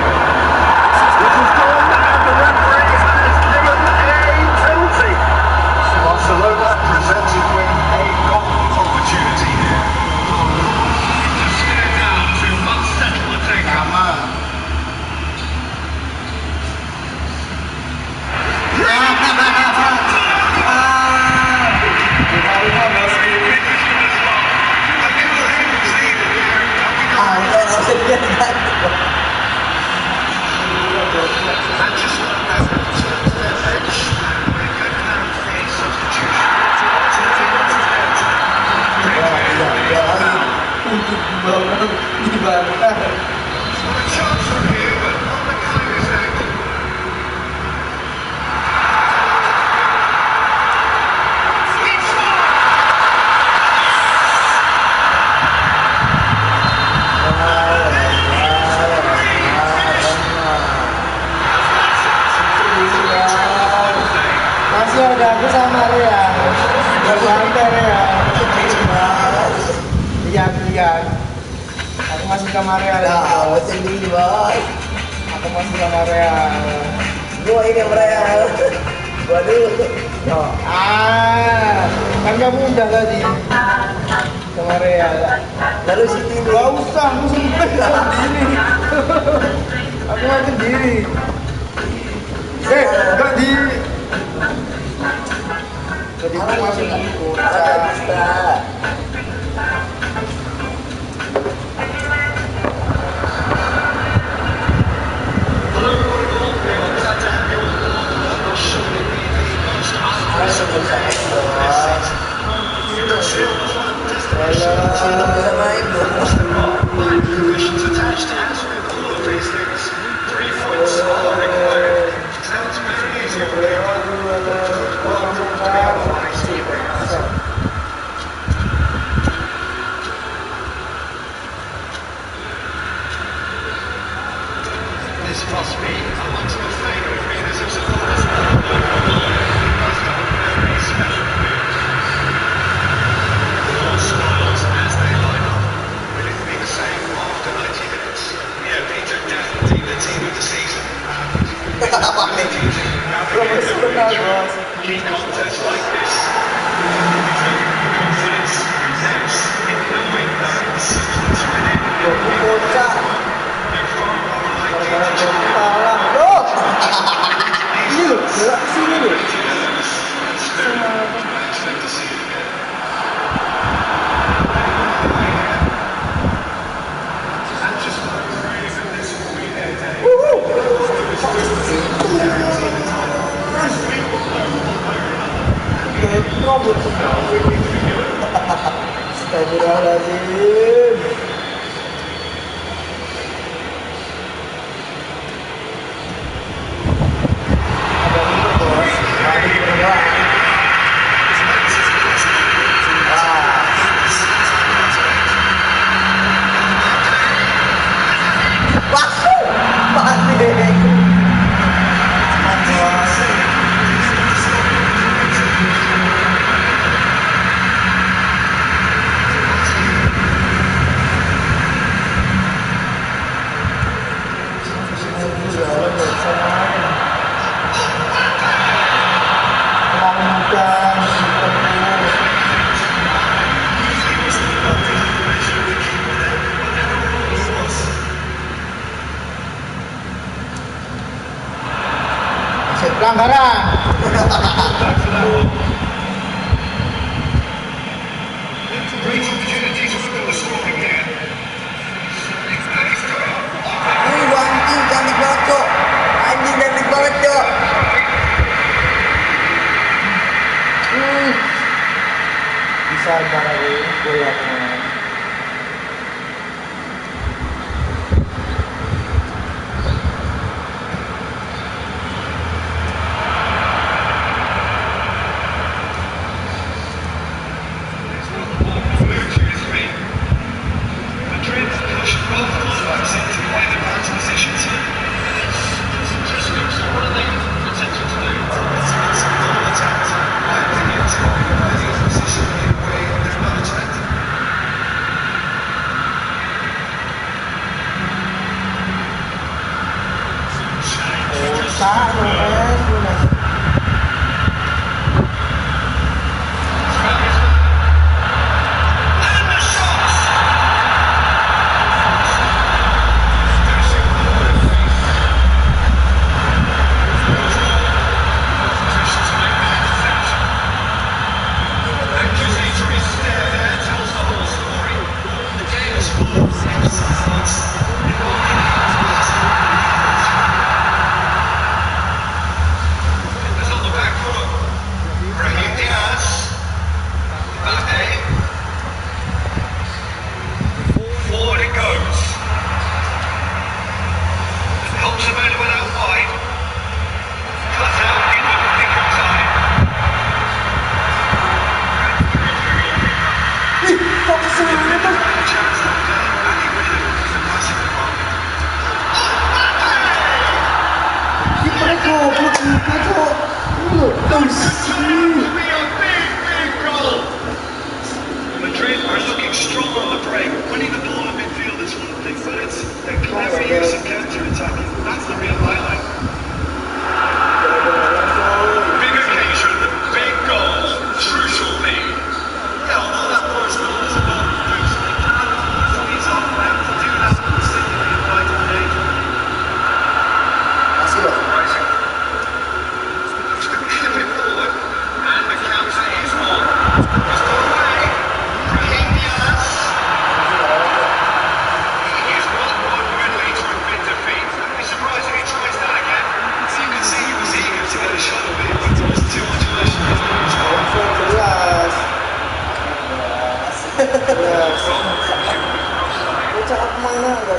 This is gone, and the referee has given a penalty. Barcelona presented with a golden opportunity here. Just stare down to unsettle the takeout. Masih ada aku sama Ria. Bersantai ya. Lihat. Aku masih sama Ria. Nah, sendiri boy. Aku masih sama Ria. Gua ini Ria. Gua dulu. Oh. Kan kamu udah tadi sama Ria. Lalu Siti Gak usah, aku sempet sendiri. Aku main sendiri. Gak di. Jadi aku masuk di kota. Conditions attached as with all of these things. 3 points are required. Sounds very easy on the This must be amongst the favourite readers of supporters. It must have a very special mood. The ball smiles as they line up. Will it be the same after 90 minutes? Yeah, Peter, definitely the team of the season. Key contests like this, confidence, depth in knowing that the substance within they're far more likely to Ini loh, gerak sini loh. expect to see it again. And just like this Astagfirullahaladzim. Ada ini bos, tadi bergerak. Pelanggaran. Great opportunity to fill the score again. Anjing cantik banget cok. Anjing cantik banget cok. Bisa antara bola.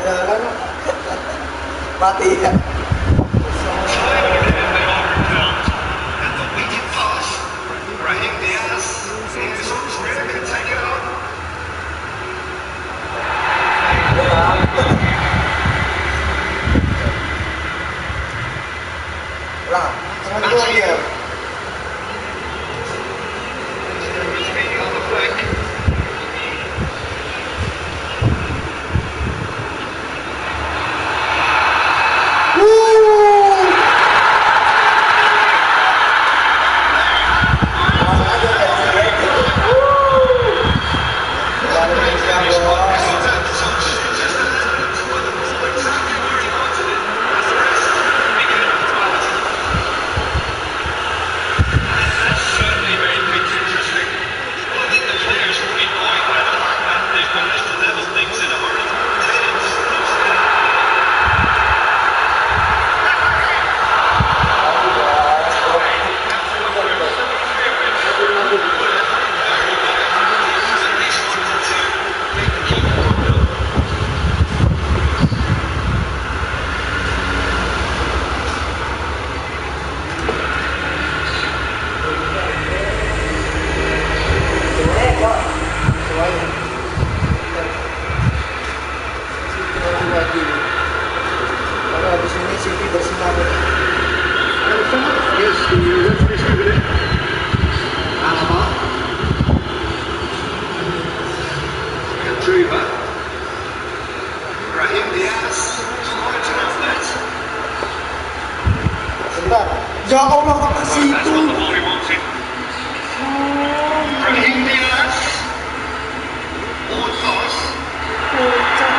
Jalan mati ya. Ulang, jangan dulu dia. Kalau habis ini City bersinar. Yes, the referee's moving it. Alaba. Kadriva. Brahim Diaz. Monitoring outlet. Bentar. Ya Allah, apa sih That's itu? not the ball he wanted. Brahim Diaz. Forward pass. Kocak.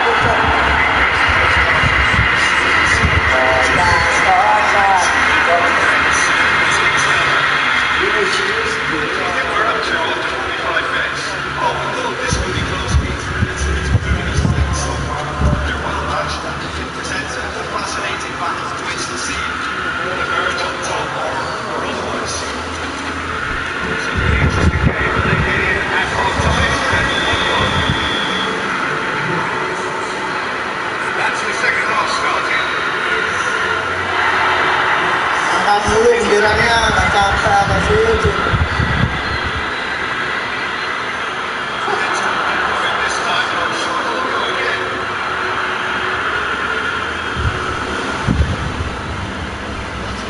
I think we're up to after 45 minutes. Oh, we thought this would be close, Peter. They're well matched and it presents a fascinating battle to which the scene, the verge on top or otherwise. It's a really interesting game, and they get in at half-time and 1-1. That's the second half starting. Angkat dulu benderanya, nggak sampai apa sih? This time, I'm sure it'll go again.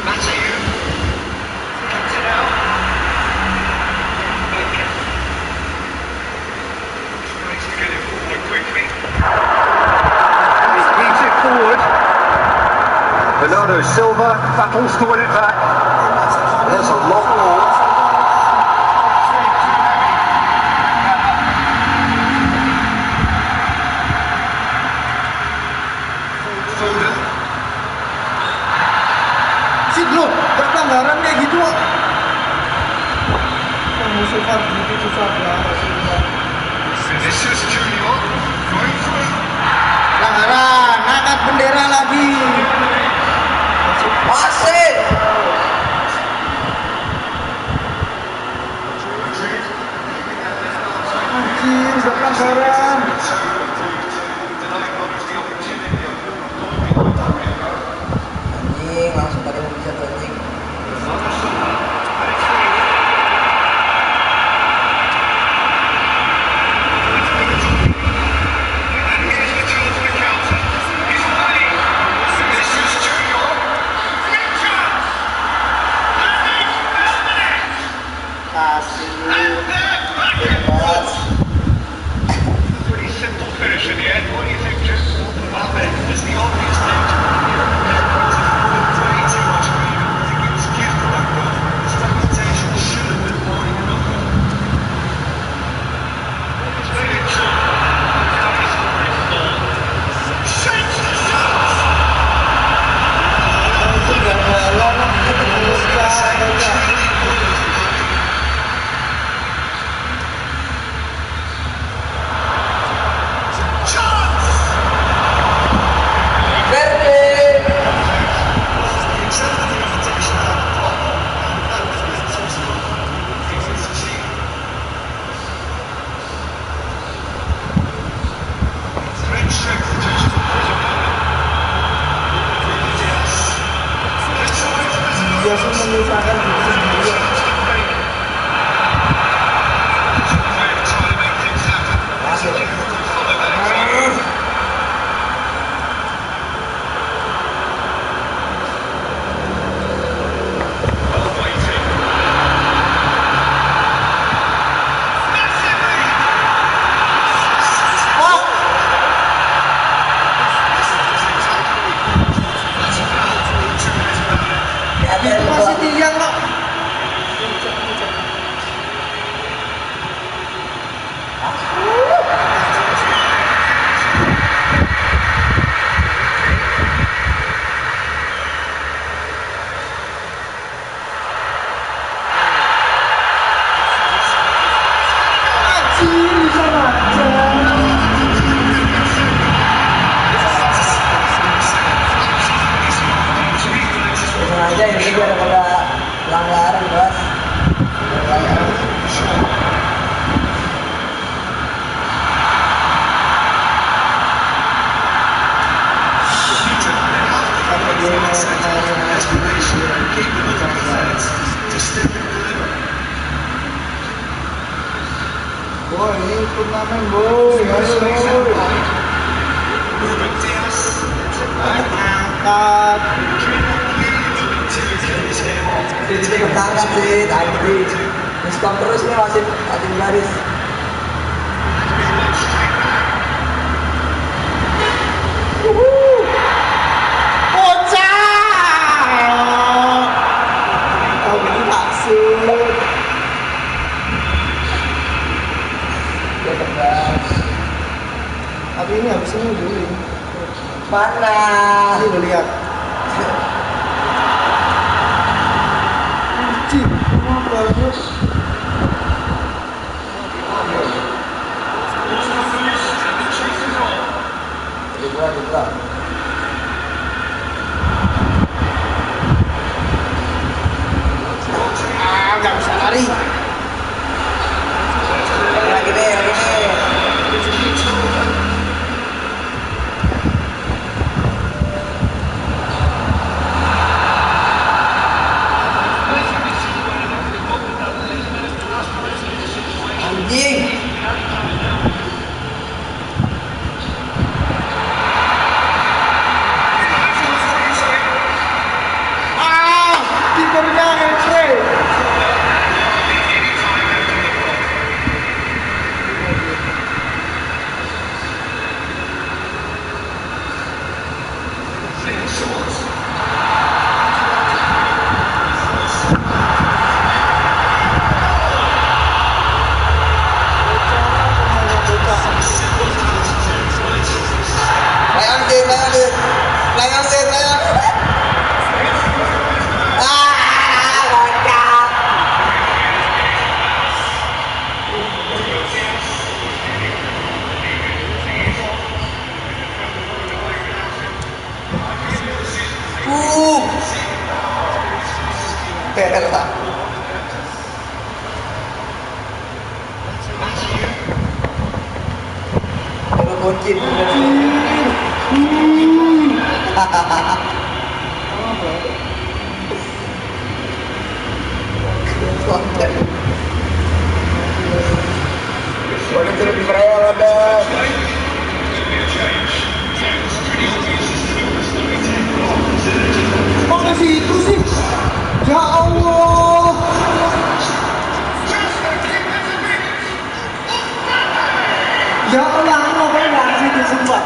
Matthew. Cuts it out. Tries to get it forward quickly. He beats it forward. Bernardo Silva battles to win it back. There's a long ball. Foden. Sih loh, pelanggaran kayak gitu kok. Musuh gitu susah banget. Vinicius Junior going through. Pelanggaran, angkat bendera lagi. Wasit. Anjir, udah pelanggaran. Anjing, langsung pada mau bisa anjing. Kasih bebas. jelas. Boy, ini turnamen boy, angkat. Jadi ketangkap sih, tadi. Stop terus nih wasit garis. Tapi ini habisnya dulu. Mana? Ini lo lihat. Cip, bagus. Dibuka. Nggak bisa lari. Lagi nih. Anjing. Kipernya X-ray. Bella. Kalau kunci. Boleh lebih berawal ada. Oh ke situ sih. Ya Allah. Ya Allah, ngapain nggak situ semua?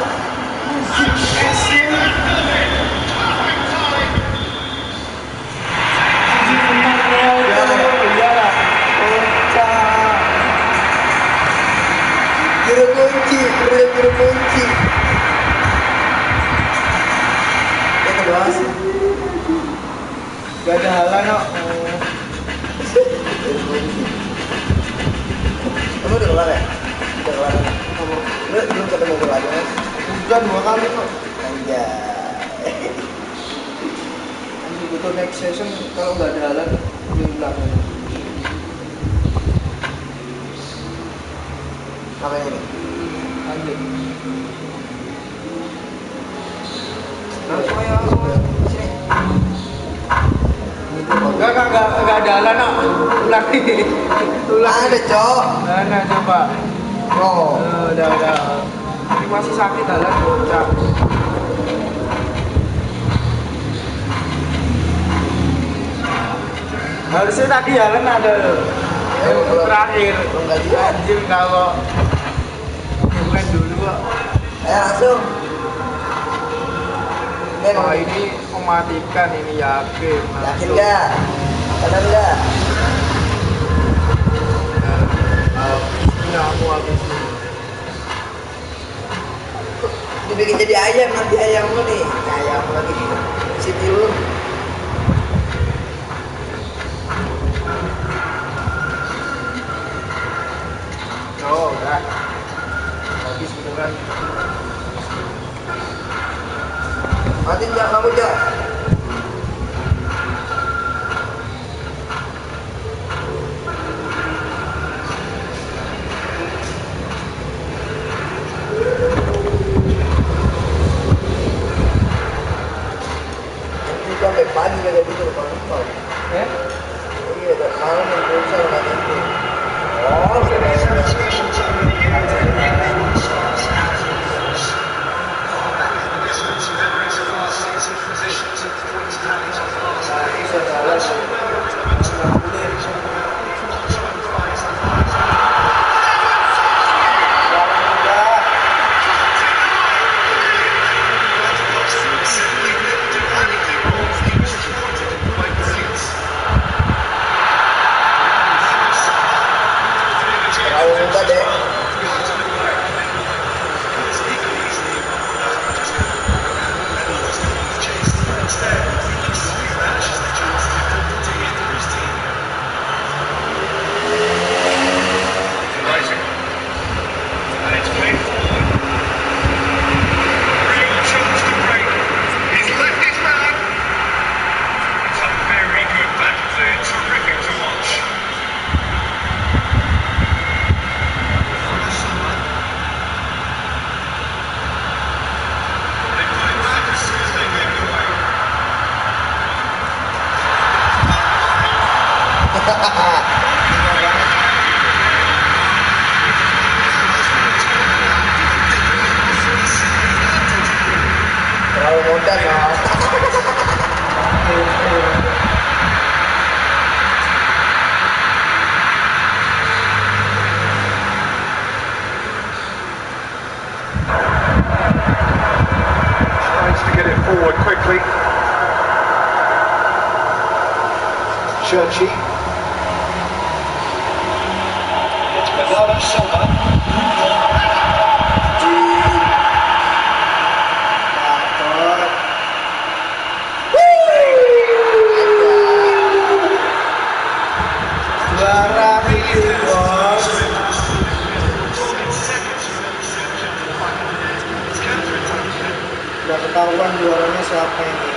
Juru kunci. Ya kedua sih. Gak ada halang kok. Kamu udah keluar ya? Udah keluar. Kamu belum ketemu gue lagi mas? Udah 2 kali kok. Anjay. Nanti butuh next session kalau nggak ada halang di belakang. Apa ini? Lanjut. Langsung aja. Sini. Enggak ada halang kok. Tulang. Ada cok. Mana coba? Oh. Udah. Ini masih sakit halang bocah. Harusnya tadi halang ada terakhir. Anjir kalau bukan dulu kok. Langsung. Wah ini mematikan ini yakin. Yakin nggak? Benar nggak? Aku habis ini. Dibikin jadi ayam nanti ayammu nih. Ayam lagi sini dulu. Oh udah. Habis beneran. Mati jangan kamu jangan. Archie. It's Bernardo Silva. Udah ketahuan juaranya siapa ini.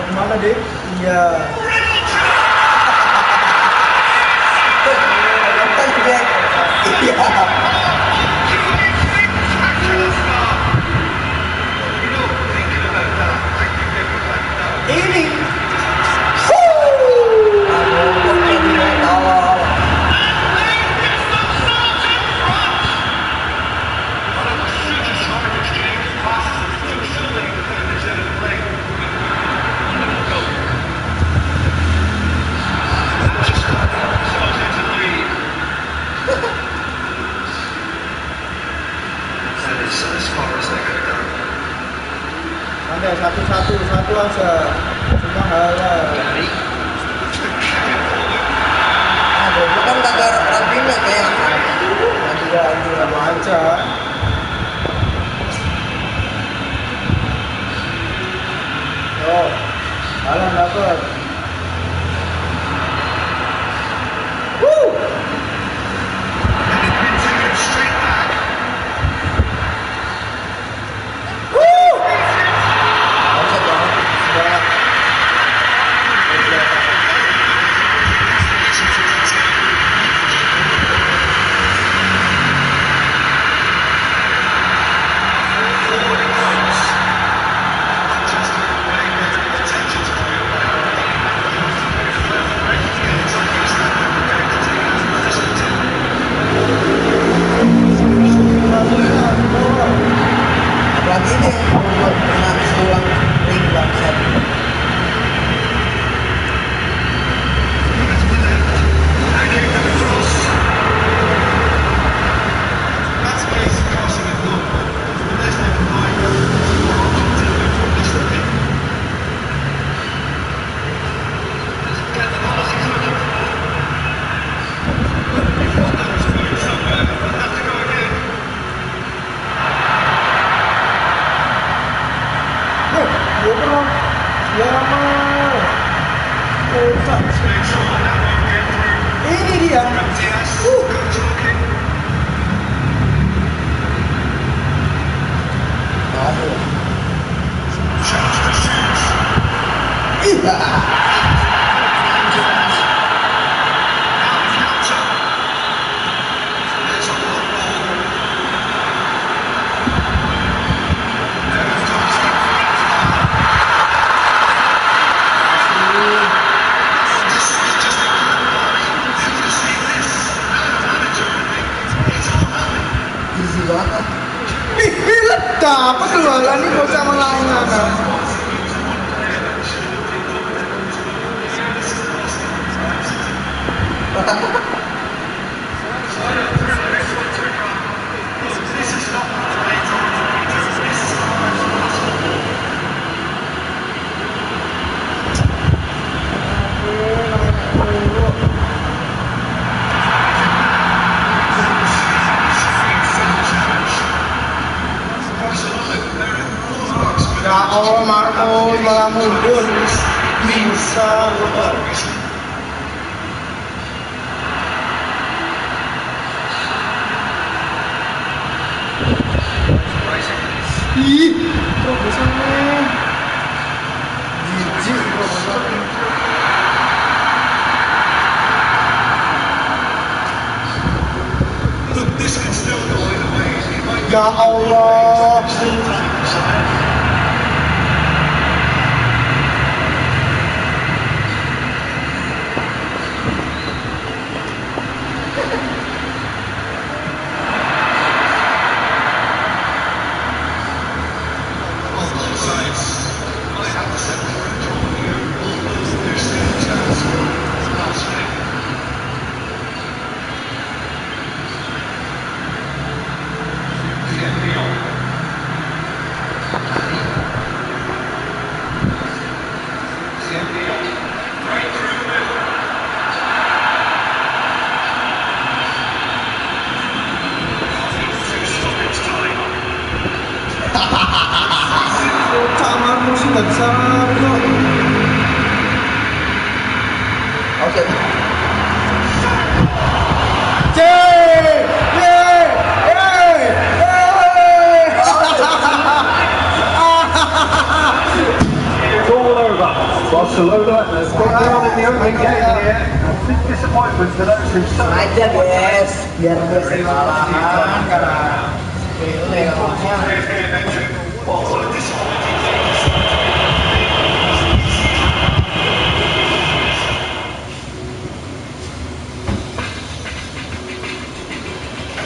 Kemana deh? Iya. Iya. Udah satu aja. Cuma halal. Gue kan kagak rapinya kayak ganti aja. Oh, halal dapet. Apalagi ini buat pernah sulang ring bangsat. Ini dia. Dapat keluaran ini bocah melayang. Ya Allah, Marcos malah mundur. Bisa. Ih, terobosannya. Jijik terobosannya. Ya Allah. Camarmu sih nggak bisa kok. Oke. Barcelona has gone down in the opening game here. Big disappointment to those who Aja guys, biar bersalahan karena itu ya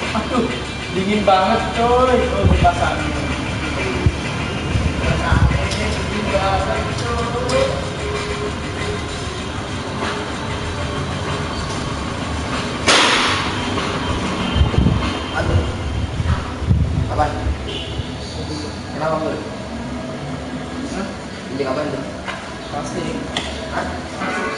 Aduh, dingin banget coy. Oh, kipas angin. Dingin banget coy. Aduh. Apa? Kenapa, Bro? Beli kapan tuh? Pasti. Hah?